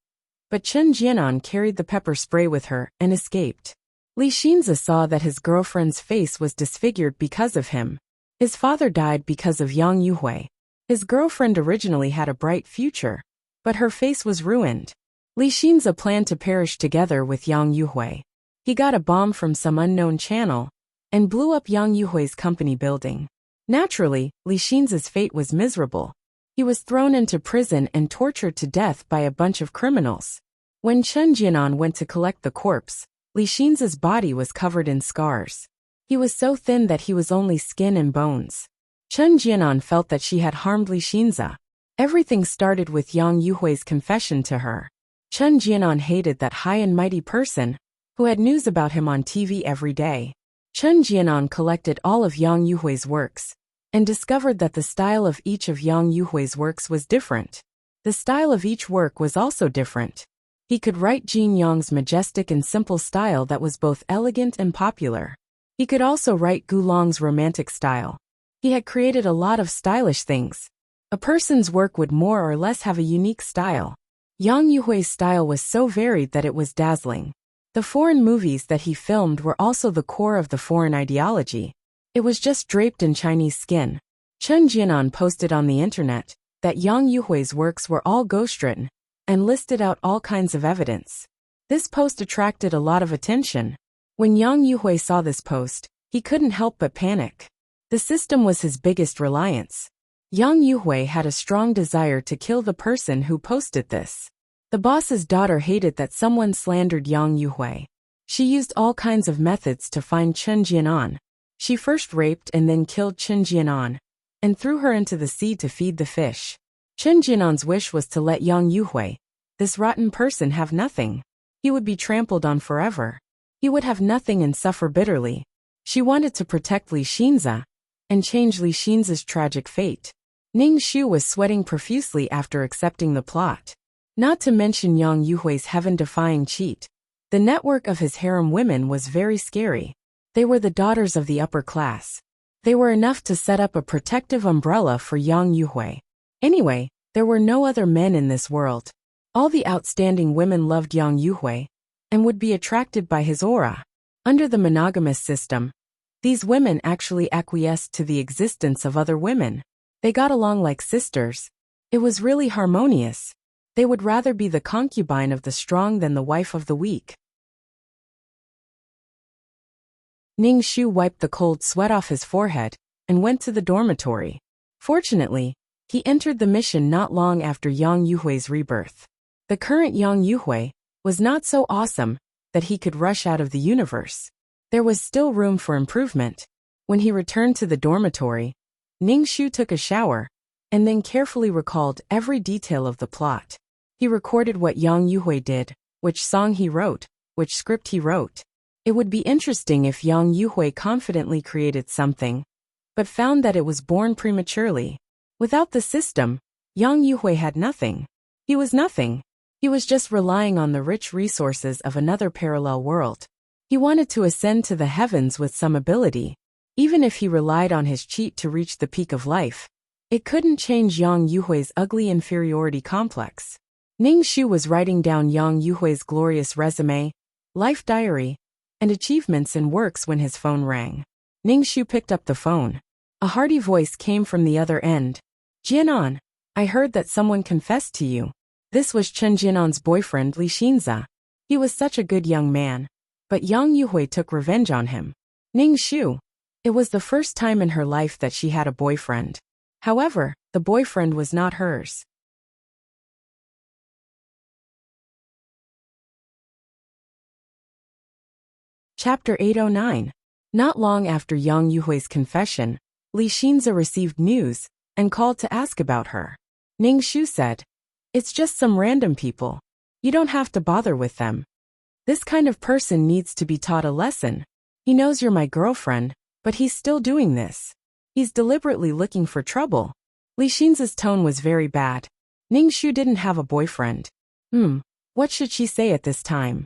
but Chen Jianan carried the pepper spray with her and escaped. Li Xinza saw that his girlfriend's face was disfigured because of him. His father died because of Yang Yuhui. His girlfriend originally had a bright future, but her face was ruined. Li Xinza planned to perish together with Yang Yuhui. He got a bomb from some unknown channel and blew up Yang Yuhui's company building. Naturally, Li Xinza's fate was miserable. He was thrown into prison and tortured to death by a bunch of criminals. When Chen Jianan went to collect the corpse, Li Xinza's body was covered in scars. He was so thin that he was only skin and bones. Chen Jianan felt that she had harmed Li Xinza. Everything started with Yang Yuhui's confession to her. Chen Jianan hated that high and mighty person who had news about him on TV every day. Chen Jianan collected all of Yang Yuhui's works and discovered that the style of each of Yang Yuhui's works was different. The style of each work was also different. He could write Jin Yang's majestic and simple style that was both elegant and popular. He could also write Gu Long's romantic style. He had created a lot of stylish things. A person's work would more or less have a unique style. Yang Yuhui's style was so varied that it was dazzling. The foreign movies that he filmed were also the core of the foreign ideology. It was just draped in Chinese skin. Chen Jianan posted on the internet that Yang Yuhui's works were all ghostwritten, and listed out all kinds of evidence. This post attracted a lot of attention. When Yang Yuhui saw this post, he couldn't help but panic. The system was his biggest reliance. Yang Yuhui had a strong desire to kill the person who posted this. The boss's daughter hated that someone slandered Yang Yuhui. She used all kinds of methods to find Chen Jianan. She first raped and then killed Chen Jianan, and threw her into the sea to feed the fish. Chen Jianan's wish was to let Yang Yuhui, this rotten person, have nothing. He would be trampled on forever. He would have nothing and suffer bitterly. She wanted to protect Li Xinzi and change Li Xinzi's tragic fate. Ning Xu was sweating profusely after accepting the plot. Not to mention Yang Yuhui's heaven-defying cheat. The network of his harem women was very scary. They were the daughters of the upper class. They were enough to set up a protective umbrella for Yang Yuhui. Anyway, there were no other men in this world. All the outstanding women loved Yang Yuhui and would be attracted by his aura. Under the monogamous system, these women actually acquiesced to the existence of other women. They got along like sisters. It was really harmonious. They would rather be the concubine of the strong than the wife of the weak. Ning Xu wiped the cold sweat off his forehead and went to the dormitory. Fortunately, he entered the mission not long after Yang Yuhui's rebirth. The current Yang Yuhui was not so awesome that he could rush out of the universe. There was still room for improvement. When he returned to the dormitory, Ning Xu took a shower and then carefully recalled every detail of the plot. He recorded what Yang Yuhui did, which song he wrote, which script he wrote. It would be interesting if Yang Yuhui confidently created something, but found that it was born prematurely. Without the system, Yang Yuhui had nothing. He was nothing. He was just relying on the rich resources of another parallel world. He wanted to ascend to the heavens with some ability. Even if he relied on his cheat to reach the peak of life, it couldn't change Yang Yuhui's ugly inferiority complex. Ning Xu was writing down Yang Yuhui's glorious resume, life diary, and achievements and works when his phone rang. Ning Xu picked up the phone. A hearty voice came from the other end. Jianan, I heard that someone confessed to you. This was Chen Jianan's boyfriend Li Xinzi. He was such a good young man. But Yang Yuhui took revenge on him. Ning Xu. It was the first time in her life that she had a boyfriend. However, the boyfriend was not hers. Chapter 809. Not long after Yang Yuhui's confession, Li Xinzi received news and called to ask about her. Ning Xu said, "It's just some random people. You don't have to bother with them. This kind of person needs to be taught a lesson. He knows you're my girlfriend, but he's still doing this. He's deliberately looking for trouble." Li Xinzi's tone was very bad. Ning Xu didn't have a boyfriend. What should she say at this time?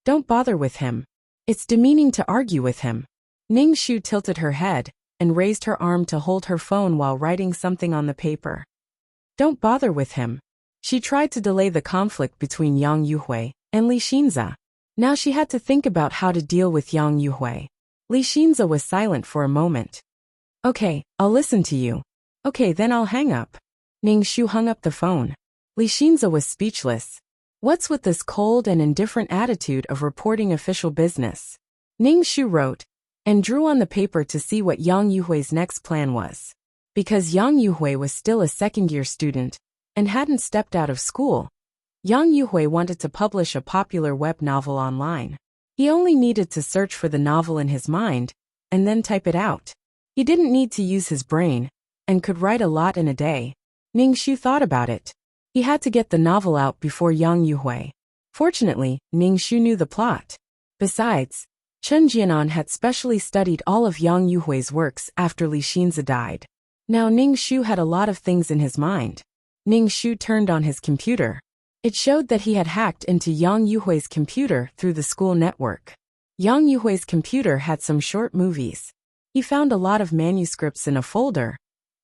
Don't bother with him. It's demeaning to argue with him. Ning Xu tilted her head and raised her arm to hold her phone while writing something on the paper. Don't bother with him. She tried to delay the conflict between Yang Yuhui and Li Xinzi. Now she had to think about how to deal with Yang Yuhui. Li Xinzi was silent for a moment. Okay, I'll listen to you. Okay, then I'll hang up. Ning Xu hung up the phone. Li Xinzi was speechless. What's with this cold and indifferent attitude of reporting official business? Ning Xu wrote and drew on the paper to see what Yang Yuhui's next plan was. Because Yang Yuhui was still a second-year student and hadn't stepped out of school, Yang Yuhui wanted to publish a popular web novel online. He only needed to search for the novel in his mind and then type it out. He didn't need to use his brain and could write a lot in a day. Ning Xu thought about it. He had to get the novel out before Yang Yuhui. Fortunately, Ning Xu knew the plot. Besides, Chen Jianan had specially studied all of Yang Yuhui's works after Li Xinzi died. Now Ning Xu had a lot of things in his mind. Ning Xu turned on his computer. It showed that he had hacked into Yang Yuhui's computer through the school network. Yang Yuhui's computer had some short movies. He found a lot of manuscripts in a folder,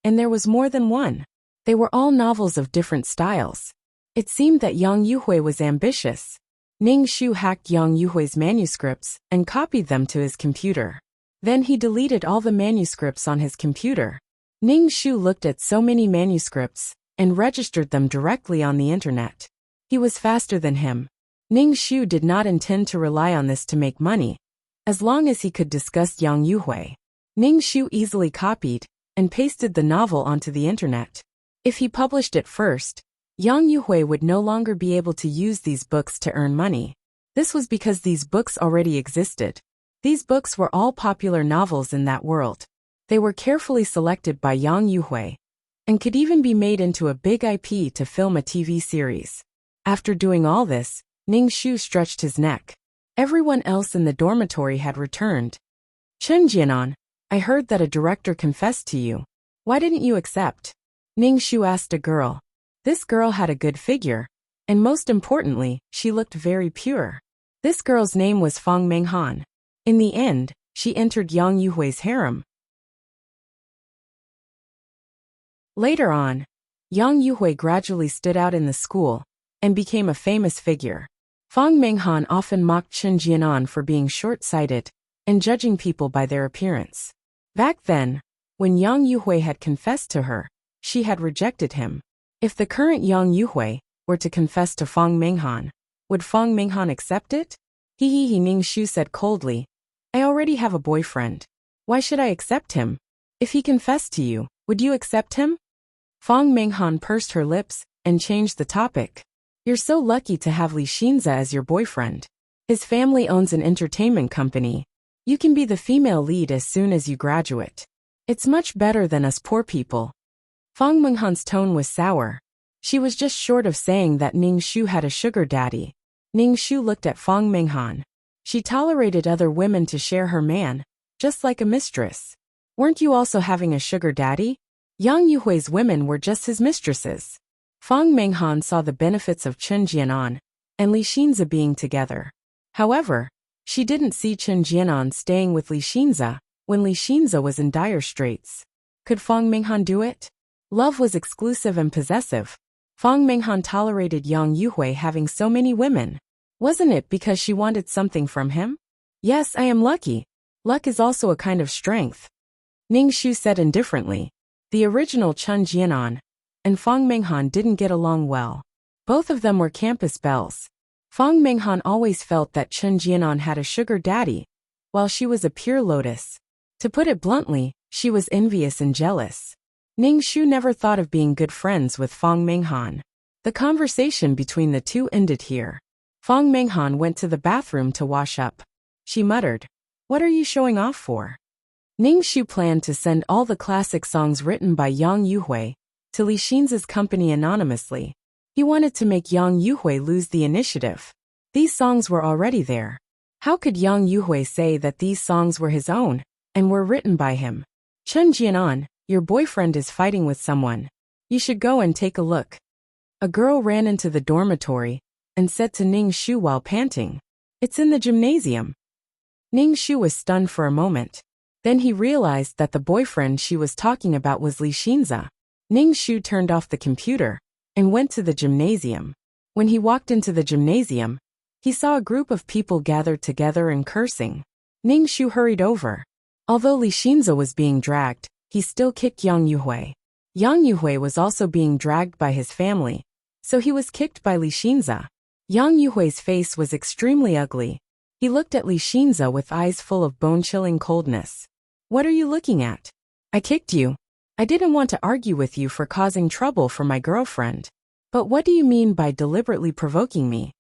and there was more than one. They were all novels of different styles. It seemed that Yang Yuhui was ambitious. Ning Xu hacked Yang Yuhui's manuscripts and copied them to his computer. Then he deleted all the manuscripts on his computer. Ning Xu looked at so many manuscripts and registered them directly on the internet. He was faster than him. Ning Xu did not intend to rely on this to make money, as long as he could discuss Yang Yuhui. Ning Shu easily copied and pasted the novel onto the internet. If he published it first, Yang Yuhui would no longer be able to use these books to earn money. This was because these books already existed. These books were all popular novels in that world. They were carefully selected by Yang Yuhui and could even be made into a big IP to film a TV series. After doing all this, Ning Shu stretched his neck. Everyone else in the dormitory had returned. Chen Jianan, I heard that a director confessed to you. Why didn't you accept? Ning Shu asked a girl. This girl had a good figure, and most importantly, she looked very pure. This girl's name was Fang Menghan. In the end, she entered Yang Yuhui's harem. Later on, Yang Yuhui gradually stood out in the school and became a famous figure. Fang Menghan often mocked Chen Jianan for being short-sighted and judging people by their appearance. Back then, when Yang Yuhui had confessed to her, she had rejected him. If the current Yang Yuhui were to confess to Fang Menghan, would Fang Menghan accept it? He, Ning Shu said coldly. I already have a boyfriend. Why should I accept him? If he confessed to you, would you accept him? Fang Menghan pursed her lips and changed the topic. You're so lucky to have Li Xinza as your boyfriend. His family owns an entertainment company. You can be the female lead as soon as you graduate. It's much better than us poor people. Fang Menghan's tone was sour. She was just short of saying that Ning Shu had a sugar daddy. Ning Shu looked at Fang Menghan. She tolerated other women to share her man, just like a mistress. Weren't you also having a sugar daddy? Yang Yuhui's women were just his mistresses. Fang Menghan saw the benefits of Chen Jianan and Li Xinza being together. However, she didn't see Chen Jianan staying with Li Xinza when Li Xinza was in dire straits. Could Fang Menghan do it? Love was exclusive and possessive. Fang Menghan tolerated Yang Yuhui having so many women. Wasn't it because she wanted something from him? Yes, I am lucky. Luck is also a kind of strength. Ning Shu said indifferently. The original Chen Jianan and Fang Menghan didn't get along well. Both of them were campus belles. Fang Menghan always felt that Chen Jianan had a sugar daddy, while she was a pure lotus. To put it bluntly, she was envious and jealous. Ning Shu never thought of being good friends with Fang Menghan. The conversation between the two ended here. Fang Menghan went to the bathroom to wash up. She muttered, "What are you showing off for?" Ning Shu planned to send all the classic songs written by Yang Yuhui to Li Xinza's company anonymously. He wanted to make Yang Yuhui lose the initiative. These songs were already there. How could Yang Yuhui say that these songs were his own and were written by him? Chen Jianan, your boyfriend is fighting with someone. You should go and take a look. A girl ran into the dormitory and said to Ning Shu while panting, "It's in the gymnasium." Ning Shu was stunned for a moment. Then he realized that the boyfriend she was talking about was Li Xinza. Ning Shu turned off the computer and went to the gymnasium. When he walked into the gymnasium, he saw a group of people gathered together and cursing. Ning Shu hurried over. Although Li Xinza was being dragged, he still kicked Yang Yuhui. Yang Yuhui was also being dragged by his family, so he was kicked by Li Xinza. Yang Yuhui's face was extremely ugly. He looked at Li Xinza with eyes full of bone-chilling coldness. What are you looking at? I kicked you. I didn't want to argue with you for causing trouble for my girlfriend. But what do you mean by deliberately provoking me?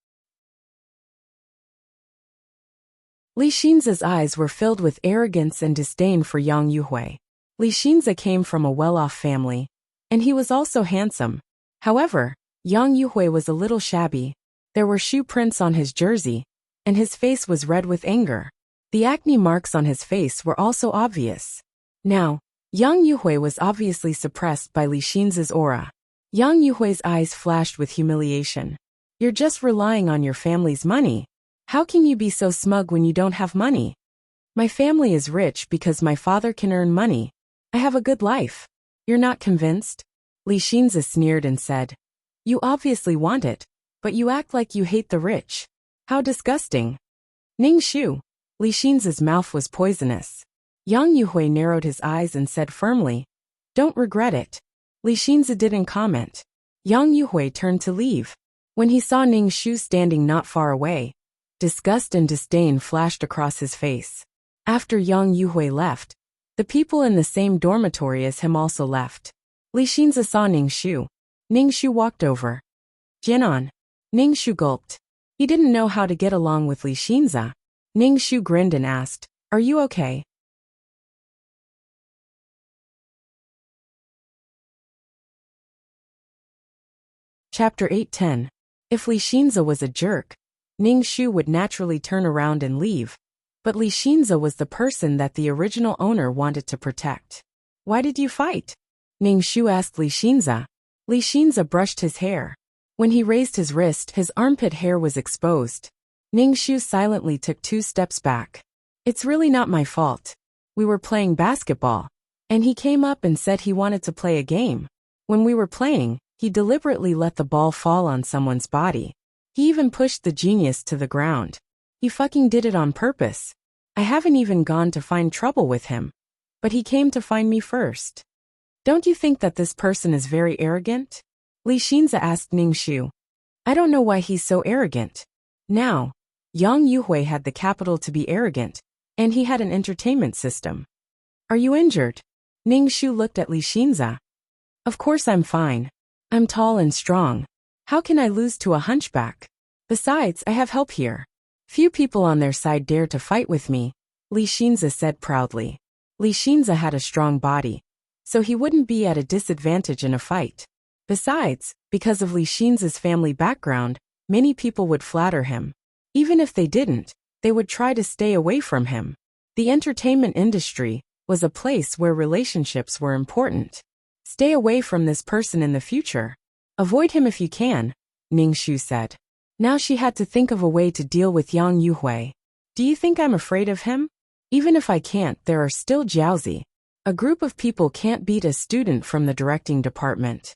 Li Xinza's eyes were filled with arrogance and disdain for Yang Yuhui. Li Xinza came from a well-off family, and he was also handsome. However, Yang Yuhui was a little shabby. There were shoe prints on his jersey, and his face was red with anger. The acne marks on his face were also obvious. Now, Yang Yuhui was obviously suppressed by Li Xinza's aura. Yang Yuhui's eyes flashed with humiliation. You're just relying on your family's money. How can you be so smug when you don't have money? My family is rich because my father can earn money. I have a good life. You're not convinced? Li Xinza sneered and said, You obviously want it, but you act like you hate the rich. How disgusting. Ning Shu. Li Xinza's mouth was poisonous. Yang Yuhui narrowed his eyes and said firmly, Don't regret it. Li Xinza didn't comment. Yang Yuhui turned to leave. When he saw Ning Shu standing not far away, disgust and disdain flashed across his face. After Yang Yuhui left, The people in the same dormitory as him also left. Li Xinza saw Ning Shu. Ning Shu walked over. Jianan. Ning Shu gulped. He didn't know how to get along with Li Xinza. Ning Shu grinned and asked, "Are you okay?" Chapter 8:10. If Li Xinza was a jerk, Ning Shu would naturally turn around and leave. But Li Xinza was the person that the original owner wanted to protect. "Why did you fight?" Ning Shu asked Li Xinza. Li Xinza brushed his hair. When he raised his wrist, his armpit hair was exposed. Ning Shu silently took 2 steps back. "It's really not my fault. We were playing basketball, and he came up and said he wanted to play a game. When we were playing, he deliberately let the ball fall on someone's body. He even pushed the genius to the ground. He fucking did it on purpose. I haven't even gone to find trouble with him. But he came to find me first. Don't you think that this person is very arrogant?" Li Xinza asked Ning Shu. "I don't know why he's so arrogant. Now, Yang Yuhui had the capital to be arrogant, and he had an entertainment system. Are you injured?" Ning Shu looked at Li Xinza. "Of course I'm fine. I'm tall and strong. How can I lose to a hunchback? Besides, I have help here. Few people on their side dare to fight with me," Li Xinza said proudly. Li Xinza had a strong body, so he wouldn't be at a disadvantage in a fight. Besides, because of Li Xinza's family background, many people would flatter him. Even if they didn't, they would try to stay away from him. The entertainment industry was a place where relationships were important. Stay away from this person in the future. Avoid him if you can, Ning Shu said. Now she had to think of a way to deal with Yang Yuhui. Do you think I'm afraid of him? Even if I can't, there are still Jiaozi. A group of people can't beat a student from the directing department.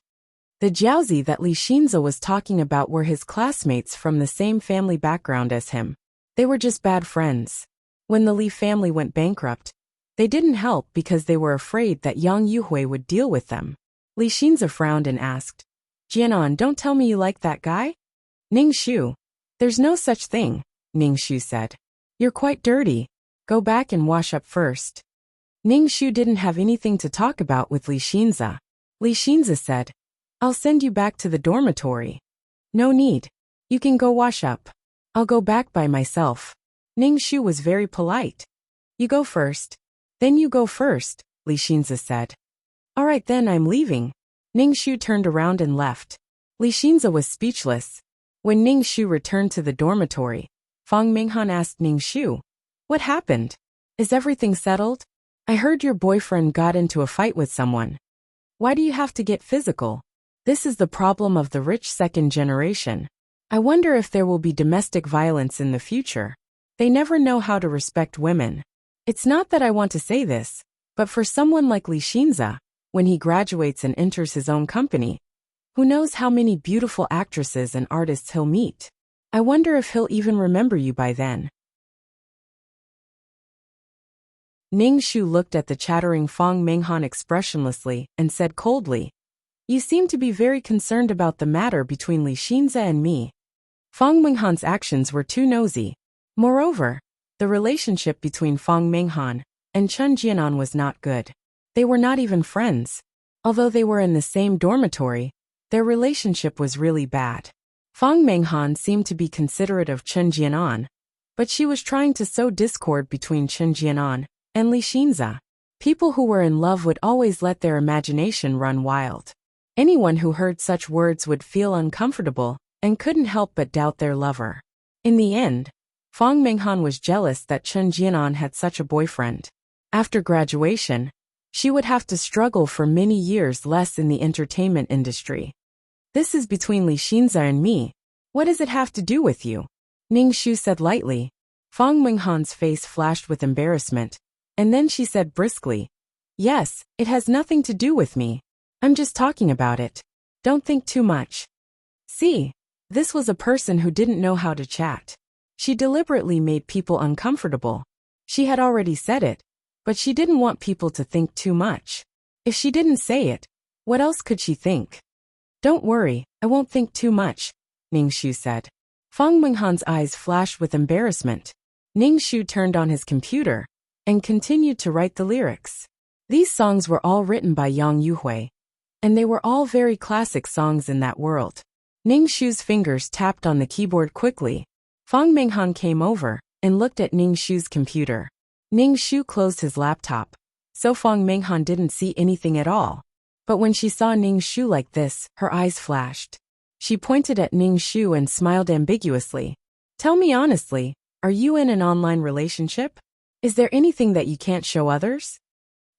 The Jiaozi that Li Xinza was talking about were his classmates from the same family background as him. They were just bad friends. When the Li family went bankrupt, they didn't help because they were afraid that Yang Yuhui would deal with them. Li Xinza frowned and asked, Jianan, don't tell me you like that guy? Ning Shu. There's no such thing, Ning Shu said. You're quite dirty. Go back and wash up first. Ning Shu didn't have anything to talk about with Li Xinza. Li Xinza said, I'll send you back to the dormitory. No need. You can go wash up. I'll go back by myself. Ning Shu was very polite. You go first. Then you go first, Li Xinza said. All right then, I'm leaving. Ning Shu turned around and left. Li Xinza was speechless. When Ning Shu returned to the dormitory, Fang Minghan asked Ning Shu, What happened? Is everything settled? I heard your boyfriend got into a fight with someone. Why do you have to get physical? This is the problem of the rich second generation. I wonder if there will be domestic violence in the future. They never know how to respect women. It's not that I want to say this, but for someone like Li Xinza, when he graduates and enters his own company, who knows how many beautiful actresses and artists he'll meet? I wonder if he'll even remember you by then. Ning Shu looked at the chattering Fang Minghan expressionlessly and said coldly, You seem to be very concerned about the matter between Li Xinza and me. Fang Minghan's actions were too nosy. Moreover, the relationship between Fang Minghan and Chen Jianan was not good. They were not even friends. Although they were in the same dormitory, their relationship was really bad. Fang Minghan seemed to be considerate of Chen Jianan, but she was trying to sow discord between Chen Jianan and Li Xinza. People who were in love would always let their imagination run wild. Anyone who heard such words would feel uncomfortable and couldn't help but doubt their lover. In the end, Fang Minghan was jealous that Chen Jianan had such a boyfriend. After graduation, she would have to struggle for many years less in the entertainment industry. This is between Li Xinza and me. What does it have to do with you? Ning Shu said lightly. Fang Minghan's face flashed with embarrassment, and then she said briskly, Yes, it has nothing to do with me. I'm just talking about it. Don't think too much. See, this was a person who didn't know how to chat. She deliberately made people uncomfortable. She had already said it, but she didn't want people to think too much. If she didn't say it, what else could she think? Don't worry, I won't think too much, Ning Shu said. Fang Minghan's eyes flashed with embarrassment. Ning Shu turned on his computer and continued to write the lyrics. These songs were all written by Yang Yuhui, and they were all very classic songs in that world. Ning Shu's fingers tapped on the keyboard quickly. Fang Menghan came over and looked at Ning Shu's computer. Ning Shu closed his laptop, so Fang Menghan didn't see anything at all. But when she saw Ning Shu like this, her eyes flashed. She pointed at Ning Shu and smiled ambiguously. Tell me honestly, are you in an online relationship? Is there anything that you can't show others?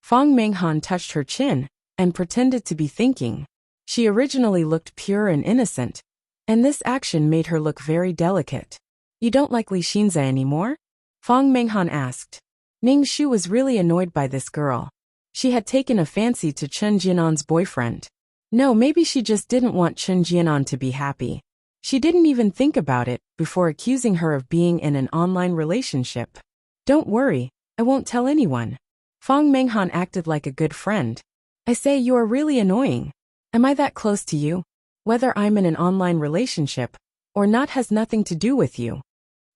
Fang Menghan touched her chin and pretended to be thinking. She originally looked pure and innocent, and this action made her look very delicate. You don't like Li Xinza anymore? Fang Menghan asked. Ning Shu was really annoyed by this girl. She had taken a fancy to Chen Jianan's boyfriend. No, maybe she just didn't want Chen Jianan to be happy. She didn't even think about it before accusing her of being in an online relationship. Don't worry, I won't tell anyone. Fang Menghan acted like a good friend. I say you are really annoying. Am I that close to you? Whether I'm in an online relationship or not has nothing to do with you.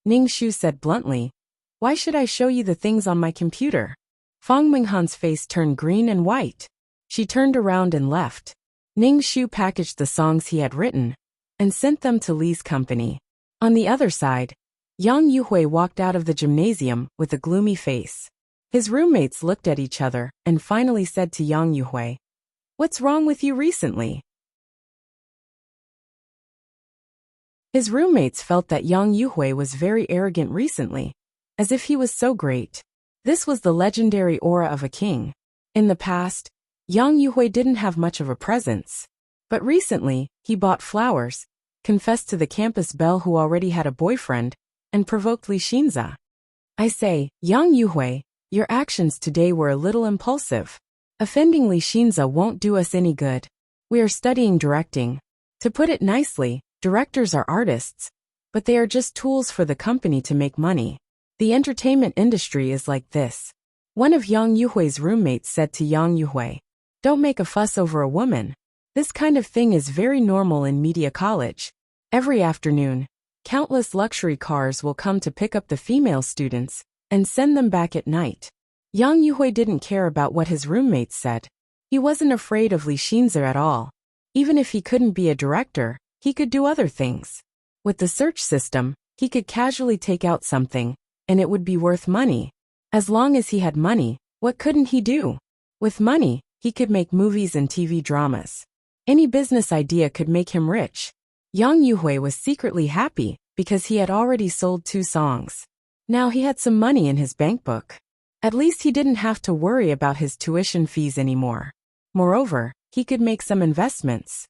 Ning Shu said bluntly. Why should I show you the things on my computer? Fang Menghan's face turned green and white. She turned around and left. Ning Shu packaged the songs he had written and sent them to Li's company. On the other side, Yang Yuhui walked out of the gymnasium with a gloomy face. His roommates looked at each other and finally said to Yang Yuhui, What's wrong with you recently? His roommates felt that Yang Yuhui was very arrogant recently, as if he was so great. This was the legendary aura of a king. In the past, Yang Yuhui didn't have much of a presence. But recently, he bought flowers, confessed to the campus belle who already had a boyfriend, and provoked Li Xinza. I say, Yang Yuhui, your actions today were a little impulsive. Offending Li Xinza won't do us any good. We are studying directing. To put it nicely, directors are artists, but they are just tools for the company to make money. The entertainment industry is like this. One of Yang Yuhui's roommates said to Yang Yuhui, Don't make a fuss over a woman. This kind of thing is very normal in media college. Every afternoon, countless luxury cars will come to pick up the female students and send them back at night. Yang Yuhui didn't care about what his roommates said. He wasn't afraid of Li Xinza at all. Even if he couldn't be a director, he could do other things. With the search system, he could casually take out something, and it would be worth money. As long as he had money, what couldn't he do? With money, he could make movies and TV dramas. Any business idea could make him rich. Yang Yuhui was secretly happy because he had already sold 2 songs. Now he had some money in his bank book. At least he didn't have to worry about his tuition fees anymore. Moreover, he could make some investments.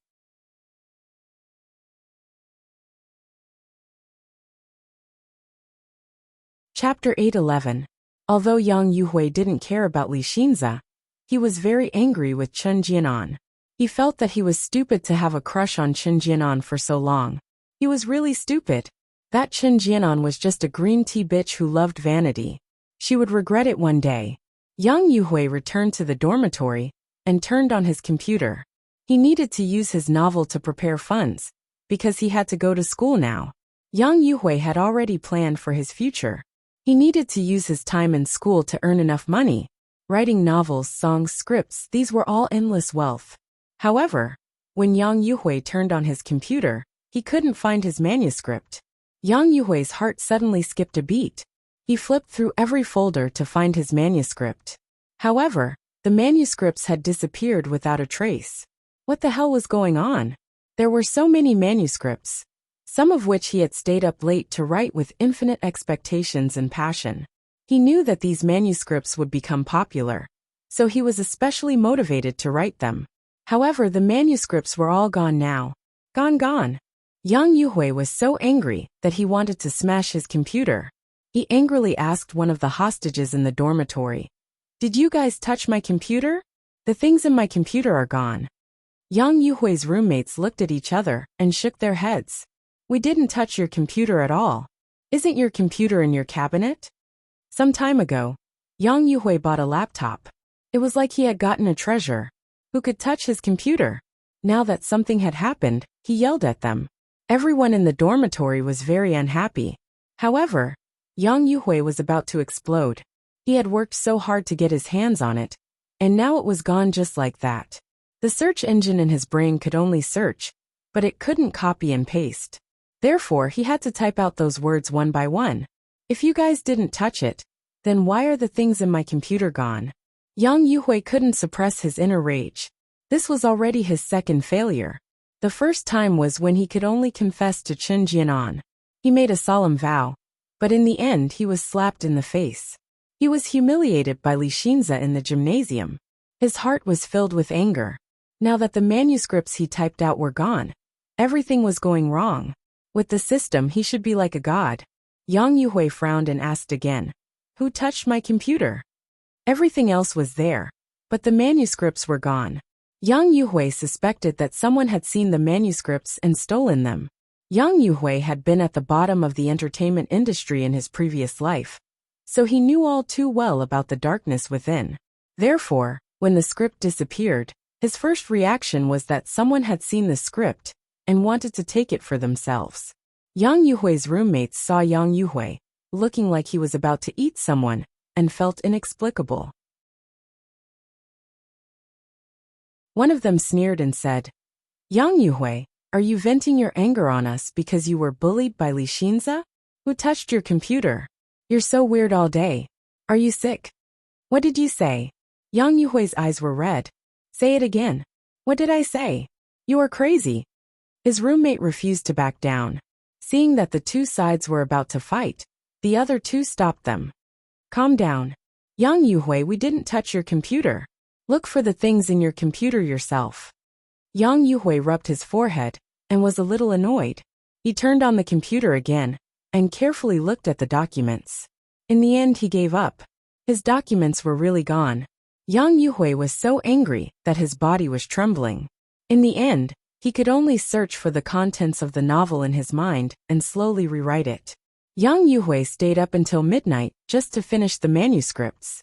Chapter 8:11. Although Yang Yuhui didn't care about Li Xinza, he was very angry with Chen Jianan. He felt that he was stupid to have a crush on Chen Jianan for so long. He was really stupid. That Chen Jianan was just a green tea bitch who loved vanity. She would regret it one day. Yang Yuhui returned to the dormitory and turned on his computer. He needed to use his novel to prepare funds, because he had to go to school now. Yang Yuhui had already planned for his future. He needed to use his time in school to earn enough money. Writing novels, songs, scripts, these were all endless wealth. However, when Yang Yuhui turned on his computer, he couldn't find his manuscript. Yang Yuhui's heart suddenly skipped a beat. He flipped through every folder to find his manuscript. However, the manuscripts had disappeared without a trace. What the hell was going on? There were so many manuscripts, some of which he had stayed up late to write with infinite expectations and passion. He knew that these manuscripts would become popular, so he was especially motivated to write them. However, the manuscripts were all gone now. Gone. Yang Yuhui was so angry that he wanted to smash his computer. He angrily asked one of the hostages in the dormitory, "Did you guys touch my computer? The things in my computer are gone." Yang Yuhui's roommates looked at each other and shook their heads. "We didn't touch your computer at all. Isn't your computer in your cabinet?" Some time ago, Yang Yuhui bought a laptop. It was like he had gotten a treasure. Who could touch his computer? Now that something had happened, he yelled at them. Everyone in the dormitory was very unhappy. However, Yang Yuhui was about to explode. He had worked so hard to get his hands on it, and now it was gone just like that. The search engine in his brain could only search, but it couldn't copy and paste. Therefore, he had to type out those words one by one. If you guys didn't touch it, then why are the things in my computer gone? Yang Yuhui couldn't suppress his inner rage. This was already his second failure. The first time was when he could only confess to Chen Jianan. He made a solemn vow, but in the end he was slapped in the face. He was humiliated by Li Xinze in the gymnasium. His heart was filled with anger. Now that the manuscripts he typed out were gone, everything was going wrong. With the system he should be like a god. Yang Yuhui frowned and asked again, "Who touched my computer?" Everything else was there, but the manuscripts were gone. Yang Yuhui suspected that someone had seen the manuscripts and stolen them. Yang Yuhui had been at the bottom of the entertainment industry in his previous life, so he knew all too well about the darkness within. Therefore, when the script disappeared, his first reaction was that someone had seen the script and wanted to take it for themselves. Yang Yuhui's roommates saw Yang Yuhui, looking like he was about to eat someone, and felt inexplicable. One of them sneered and said, "Yang Yuhui, are you venting your anger on us because you were bullied by Li Xinze? Who touched your computer? You're so weird all day. Are you sick?" "What did you say?" Yang Yuhui's eyes were red. "Say it again." "What did I say?" "You are crazy." His roommate refused to back down. Seeing that the two sides were about to fight, the other two stopped them. "Calm down. Yang Yuhui, we didn't touch your computer. Look for the things in your computer yourself." Yang Yuhui rubbed his forehead and was a little annoyed. He turned on the computer again and carefully looked at the documents. In the end he gave up. His documents were really gone. Yang Yuhui was so angry that his body was trembling. In the end, he could only search for the contents of the novel in his mind and slowly rewrite it. Yang Yuhui stayed up until midnight just to finish the manuscripts.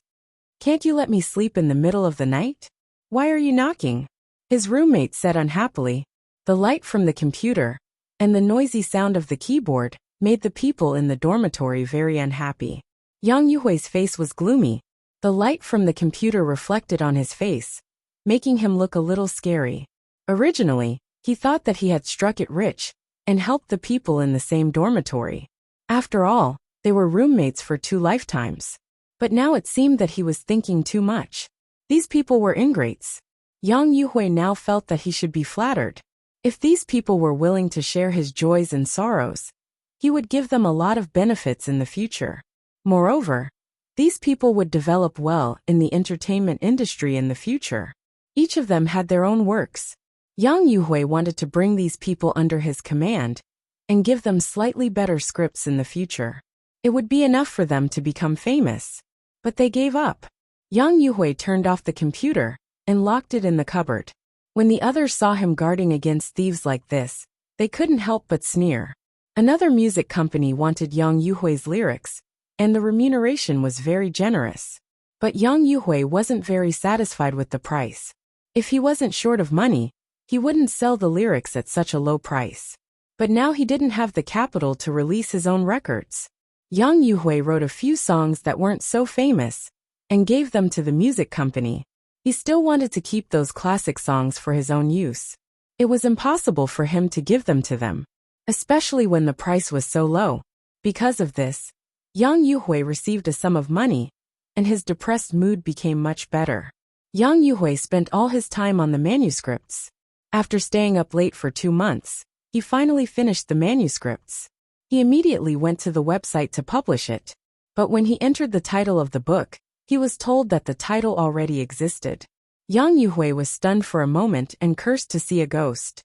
"Can't you let me sleep in the middle of the night? Why are you knocking?" His roommate said unhappily. The light from the computer and the noisy sound of the keyboard made the people in the dormitory very unhappy. Yang Yuhui's face was gloomy. The light from the computer reflected on his face, making him look a little scary. Originally, he thought that he had struck it rich and helped the people in the same dormitory. After all, they were roommates for 2 lifetimes. But now it seemed that he was thinking too much. These people were ingrates. Yang Yuhui now felt that he should be flattered. If these people were willing to share his joys and sorrows, he would give them a lot of benefits in the future. Moreover, these people would develop well in the entertainment industry in the future. Each of them had their own works. Yang Yuhui wanted to bring these people under his command and give them slightly better scripts in the future. It would be enough for them to become famous. But they gave up. Yang Yuhui turned off the computer and locked it in the cupboard. When the others saw him guarding against thieves like this, they couldn't help but sneer. Another music company wanted Yang Yuhui's lyrics, and the remuneration was very generous. But Yang Yuhui wasn't very satisfied with the price. If he wasn't short of money, he wouldn't sell the lyrics at such a low price. But now he didn't have the capital to release his own records. Yang Yuhui wrote a few songs that weren't so famous and gave them to the music company. He still wanted to keep those classic songs for his own use. It was impossible for him to give them to them, especially when the price was so low. Because of this, Yang Yuhui received a sum of money, and his depressed mood became much better. Yang Yuhui spent all his time on the manuscripts. After staying up late for 2 months, he finally finished the manuscripts. He immediately went to the website to publish it. But when he entered the title of the book, he was told that the title already existed. Yang Yuhui was stunned for a moment and cursed to see a ghost.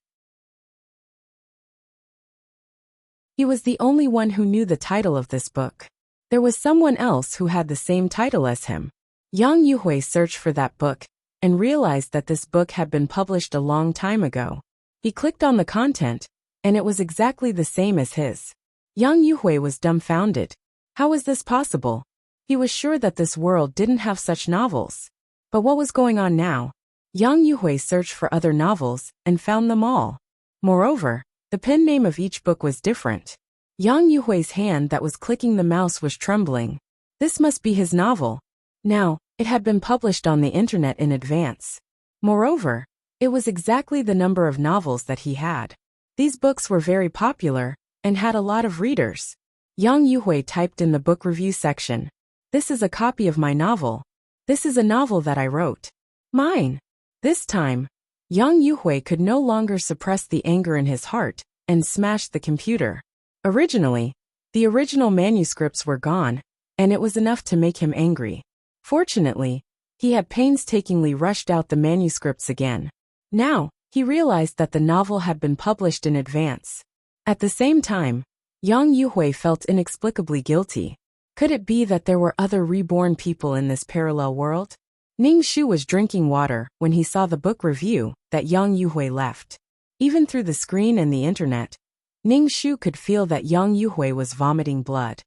He was the only one who knew the title of this book. There was someone else who had the same title as him. Yang Yuhui searched for that book and realized that this book had been published a long time ago. He clicked on the content, and it was exactly the same as his. Yang Yuhui was dumbfounded. How was this possible? He was sure that this world didn't have such novels. But what was going on now? Yang Yuhui searched for other novels and found them all. Moreover, the pen name of each book was different. Yang Yuhui's hand that was clicking the mouse was trembling. This must be his novel, Now, it had been published on the internet in advance. Moreover, it was exactly the number of novels that he had. These books were very popular and had a lot of readers. Yang Yuhui typed in the book review section, "This is a copy of my novel. This is a novel that I wrote. Mine." This time, Yang Yuhui could no longer suppress the anger in his heart and smashed the computer. Originally, the original manuscripts were gone, and it was enough to make him angry. Fortunately, he had painstakingly rushed out the manuscripts again. Now, he realized that the novel had been published in advance. At the same time, Yang Yuhui felt inexplicably guilty. Could it be that there were other reborn people in this parallel world? Ning Shu was drinking water when he saw the book review that Yang Yuhui left. Even through the screen and the internet, Ning Shu could feel that Yang Yuhui was vomiting blood.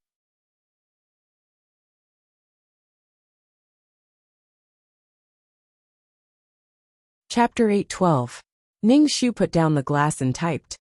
Chapter 8:12. Ning Shu put down the glass and typed,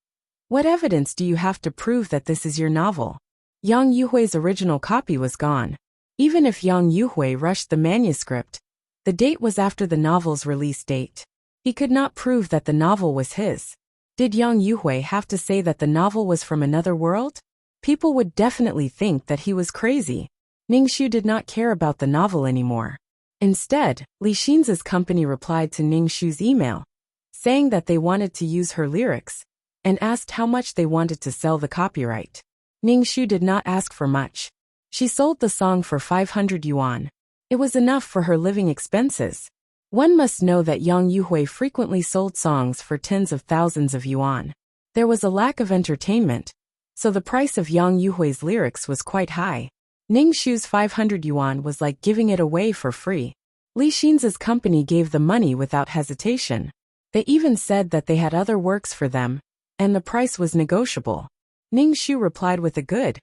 "What evidence do you have to prove that this is your novel?" Yang Yuhui's original copy was gone. Even if Yang Yuhui rushed the manuscript, the date was after the novel's release date. He could not prove that the novel was his. Did Yang Yuhui have to say that the novel was from another world? People would definitely think that he was crazy. Ning Shu did not care about the novel anymore. Instead, Li Xin's company replied to Ning Shu's email, saying that they wanted to use her lyrics, and asked how much they wanted to sell the copyright. Ning Shu did not ask for much. She sold the song for 500 yuan. It was enough for her living expenses. One must know that Yang Yuhui frequently sold songs for tens of thousands of yuan. There was a lack of entertainment, so the price of Yang Yuhui's lyrics was quite high. Ning Shu's 500 yuan was like giving it away for free. Li Xin's company gave the money without hesitation. They even said that they had other works for them, and the price was negotiable. Ning Shu replied with a good.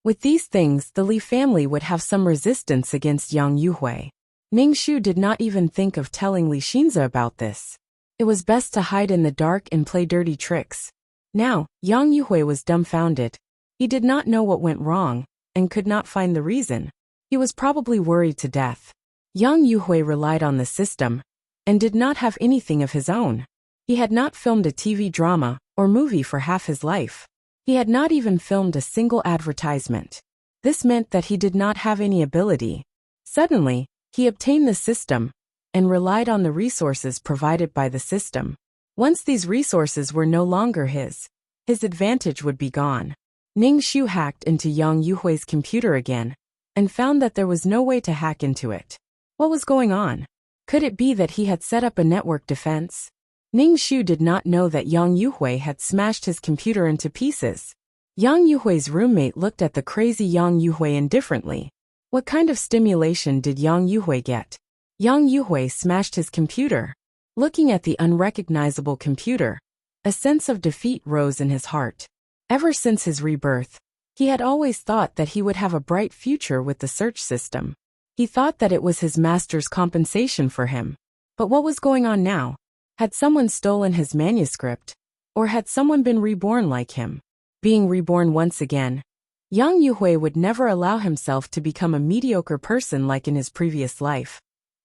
With these things, the Li family would have some resistance against Yang Yuhui. Ning Shu did not even think of telling Li Xinzi about this. It was best to hide in the dark and play dirty tricks. Now, Yang Yuhui was dumbfounded. He did not know what went wrong, and could not find the reason. He was probably worried to death. Yang Yuhui relied on the system, and did not have anything of his own. He had not filmed a TV drama or movie for half his life. He had not even filmed a single advertisement. This meant that he did not have any ability. Suddenly, he obtained the system, and relied on the resources provided by the system. Once these resources were no longer his advantage would be gone. Ning Shu hacked into Yang Yuhui's computer again, and found that there was no way to hack into it. What was going on? Could it be that he had set up a network defense? Ning Shu did not know that Yang Yuhui had smashed his computer into pieces. Yang Yuhui's roommate looked at the crazy Yang Yuhui indifferently. What kind of stimulation did Yang Yuhui get? Yang Yuhui smashed his computer. Looking at the unrecognizable computer, a sense of defeat rose in his heart. Ever since his rebirth, he had always thought that he would have a bright future with the search system. He thought that it was his master's compensation for him. But what was going on now? Had someone stolen his manuscript? Or had someone been reborn like him? Being reborn once again, Yang Yuhui would never allow himself to become a mediocre person like in his previous life,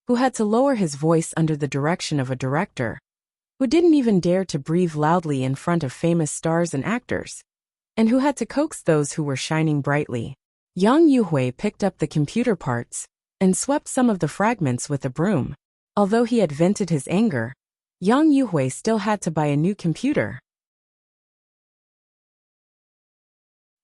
who had to lower his voice under the direction of a director, who didn't even dare to breathe loudly in front of famous stars and actors, and who had to coax those who were shining brightly. Yang Yuhui picked up the computer parts and swept some of the fragments with a broom. Although he had vented his anger, Yang Yuhui still had to buy a new computer.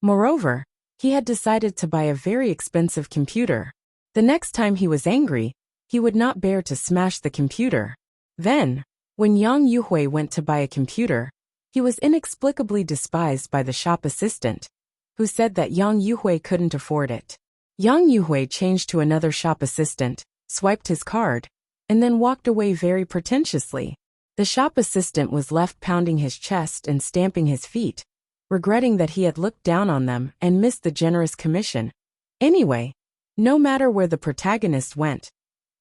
Moreover, he had decided to buy a very expensive computer. The next time he was angry, he would not bear to smash the computer. Then, when Yang Yuhui went to buy a computer, he was inexplicably despised by the shop assistant, who said that Yang Yuhui couldn't afford it. Yang Yuhui changed to another shop assistant, swiped his card, and then walked away very pretentiously. The shop assistant was left pounding his chest and stamping his feet, regretting that he had looked down on them and missed the generous commission. Anyway, no matter where the protagonist went,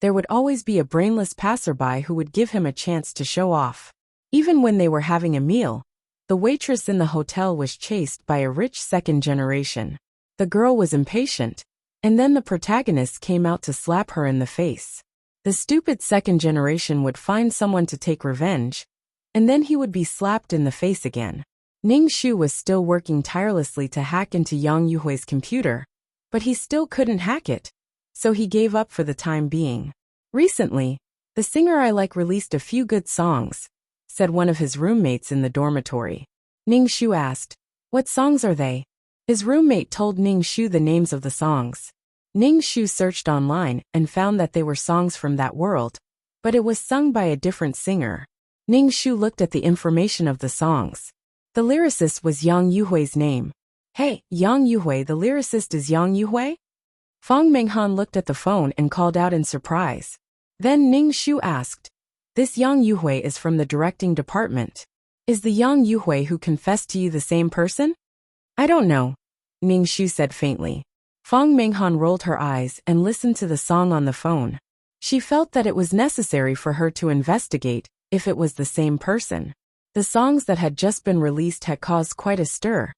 there would always be a brainless passerby who would give him a chance to show off. Even when they were having a meal, the waitress in the hotel was chased by a rich second generation. The girl was impatient, And then the protagonist came out to slap her in the face. The stupid second generation would find someone to take revenge, and then he would be slapped in the face again. Ning Shu was still working tirelessly to hack into Yang Yuhui's computer, but he still couldn't hack it, so he gave up for the time being. Recently, the singer I like released a few good songs, said one of his roommates in the dormitory. Ning Shu asked, "What songs are they?" His roommate told Ning Shu the names of the songs. Ning Shu searched online and found that they were songs from that world, but it was sung by a different singer. Ning Shu looked at the information of the songs. The lyricist was Yang Yuhui's name. "Hey, Yang Yuhui, the lyricist is Yang Yuhui?" Fang Menghan looked at the phone and called out in surprise. Then Ning Shu asked, "This Yang Yuhui is from the directing department. Is the Yang Yuhui who confessed to you the same person?" "I don't know," Ning Shu said faintly. Fang Menghan rolled her eyes and listened to the song on the phone. She felt that it was necessary for her to investigate if it was the same person. The songs that had just been released had caused quite a stir,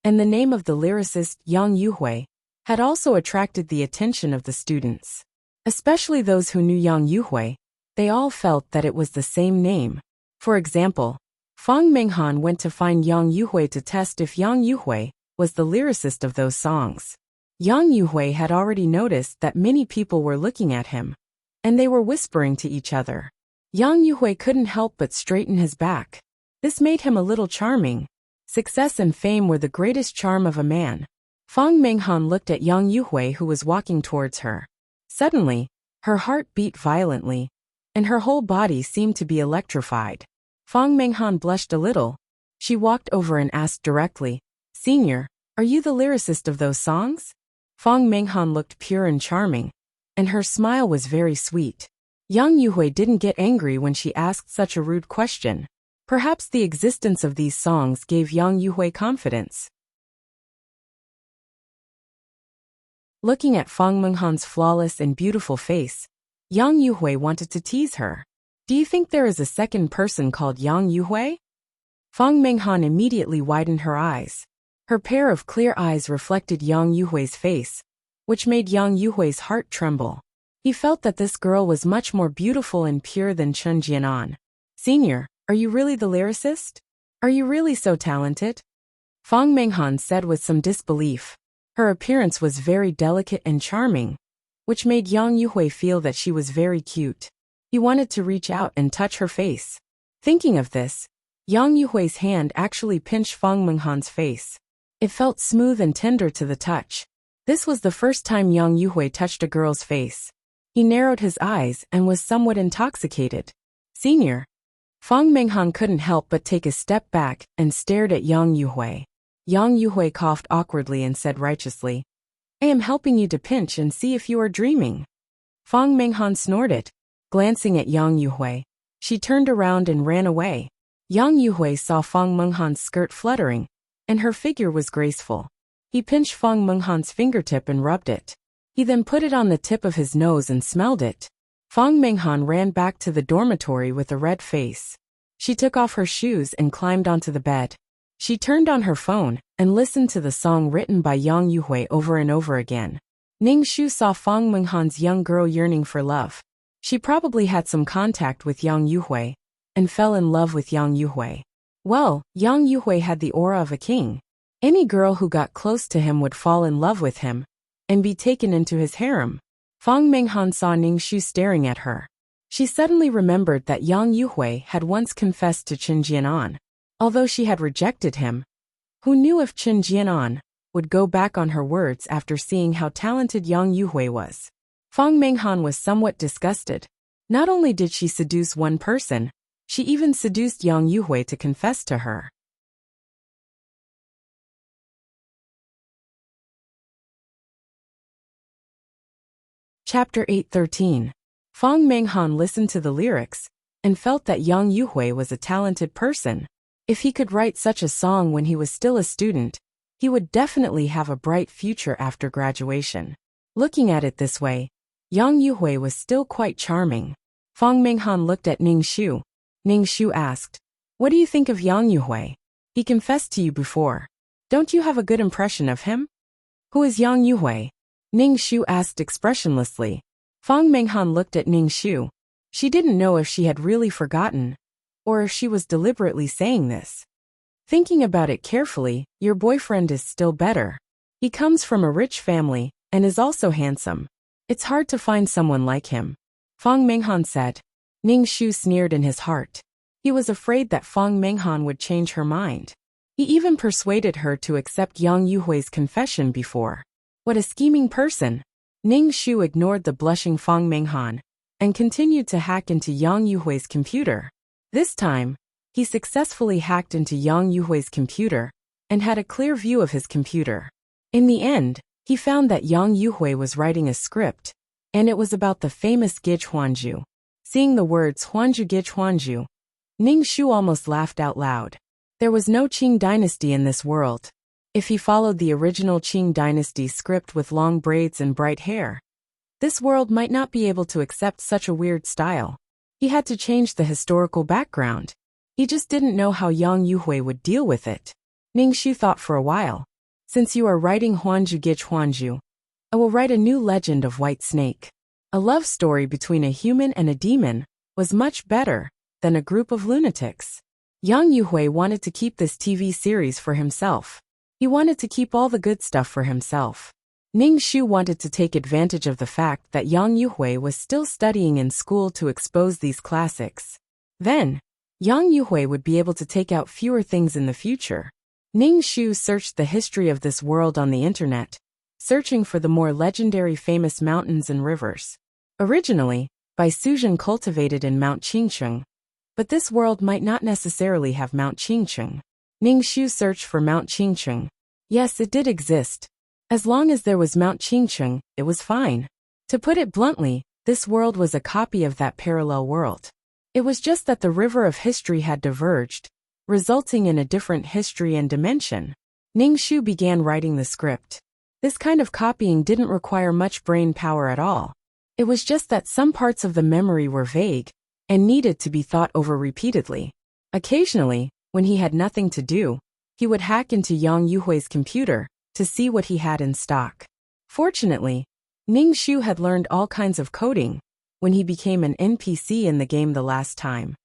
and the name of the lyricist Yang Yuhui had also attracted the attention of the students. Especially those who knew Yang Yuhui, they all felt that it was the same name. For example, Fang Menghan went to find Yang Yuhui to test if Yang Yuhui was the lyricist of those songs. Yang Yuhui had already noticed that many people were looking at him, and they were whispering to each other. Yang Yuhui couldn't help but straighten his back. This made him a little charming. Success and fame were the greatest charm of a man. Fang Menghan looked at Yang Yuhui, who was walking towards her. Suddenly, her heart beat violently, and her whole body seemed to be electrified. Fang Menghan blushed a little. She walked over and asked directly, "Senior, are you the lyricist of those songs?" Fang Menghan looked pure and charming, and her smile was very sweet. Yang Yuhui didn't get angry when she asked such a rude question. Perhaps the existence of these songs gave Yang Yuhui confidence. Looking at Fang Menghan's flawless and beautiful face, Yang Yuhui wanted to tease her. "Do you think there is a second person called Yang Yuhui?" Fang Menghan immediately widened her eyes. Her pair of clear eyes reflected Yang Yuhui's face, which made Yang Yuhui's heart tremble. He felt that this girl was much more beautiful and pure than Chen Jianan. "Senior, are you really the lyricist? Are you really so talented?" Fang Menghan said with some disbelief. Her appearance was very delicate and charming, which made Yang Yuhui feel that she was very cute. He wanted to reach out and touch her face. Thinking of this, Yang Yuhui's hand actually pinched Fang Menghan's face. It felt smooth and tender to the touch. This was the first time Yang Yuhui touched a girl's face. He narrowed his eyes and was somewhat intoxicated. "Senior." Fang Menghan couldn't help but take a step back and stared at Yang Yuhui. Yang Yuhui coughed awkwardly and said righteously, "I am helping you to pinch and see if you are dreaming." Fang Menghan snorted, glancing at Yang Yuhui. She turned around and ran away. Yang Yuhui saw Fang Menghan's skirt fluttering, and her figure was graceful. He pinched Fang Menghan's fingertip and rubbed it. He then put it on the tip of his nose and smelled it. Fang Menghan ran back to the dormitory with a red face. She took off her shoes and climbed onto the bed. She turned on her phone and listened to the song written by Yang Yuhui over and over again. Ning Shu saw Fang Menghan's young girl yearning for love. She probably had some contact with Yang Yuhui and fell in love with Yang Yuhui. Well, Yang Yuhui had the aura of a king. Any girl who got close to him would fall in love with him and be taken into his harem. Fang Menghan saw Ning Shu staring at her. She suddenly remembered that Yang Yuhui had once confessed to Chen Jianan. Although she had rejected him, who knew if Chen Jianan would go back on her words after seeing how talented Yang Yuhui was? Fang Menghan was somewhat disgusted. Not only did she seduce one person, she even seduced Yang Yuhui to confess to her. Chapter 8:13. Fang Menghan listened to the lyrics and felt that Yang Yuhui was a talented person. If he could write such a song when he was still a student, he would definitely have a bright future after graduation. Looking at it this way, Yang Yuhui was still quite charming. Fang Menghan looked at Ning Shu. Ning Shu asked, "What do you think of Yang Yuhui? He confessed to you before. Don't you have a good impression of him?" "Who is Yang Yuhui?" Ning Shu asked expressionlessly. Fang Menghan looked at Ning Shu. She didn't know if she had really forgotten, or if she was deliberately saying this. Thinking about it carefully, your boyfriend is still better. He comes from a rich family, and is also handsome. It's hard to find someone like him. Fang Menghan said. Ning Shu sneered in his heart. He was afraid that Fang Menghan would change her mind. He even persuaded her to accept Yang Yuhui's confession before. What a scheming person! Ning Shu ignored the blushing Fang Menghan and continued to hack into Yang Yuhui's computer. This time, he successfully hacked into Yang Yuhui's computer and had a clear view of his computer. In the end, he found that Yang Yuhui was writing a script, and it was about the famous Gij Huanju. Seeing the words Huanju Gij Huanju, Ning Shu almost laughed out loud. There was no Qing dynasty in this world. If he followed the original Qing dynasty script with long braids and bright hair, this world might not be able to accept such a weird style. He had to change the historical background. He just didn't know how Yang Yuhui would deal with it. Ning Shu thought for a while. Since you are writing Huanju Gij Huanju, I will write a new legend of White Snake. A love story between a human and a demon was much better than a group of lunatics. Yang Yuhui wanted to keep this TV series for himself. He wanted to keep all the good stuff for himself. Ning Shu wanted to take advantage of the fact that Yang Yuhui was still studying in school to expose these classics. Then, Yang Yuhui would be able to take out fewer things in the future. Ning Shu searched the history of this world on the internet, searching for the more legendary famous mountains and rivers. Originally, Bai Suzhen cultivated in Mount Qingcheng, but this world might not necessarily have Mount Qingcheng. Ning Shu searched for Mount Qingcheng. Yes, it did exist. As long as there was Mount Qingcheng, it was fine. To put it bluntly, this world was a copy of that parallel world. It was just that the river of history had diverged, resulting in a different history and dimension. Ning Shu began writing the script. This kind of copying didn't require much brain power at all. It was just that some parts of the memory were vague and needed to be thought over repeatedly. Occasionally, when he had nothing to do, he would hack into Yang Yuhui's computer to see what he had in stock. Fortunately, Ning Shu had learned all kinds of coding when he became an NPC in the game the last time.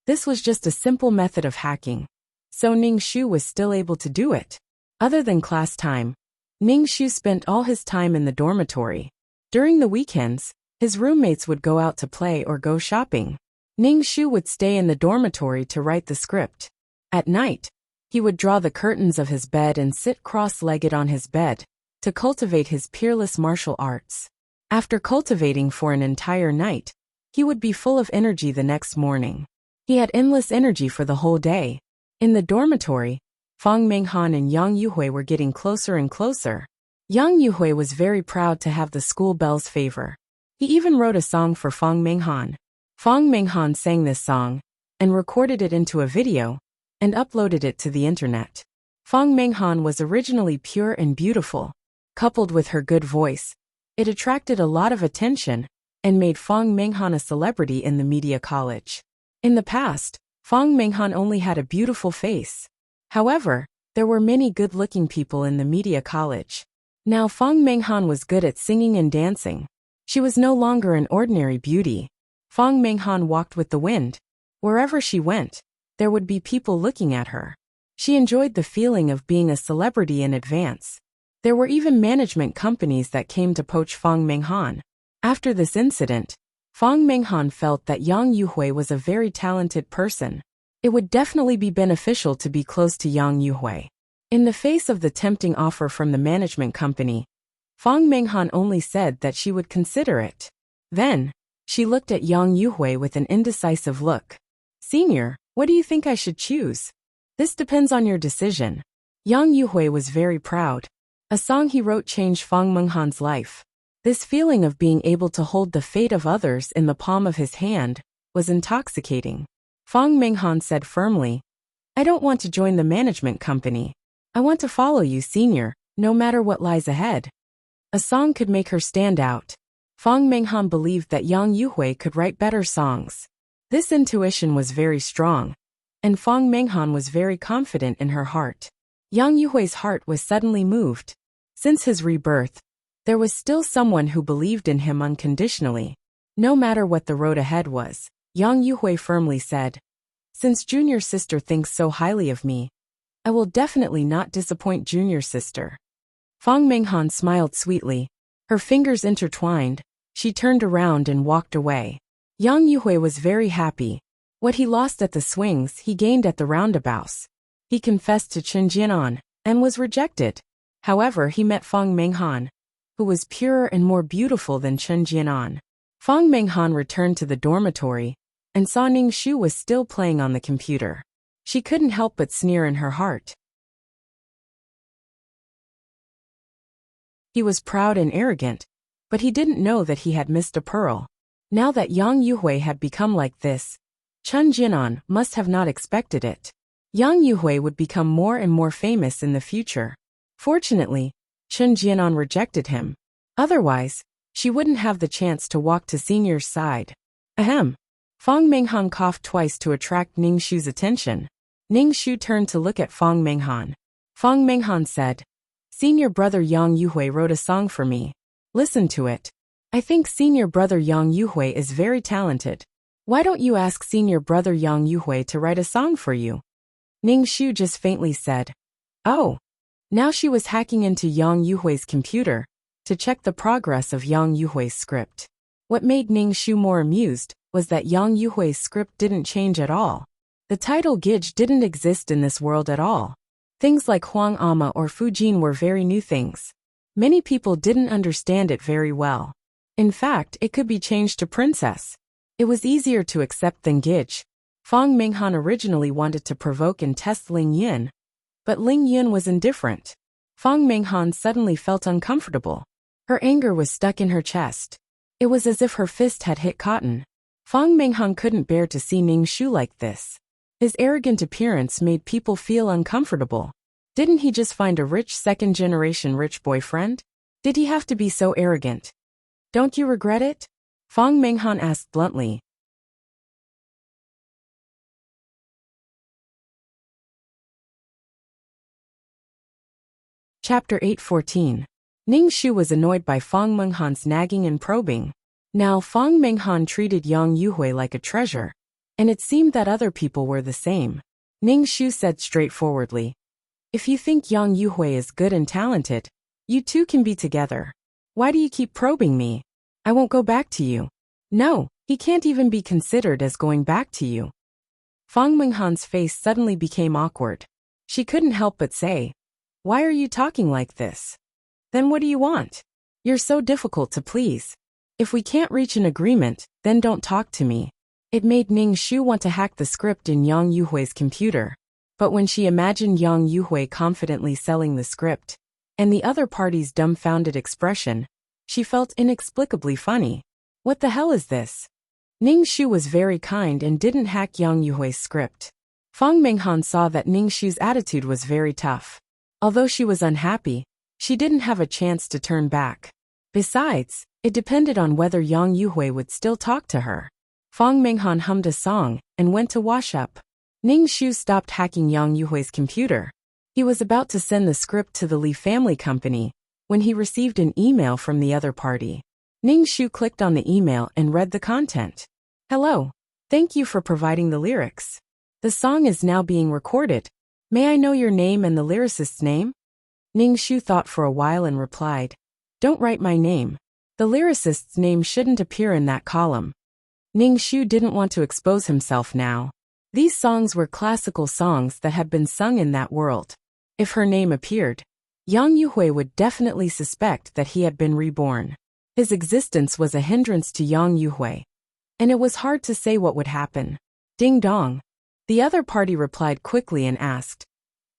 This was just a simple method of hacking, so Ning Shu was still able to do it. Other than class time, Ning Shu spent all his time in the dormitory. During the weekends, his roommates would go out to play or go shopping. Ning Shu would stay in the dormitory to write the script. At night, he would draw the curtains of his bed and sit cross-legged on his bed to cultivate his peerless martial arts. After cultivating for an entire night, he would be full of energy the next morning. He had endless energy for the whole day. In the dormitory, Fang Menghan and Yang Yuhui were getting closer and closer. Yang Yuhui was very proud to have the school bell's favor. He even wrote a song for Fang Menghan. Fang Menghan sang this song and recorded it into a video and uploaded it to the internet. Fang Menghan was originally pure and beautiful. Coupled with her good voice, it attracted a lot of attention and made Fang Menghan a celebrity in the media college. In the past, Fang Menghan only had a beautiful face. However, there were many good-looking people in the media college. Now Fang Menghan was good at singing and dancing. She was no longer an ordinary beauty. Fang Menghan walked with the wind. Wherever she went, there would be people looking at her. She enjoyed the feeling of being a celebrity in advance. There were even management companies that came to poach Fang Menghan. After this incident, Fang Menghan felt that Yang Yuhui was a very talented person. It would definitely be beneficial to be close to Yang Yuhui. In the face of the tempting offer from the management company, Fang Menghan only said that she would consider it. Then, she looked at Yang Yuhui with an indecisive look. "Senior, what do you think I should choose? This depends on your decision." Yang Yuhui was very proud. A song he wrote changed Fang Menghan's life. This feeling of being able to hold the fate of others in the palm of his hand was intoxicating. Fang Menghan said firmly, "I don't want to join the management company. I want to follow you, senior, no matter what lies ahead." A song could make her stand out. Fang Menghan believed that Yang Yuhui could write better songs. This intuition was very strong, and Fang Menghan was very confident in her heart. Yang Yuhui's heart was suddenly moved. Since his rebirth, there was still someone who believed in him unconditionally. No matter what the road ahead was, Yang Yuhui firmly said, "Since junior sister thinks so highly of me, I will definitely not disappoint junior sister." Fang Menghan smiled sweetly. Her fingers intertwined. She turned around and walked away. Yang Yuhui was very happy. What he lost at the swings, he gained at the roundabouts. He confessed to Chen Jianan and was rejected. However, he met Fang Menghan, who was purer and more beautiful than Chen Jianan. Fang Menghan returned to the dormitory and saw Ning Shu was still playing on the computer. She couldn't help but sneer in her heart. He was proud and arrogant, but he didn't know that he had missed a pearl. Now that Yang Yuhui had become like this, Chen Jianan must have not expected it. Yang Yuhui would become more and more famous in the future. Fortunately, Chen Jianan rejected him. Otherwise, she wouldn't have the chance to walk to senior's side. Ahem. Fang Menghan coughed twice to attract Ning Shu's attention. Ning Shu turned to look at Fang Menghan. Fang Menghan said, "Senior brother Yang Yuhui wrote a song for me. Listen to it. I think senior brother Yang Yuhui is very talented. Why don't you ask senior brother Yang Yuhui to write a song for you?" Ning Shu just faintly said, "Oh." Now she was hacking into Yang Yuhui's computer to check the progress of Yang Yuhui's script. What made Ning Shu more amused was that Yang Yuhui's script didn't change at all. The title Gij didn't exist in this world at all. Things like Huang Ama or Fujin were very new things. Many people didn't understand it very well. In fact, it could be changed to princess. It was easier to accept than Gij. Fang Menghan originally wanted to provoke and test Ling Yin, but Ling Yin was indifferent. Fang Menghan suddenly felt uncomfortable. Her anger was stuck in her chest. It was as if her fist had hit cotton. Fang Menghan couldn't bear to see Ning Shu like this. His arrogant appearance made people feel uncomfortable. Didn't he just find a rich second-generation rich boyfriend? Did he have to be so arrogant? Don't you regret it? Fang Menghan asked bluntly. Chapter 8:14. Ning Shu was annoyed by Fang Menghan's nagging and probing. Now Fang Menghan treated Yang Yuhui like a treasure, and it seemed that other people were the same. Ning Shu said straightforwardly, "If you think Yang Yuhui is good and talented, you two can be together. Why do you keep probing me? I won't go back to you." "No, he can't even be considered as going back to you." Fang Menghan's face suddenly became awkward. She couldn't help but say, "Why are you talking like this? Then what do you want? You're so difficult to please. If we can't reach an agreement, then don't talk to me." It made Ning Shu want to hack the script in Yang Yuhui's computer. But when she imagined Yang Yuhui confidently selling the script, and the other party's dumbfounded expression, she felt inexplicably funny. What the hell is this? Ning Shu was very kind and didn't hack Yang Yuhui's script. Fang Menghan saw that Ning Shu's attitude was very tough. Although she was unhappy, she didn't have a chance to turn back. Besides, it depended on whether Yang Yuhui would still talk to her. Fang Menghan hummed a song and went to wash up. Ning Shu stopped hacking Yang Yuhui's computer. He was about to send the script to the Li family company when he received an email from the other party. Ning Shu clicked on the email and read the content. "Hello. Thank you for providing the lyrics. The song is now being recorded. May I know your name and the lyricist's name?" Ning Shu thought for a while and replied, "Don't write my name. The lyricist's name shouldn't appear in that column." Ning Shu didn't want to expose himself now. These songs were classical songs that had been sung in that world. If her name appeared, Yang Yuhui would definitely suspect that he had been reborn. His existence was a hindrance to Yang Yuhui, and it was hard to say what would happen. Ding dong. The other party replied quickly and asked,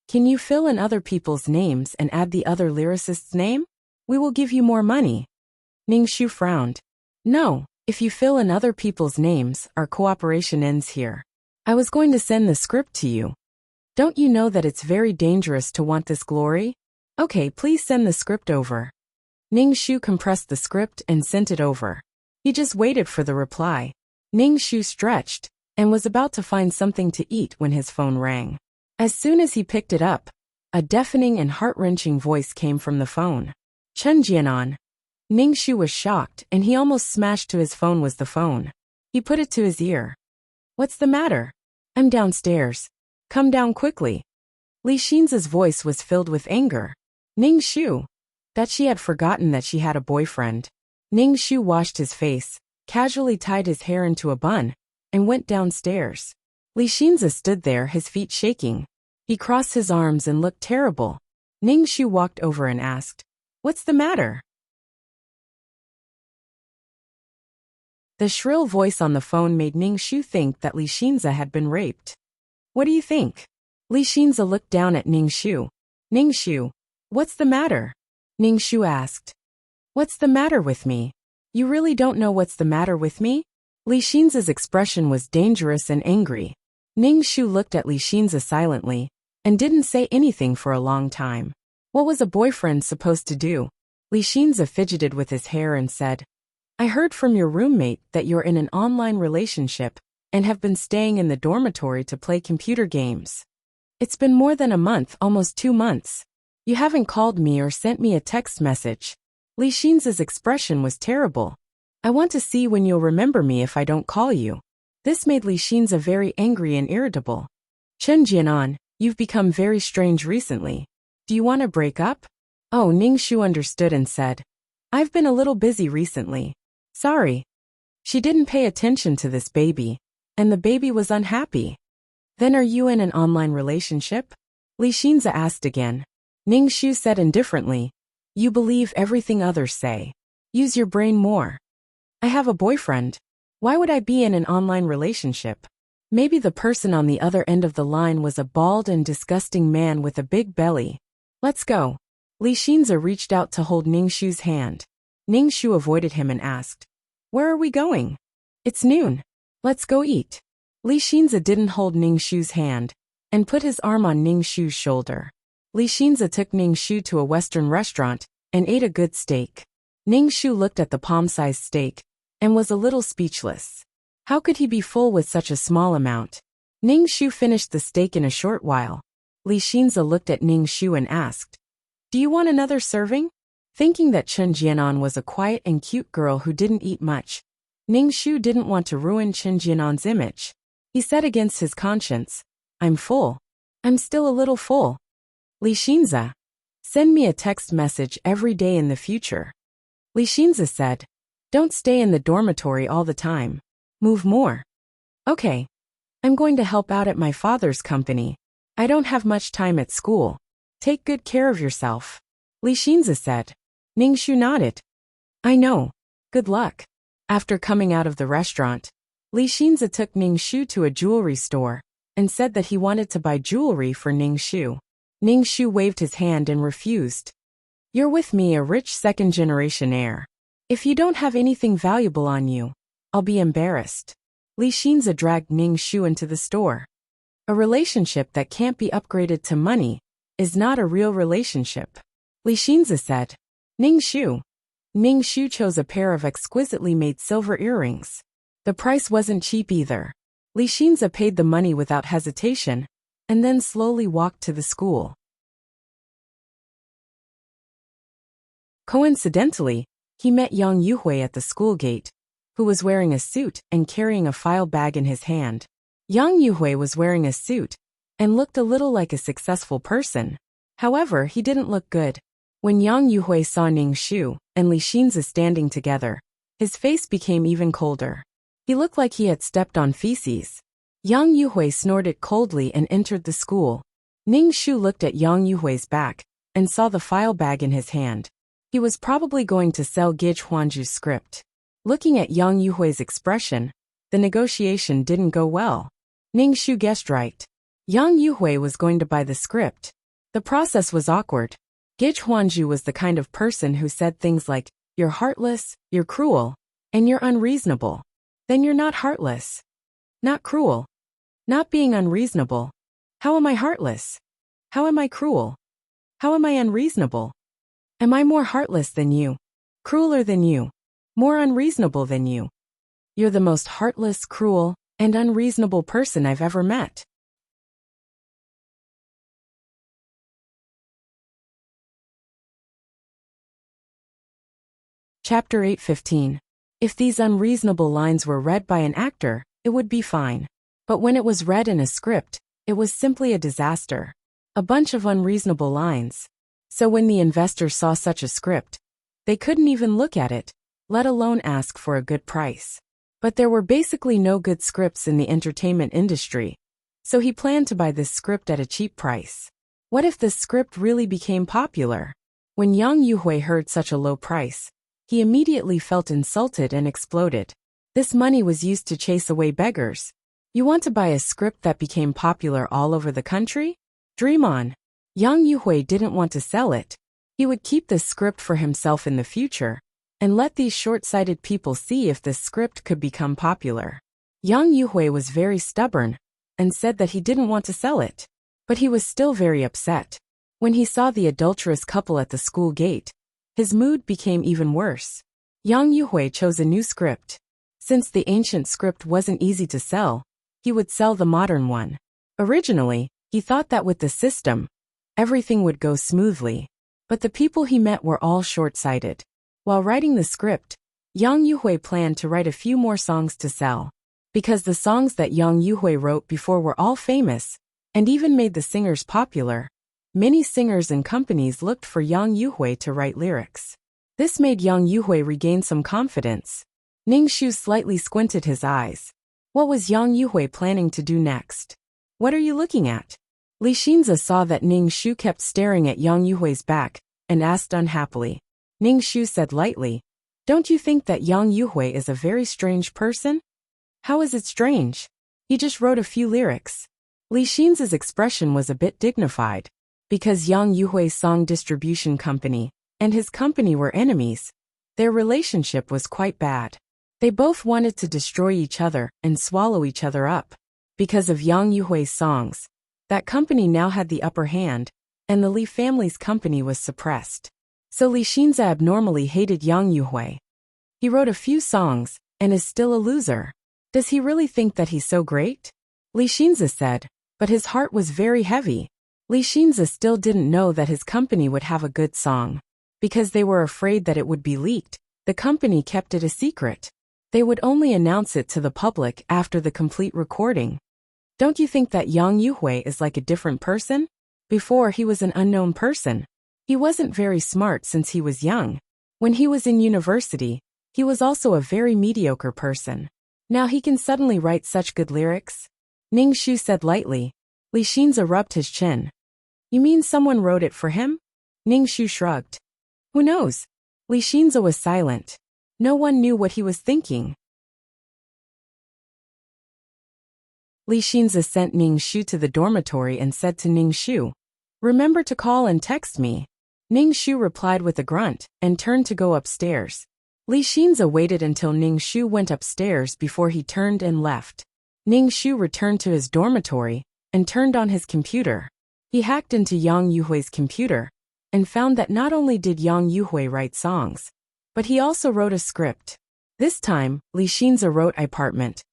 "Can you fill in other people's names and add the other lyricist's name? We will give you more money." Ning Shu frowned. "No, if you fill in other people's names, our cooperation ends here. I was going to send the script to you. Don't you know that it's very dangerous to want this glory? Okay, please send the script over." Ning Shu compressed the script and sent it over. He just waited for the reply. Ning Shu stretched and was about to find something to eat when his phone rang. As soon as he picked it up, A deafening and heart-wrenching voice came from the phone. Chen Jianan. Ningxu was shocked, and he almost smashed to his phone was the phone. He put it to his ear. What's the matter? I'm downstairs. Come down quickly. Li Xin's voice was filled with anger. Ningxu. That she had forgotten that she had a boyfriend. Ningxu washed his face, casually tied his hair into a bun, and went downstairs. Li Xinza stood there, his feet shaking. He crossed his arms and looked terrible. Ningxu walked over and asked, What's the matter? The shrill voice on the phone made Ningxu think that Li Xinza had been raped. What do you think? Li Xinza looked down at Ningxu. Ningxu, what's the matter? Ningxu asked. What's the matter with me? You really don't know what's the matter with me? Li Xinza's expression was dangerous and angry. Ningxu looked at Li Xinza silently, and didn't say anything for a long time. What was a boyfriend supposed to do? Li Xinza fidgeted with his hair and said, I heard from your roommate that you're in an online relationship and have been staying in the dormitory to play computer games. It's been more than a month, almost 2 months. You haven't called me or sent me a text message. Li Xinza's expression was terrible. I want to see when you'll remember me if I don't call you. This made Li Xinza very angry and irritable. Chen Jianan, you've become very strange recently. Do you want to break up? Oh, Ningxu understood and said, I've been a little busy recently. Sorry. She didn't pay attention to this baby, and the baby was unhappy. Then are you in an online relationship? Li Xinza asked again. Ningxu said indifferently, You believe everything others say. Use your brain more. I have a boyfriend. Why would I be in an online relationship? Maybe the person on the other end of the line was a bald and disgusting man with a big belly. Let's go. Li Xinza reached out to hold Ningxu's hand. Ningxu avoided him and asked, Where are we going? It's noon. Let's go eat. Li Xinza didn't hold Ningxu's hand, and put his arm on Ningxu's shoulder. Li Xinza took Ningxu to a Western restaurant, and ate a good steak. Ningxu looked at the palm-sized steak, and was a little speechless. How could he be full with such a small amount? Ningxu finished the steak in a short while. Li Xinza looked at Ningxu and asked, Do you want another serving? Thinking that Chen Jianan was a quiet and cute girl who didn't eat much, Ningxu didn't want to ruin Chen Jianan's image. He said against his conscience, I'm full. I'm still a little full. Li Xinza, send me a text message every day in the future. Li Xinza said, Don't stay in the dormitory all the time. Move more. Okay. I'm going to help out at my father's company. I don't have much time at school. Take good care of yourself. Li Xinza said. Ningxu nodded. I know. Good luck. After coming out of the restaurant, Li Xinza took Ningxu to a jewelry store and said that he wanted to buy jewelry for Ningxu. Ningxu waved his hand and refused. You're with me, a rich second-generation heir. If you don't have anything valuable on you, I'll be embarrassed. Li Xinza dragged Ningxu into the store. A relationship that can't be upgraded to money is not a real relationship. Li Xinza said. Ningxu. Ningxu chose a pair of exquisitely made silver earrings. The price wasn't cheap either. Li Xinza paid the money without hesitation, and then slowly walked to the school. Coincidentally, he met Yang Yuhui at the school gate, who was wearing a suit and carrying a file bag in his hand. Yang Yuhui was wearing a suit, and looked a little like a successful person. However, he didn't look good. When Yang Yuhui saw Ningxu and Li Xinza standing together, his face became even colder. He looked like he had stepped on feces. Yang Yuhui snorted coldly and entered the school. Ningxu looked at Yang Yuhui's back and saw the file bag in his hand. He was probably going to sell Gage Huanju's script. Looking at Yang Yuhui's expression, the negotiation didn't go well. Ningxu guessed right. Yang Yuhui was going to buy the script. The process was awkward. Gage Huanju was the kind of person who said things like, You're heartless, you're cruel, and you're unreasonable. Then you're not heartless. Not cruel. Not being unreasonable. How am I heartless? How am I cruel? How am I unreasonable? Am I more heartless than you? Crueler than you? More unreasonable than you? You're the most heartless, cruel, and unreasonable person I've ever met. Chapter 8:15. If these unreasonable lines were read by an actor, it would be fine. But when it was read in a script, it was simply a disaster. A bunch of unreasonable lines. So when the investors saw such a script, they couldn't even look at it, let alone ask for a good price. But there were basically no good scripts in the entertainment industry, so he planned to buy this script at a cheap price. What if this script really became popular? When Yang Yuhui heard such a low price, he immediately felt insulted and exploded. This money was used to chase away beggars. You want to buy a script that became popular all over the country? Dream on. Yang Yuhui didn't want to sell it. He would keep this script for himself in the future, and let these short-sighted people see if this script could become popular. Yang Yuhui was very stubborn, and said that he didn't want to sell it. But he was still very upset. When he saw the adulterous couple at the school gate, his mood became even worse. Yang Yuhui chose a new script. Since the ancient script wasn't easy to sell, he would sell the modern one. Originally, he thought that with the system, everything would go smoothly. But the people he met were all short-sighted. While writing the script, Yang Yuhui planned to write a few more songs to sell. Because the songs that Yang Yuhui wrote before were all famous, and even made the singers popular, many singers and companies looked for Yang Yuhui to write lyrics. This made Yang Yuhui regain some confidence. Ning Shu slightly squinted his eyes. What was Yang Yuhui planning to do next? What are you looking at? Li Xinza saw that Ning Shu kept staring at Yang Yuhui's back, and asked unhappily. Ning Shu said lightly, "Don't you think that Yang Yuhui is a very strange person?" "How is it strange? He just wrote a few lyrics." Li Xinza's expression was a bit dignified. Because Yang Yuhui's song distribution company and his company were enemies, their relationship was quite bad. They both wanted to destroy each other and swallow each other up. Because of Yang Yuhui's songs, that company now had the upper hand, and the Li family's company was suppressed. So Li Xinza abnormally hated Yang Yuhui. He wrote a few songs, and is still a loser. Does he really think that he's so great? Li Xinza said, but his heart was very heavy. Li Xinza still didn't know that his company would have a good song. Because they were afraid that it would be leaked, the company kept it a secret. They would only announce it to the public after the complete recording. Don't you think that Yang Yuhui is like a different person? Before he was an unknown person. He wasn't very smart since he was young. When he was in university, he was also a very mediocre person. Now he can suddenly write such good lyrics? Ning Shu said lightly. Li Xinza rubbed his chin. You mean someone wrote it for him? Ning Shu shrugged. Who knows? Li Xinza was silent. No one knew what he was thinking. Li Xinza sent Ning Shu to the dormitory and said to Ning Shu, "Remember to call and text me." Ning Shu replied with a grunt, and turned to go upstairs. Li Xinza waited until Ning Shu went upstairs before he turned and left. Ning Shu returned to his dormitory, and turned on his computer. He hacked into Yang Yuhui's computer, and found that not only did Yang Yuhui write songs, but he also wrote a script. This time, Li Xinza wrote Apartment.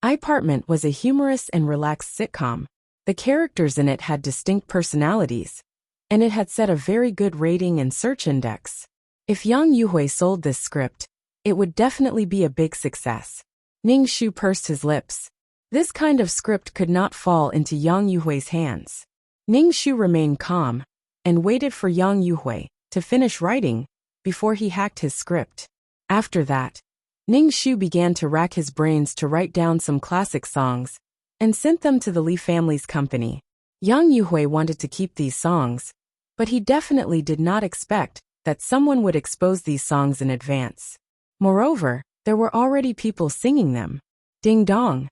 Apartment was a humorous and relaxed sitcom. The characters in it had distinct personalities, and it had set a very good rating and search index. If Yang Yuhui sold this script, it would definitely be a big success. Ning Shu pursed his lips. This kind of script could not fall into Yang Yuhui's hands. Ning Shu remained calm, and waited for Yang Yuhui to finish writing before he hacked his script. After that, Ning Shu began to rack his brains to write down some classic songs, and sent them to the Li family's company. Yang Yuhui wanted to keep these songs, but he definitely did not expect that someone would expose these songs in advance. Moreover, there were already people singing them. Ding dong.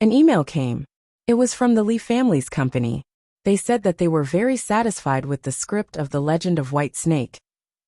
An email came. It was from the Li family's company. They said that they were very satisfied with the script of The Legend of White Snake,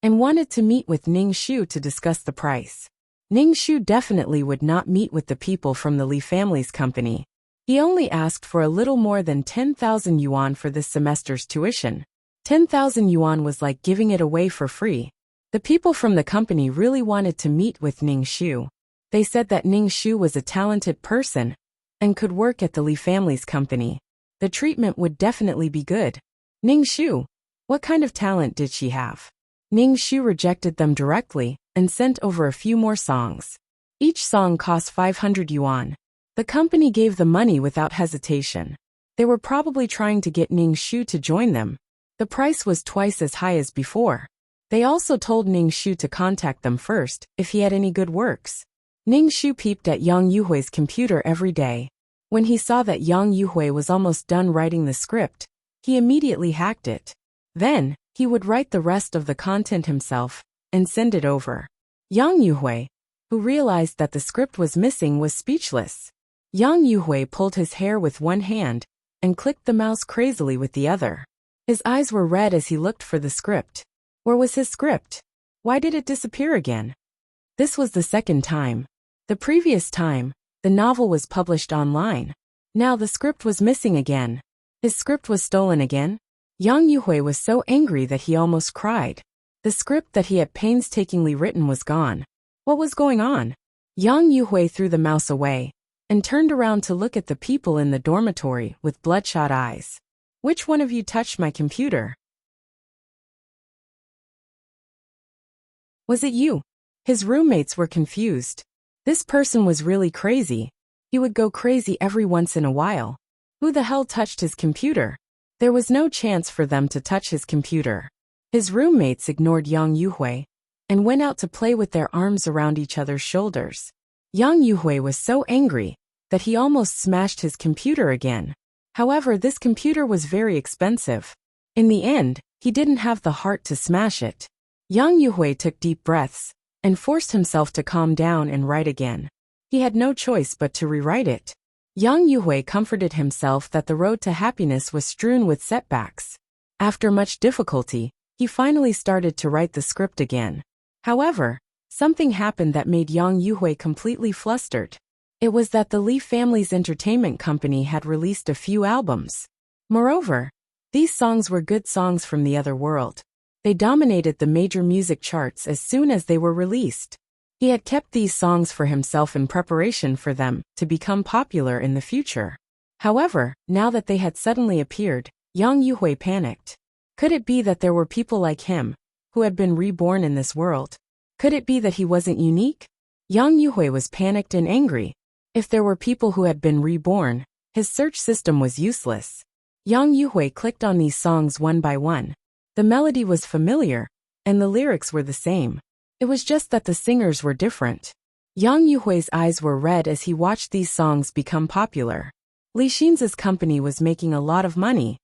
and wanted to meet with Ning Shu to discuss the price. Ning Shu definitely would not meet with the people from the Li family's company. He only asked for a little more than 10,000 yuan for this semester's tuition. 10,000 yuan was like giving it away for free. The people from the company really wanted to meet with Ning Shu. They said that Ning Shu was a talented person, and could work at the Li family's company. The treatment would definitely be good. Ning Shu, what kind of talent did she have? Ning Shu rejected them directly and sent over a few more songs. Each song cost 500 yuan. The company gave the money without hesitation. They were probably trying to get Ning Shu to join them. The price was twice as high as before. They also told Ning Shu to contact them first if he had any good works. Ning Shu peeped at Yang Yuhui's computer every day. When he saw that Yang Yuhui was almost done writing the script, he immediately hacked it. Then, he would write the rest of the content himself and send it over. Yang Yuhui, who realized that the script was missing, was speechless. Yang Yuhui pulled his hair with one hand and clicked the mouse crazily with the other. His eyes were red as he looked for the script. Where was his script? Why did it disappear again? This was the second time. The previous time, the novel was published online. Now the script was missing again. His script was stolen again? Yang Yuhui was so angry that he almost cried. The script that he had painstakingly written was gone. What was going on? Yang Yuhui threw the mouse away and turned around to look at the people in the dormitory with bloodshot eyes. Which one of you touched my computer? Was it you? His roommates were confused. This person was really crazy. He would go crazy every once in a while. Who the hell touched his computer? There was no chance for them to touch his computer. His roommates ignored Yang Yuhui and went out to play with their arms around each other's shoulders. Yang Yuhui was so angry that he almost smashed his computer again. However, this computer was very expensive. In the end, he didn't have the heart to smash it. Yang Yuhui took deep breaths and forced himself to calm down and write again. He had no choice but to rewrite it. Yang Yuhui comforted himself that the road to happiness was strewn with setbacks. After much difficulty, he finally started to write the script again. However, something happened that made Yang Yuhui completely flustered. It was that the Li family's entertainment company had released a few albums. Moreover, these songs were good songs from the other world. They dominated the major music charts as soon as they were released. He had kept these songs for himself in preparation for them to become popular in the future. However, now that they had suddenly appeared, Yang Yuhui panicked. Could it be that there were people like him, who had been reborn in this world? Could it be that he wasn't unique? Yang Yuhui was panicked and angry. If there were people who had been reborn, his search system was useless. Yang Yuhui clicked on these songs one by one. The melody was familiar, and the lyrics were the same. It was just that the singers were different. Yang Yuhui's eyes were red as he watched these songs become popular. Li Xin's company was making a lot of money.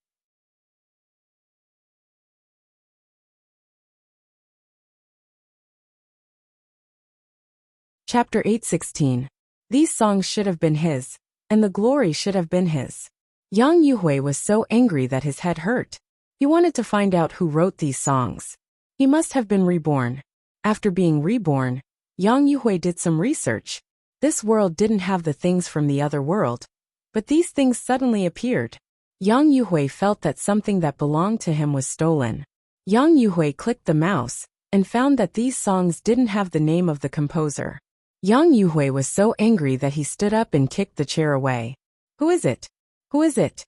Chapter 8:16. These songs should have been his, and the glory should have been his. Yang Yuhui was so angry that his head hurt. He wanted to find out who wrote these songs. He must have been reborn. After being reborn, Yang Yuhui did some research. This world didn't have the things from the other world, but these things suddenly appeared. Yang Yuhui felt that something that belonged to him was stolen. Yang Yuhui clicked the mouse and found that these songs didn't have the name of the composer. Yang Yuhui was so angry that he stood up and kicked the chair away. Who is it? Who is it?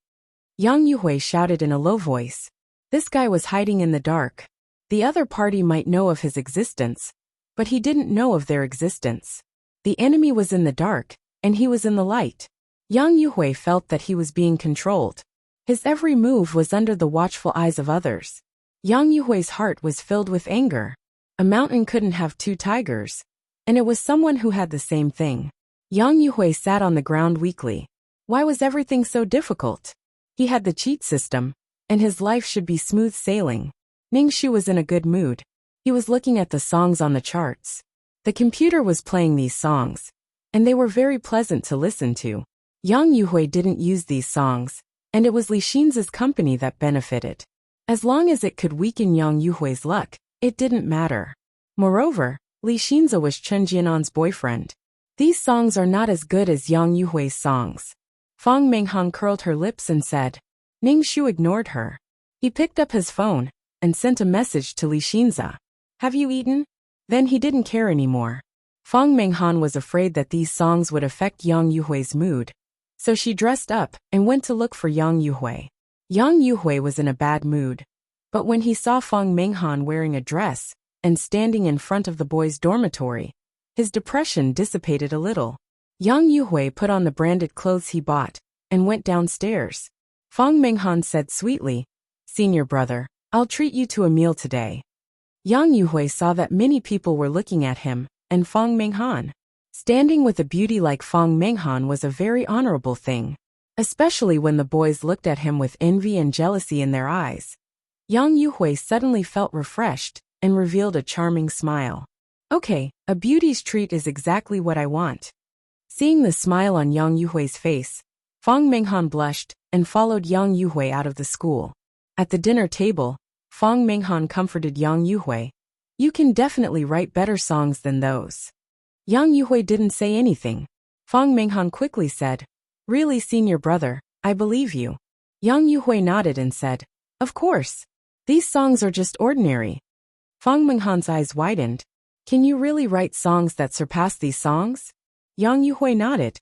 Yang Yuhui shouted in a low voice. This guy was hiding in the dark. The other party might know of his existence, but he didn't know of their existence. The enemy was in the dark, and he was in the light. Yang Yuhui felt that he was being controlled. His every move was under the watchful eyes of others. Yang Yuhui's heart was filled with anger. A mountain couldn't have two tigers, and it was someone who had the same thing. Yang Yuhui sat on the ground weakly. Why was everything so difficult? He had the cheat system, and his life should be smooth sailing. Ning Shu was in a good mood. He was looking at the songs on the charts. The computer was playing these songs, and they were very pleasant to listen to. Yang Yuhui didn't use these songs, and it was Li Xin's company that benefited. As long as it could weaken Yang Yuhui's luck, it didn't matter. Moreover, Li Xin was Chen Jianan's boyfriend. These songs are not as good as Yang Yuhui's songs. Fang Menghan curled her lips and said. Ning Shu ignored her. He picked up his phone and sent a message to Li Xinza. Have you eaten? Then he didn't care anymore. Fang Menghan was afraid that these songs would affect Yang Yuhui's mood, so she dressed up and went to look for Yang Yuhui. Yang Yuhui was in a bad mood. But when he saw Fang Menghan wearing a dress and standing in front of the boys' dormitory, his depression dissipated a little. Yang Yuhui put on the branded clothes he bought and went downstairs. Fang Menghan said sweetly, "Senior brother, I'll treat you to a meal today." Yang Yuhui saw that many people were looking at him, and Fang Menghan. Standing with a beauty like Fang Menghan was a very honorable thing, especially when the boys looked at him with envy and jealousy in their eyes. Yang Yuhui suddenly felt refreshed and revealed a charming smile. "Okay, a beauty's treat is exactly what I want." Seeing the smile on Yang Yuhui's face, Fang Menghan blushed and followed Yang Yuhui out of the school. At the dinner table, Fang Menghan comforted Yang Yuhui. "You can definitely write better songs than those." Yang Yuhui didn't say anything. Fang Menghan quickly said, "Really, senior brother, I believe you." Yang Yuhui nodded and said, "Of course. These songs are just ordinary." Fang Menghan's eyes widened. "Can you really write songs that surpass these songs?" Yang Yuhui nodded.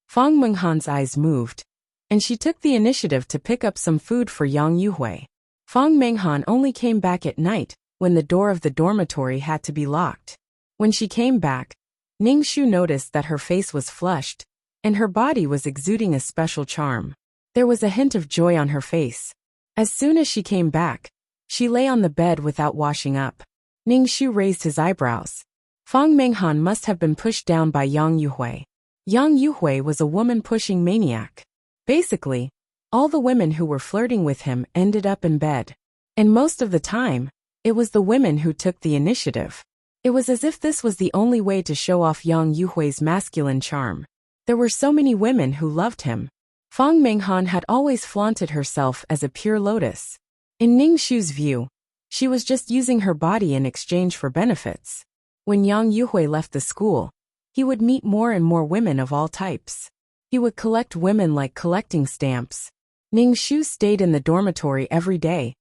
Fang Menghan's eyes moved, and she took the initiative to pick up some food for Yang Yuhui. Fang Menghan only came back at night when the door of the dormitory had to be locked. When she came back, Ning Shu noticed that her face was flushed, and her body was exuding a special charm. There was a hint of joy on her face. As soon as she came back, she lay on the bed without washing up. Ning Shu raised his eyebrows. Fang Menghan must have been pushed down by Yang Yuhui. Yang Yuhui was a woman-pushing maniac. Basically, all the women who were flirting with him ended up in bed. And most of the time, it was the women who took the initiative. It was as if this was the only way to show off Yang Yuhui's masculine charm. There were so many women who loved him. Fang Menghan had always flaunted herself as a pure lotus. In Ning Shu's view, she was just using her body in exchange for benefits. When Yang Yuhui left the school, he would meet more and more women of all types. He would collect women like collecting stamps. Ning Shu stayed in the dormitory every day,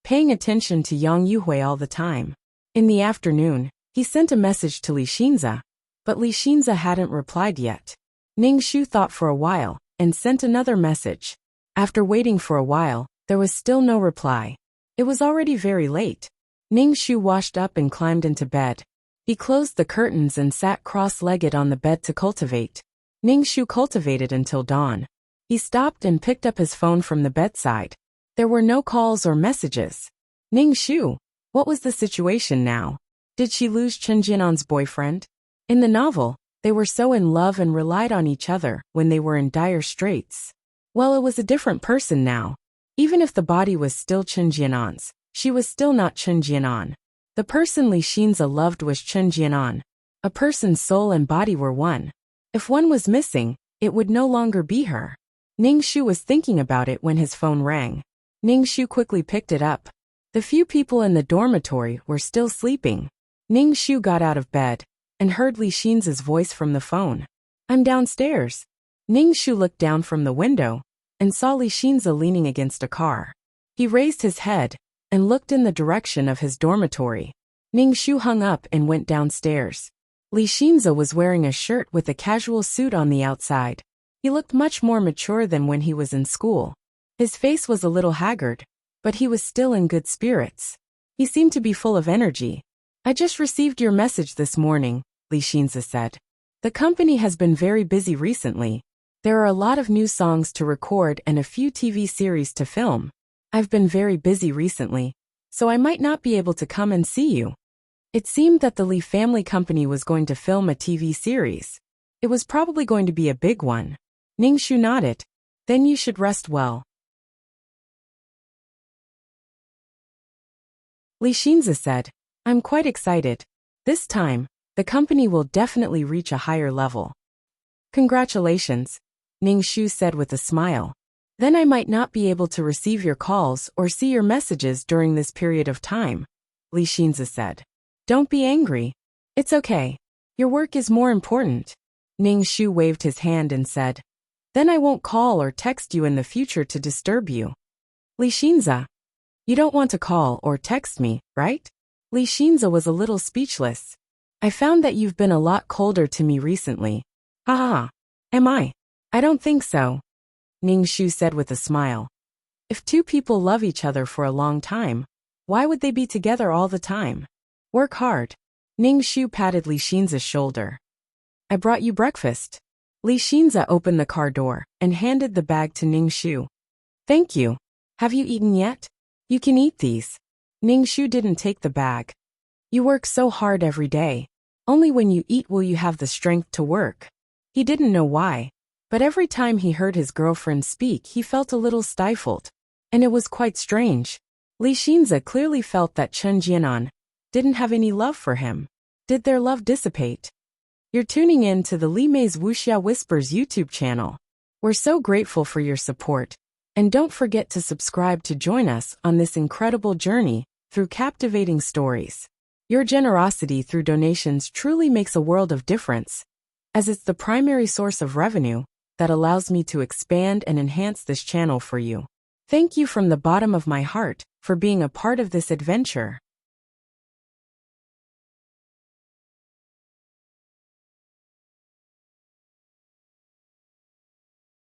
paying attention to Yang Yuhui all the time. In the afternoon, he sent a message to Li Xinza, but Li Xinza hadn't replied yet. Ning Shu thought for a while and sent another message. After waiting for a while, there was still no reply. It was already very late. Ning Shu washed up and climbed into bed. He closed the curtains and sat cross-legged on the bed to cultivate. Ning Shu cultivated until dawn. He stopped and picked up his phone from the bedside. There were no calls or messages. Ning Shu, what was the situation now? Did she lose Chen Jianan's boyfriend? In the novel, they were so in love and relied on each other when they were in dire straits. Well, it was a different person now. Even if the body was still Chen Jianan's, she was still not Chen Jianan. The person Li Xinza loved was Chen Jianan. A person's soul and body were one. If one was missing, it would no longer be her. Ning Shu was thinking about it when his phone rang. Ning Shu quickly picked it up. The few people in the dormitory were still sleeping. Ning Shu got out of bed and heard Li Xinza's voice from the phone. "I'm downstairs." Ning Shu looked down from the window and saw Li Xinza leaning against a car. He raised his head and looked in the direction of his dormitory. Ning Shu hung up and went downstairs. Li Xinza was wearing a shirt with a casual suit on the outside. He looked much more mature than when he was in school. His face was a little haggard, but he was still in good spirits. He seemed to be full of energy. "I just received your message this morning," Li Xinza said. "The company has been very busy recently. There are a lot of new songs to record and a few TV series to film. I've been very busy recently, so I might not be able to come and see you." It seemed that the Li family company was going to film a TV series. It was probably going to be a big one. Ning Shu nodded. "Then you should rest well." Li Xinza said, "I'm quite excited. This time, the company will definitely reach a higher level." "Congratulations," Ning Shu said with a smile. "Then I might not be able to receive your calls or see your messages during this period of time," Li Xinza said. "Don't be angry. It's okay. Your work is more important." Ning Shu waved his hand and said, "Then I won't call or text you in the future to disturb you." "Li Xinza, you don't want to call or text me, right?" Li Xinza was a little speechless. "I found that you've been a lot colder to me recently." "Ha ha ha. Am I? I don't think so," Ning Shu said with a smile. If two people love each other for a long time, why would they be together all the time? Work hard. Ning Shu patted Li Xinza's shoulder. I brought you breakfast. Li Xinza opened the car door and handed the bag to Ning Shu. Thank you. Have you eaten yet? You can eat these. Ning Shu didn't take the bag. You work so hard every day. Only when you eat will you have the strength to work. He didn't know why, but every time he heard his girlfriend speak he felt a little stifled. And it was quite strange. Li Xinza clearly felt that Chen Jianan didn't have any love for him. Did their love dissipate? You're tuning in to the Li Mei's Wuxia Whispers YouTube channel. We're so grateful for your support. And don't forget to subscribe to join us on this incredible journey through captivating stories. Your generosity through donations truly makes a world of difference, as it's the primary source of revenue that allows me to expand and enhance this channel for you. Thank you from the bottom of my heart for being a part of this adventure.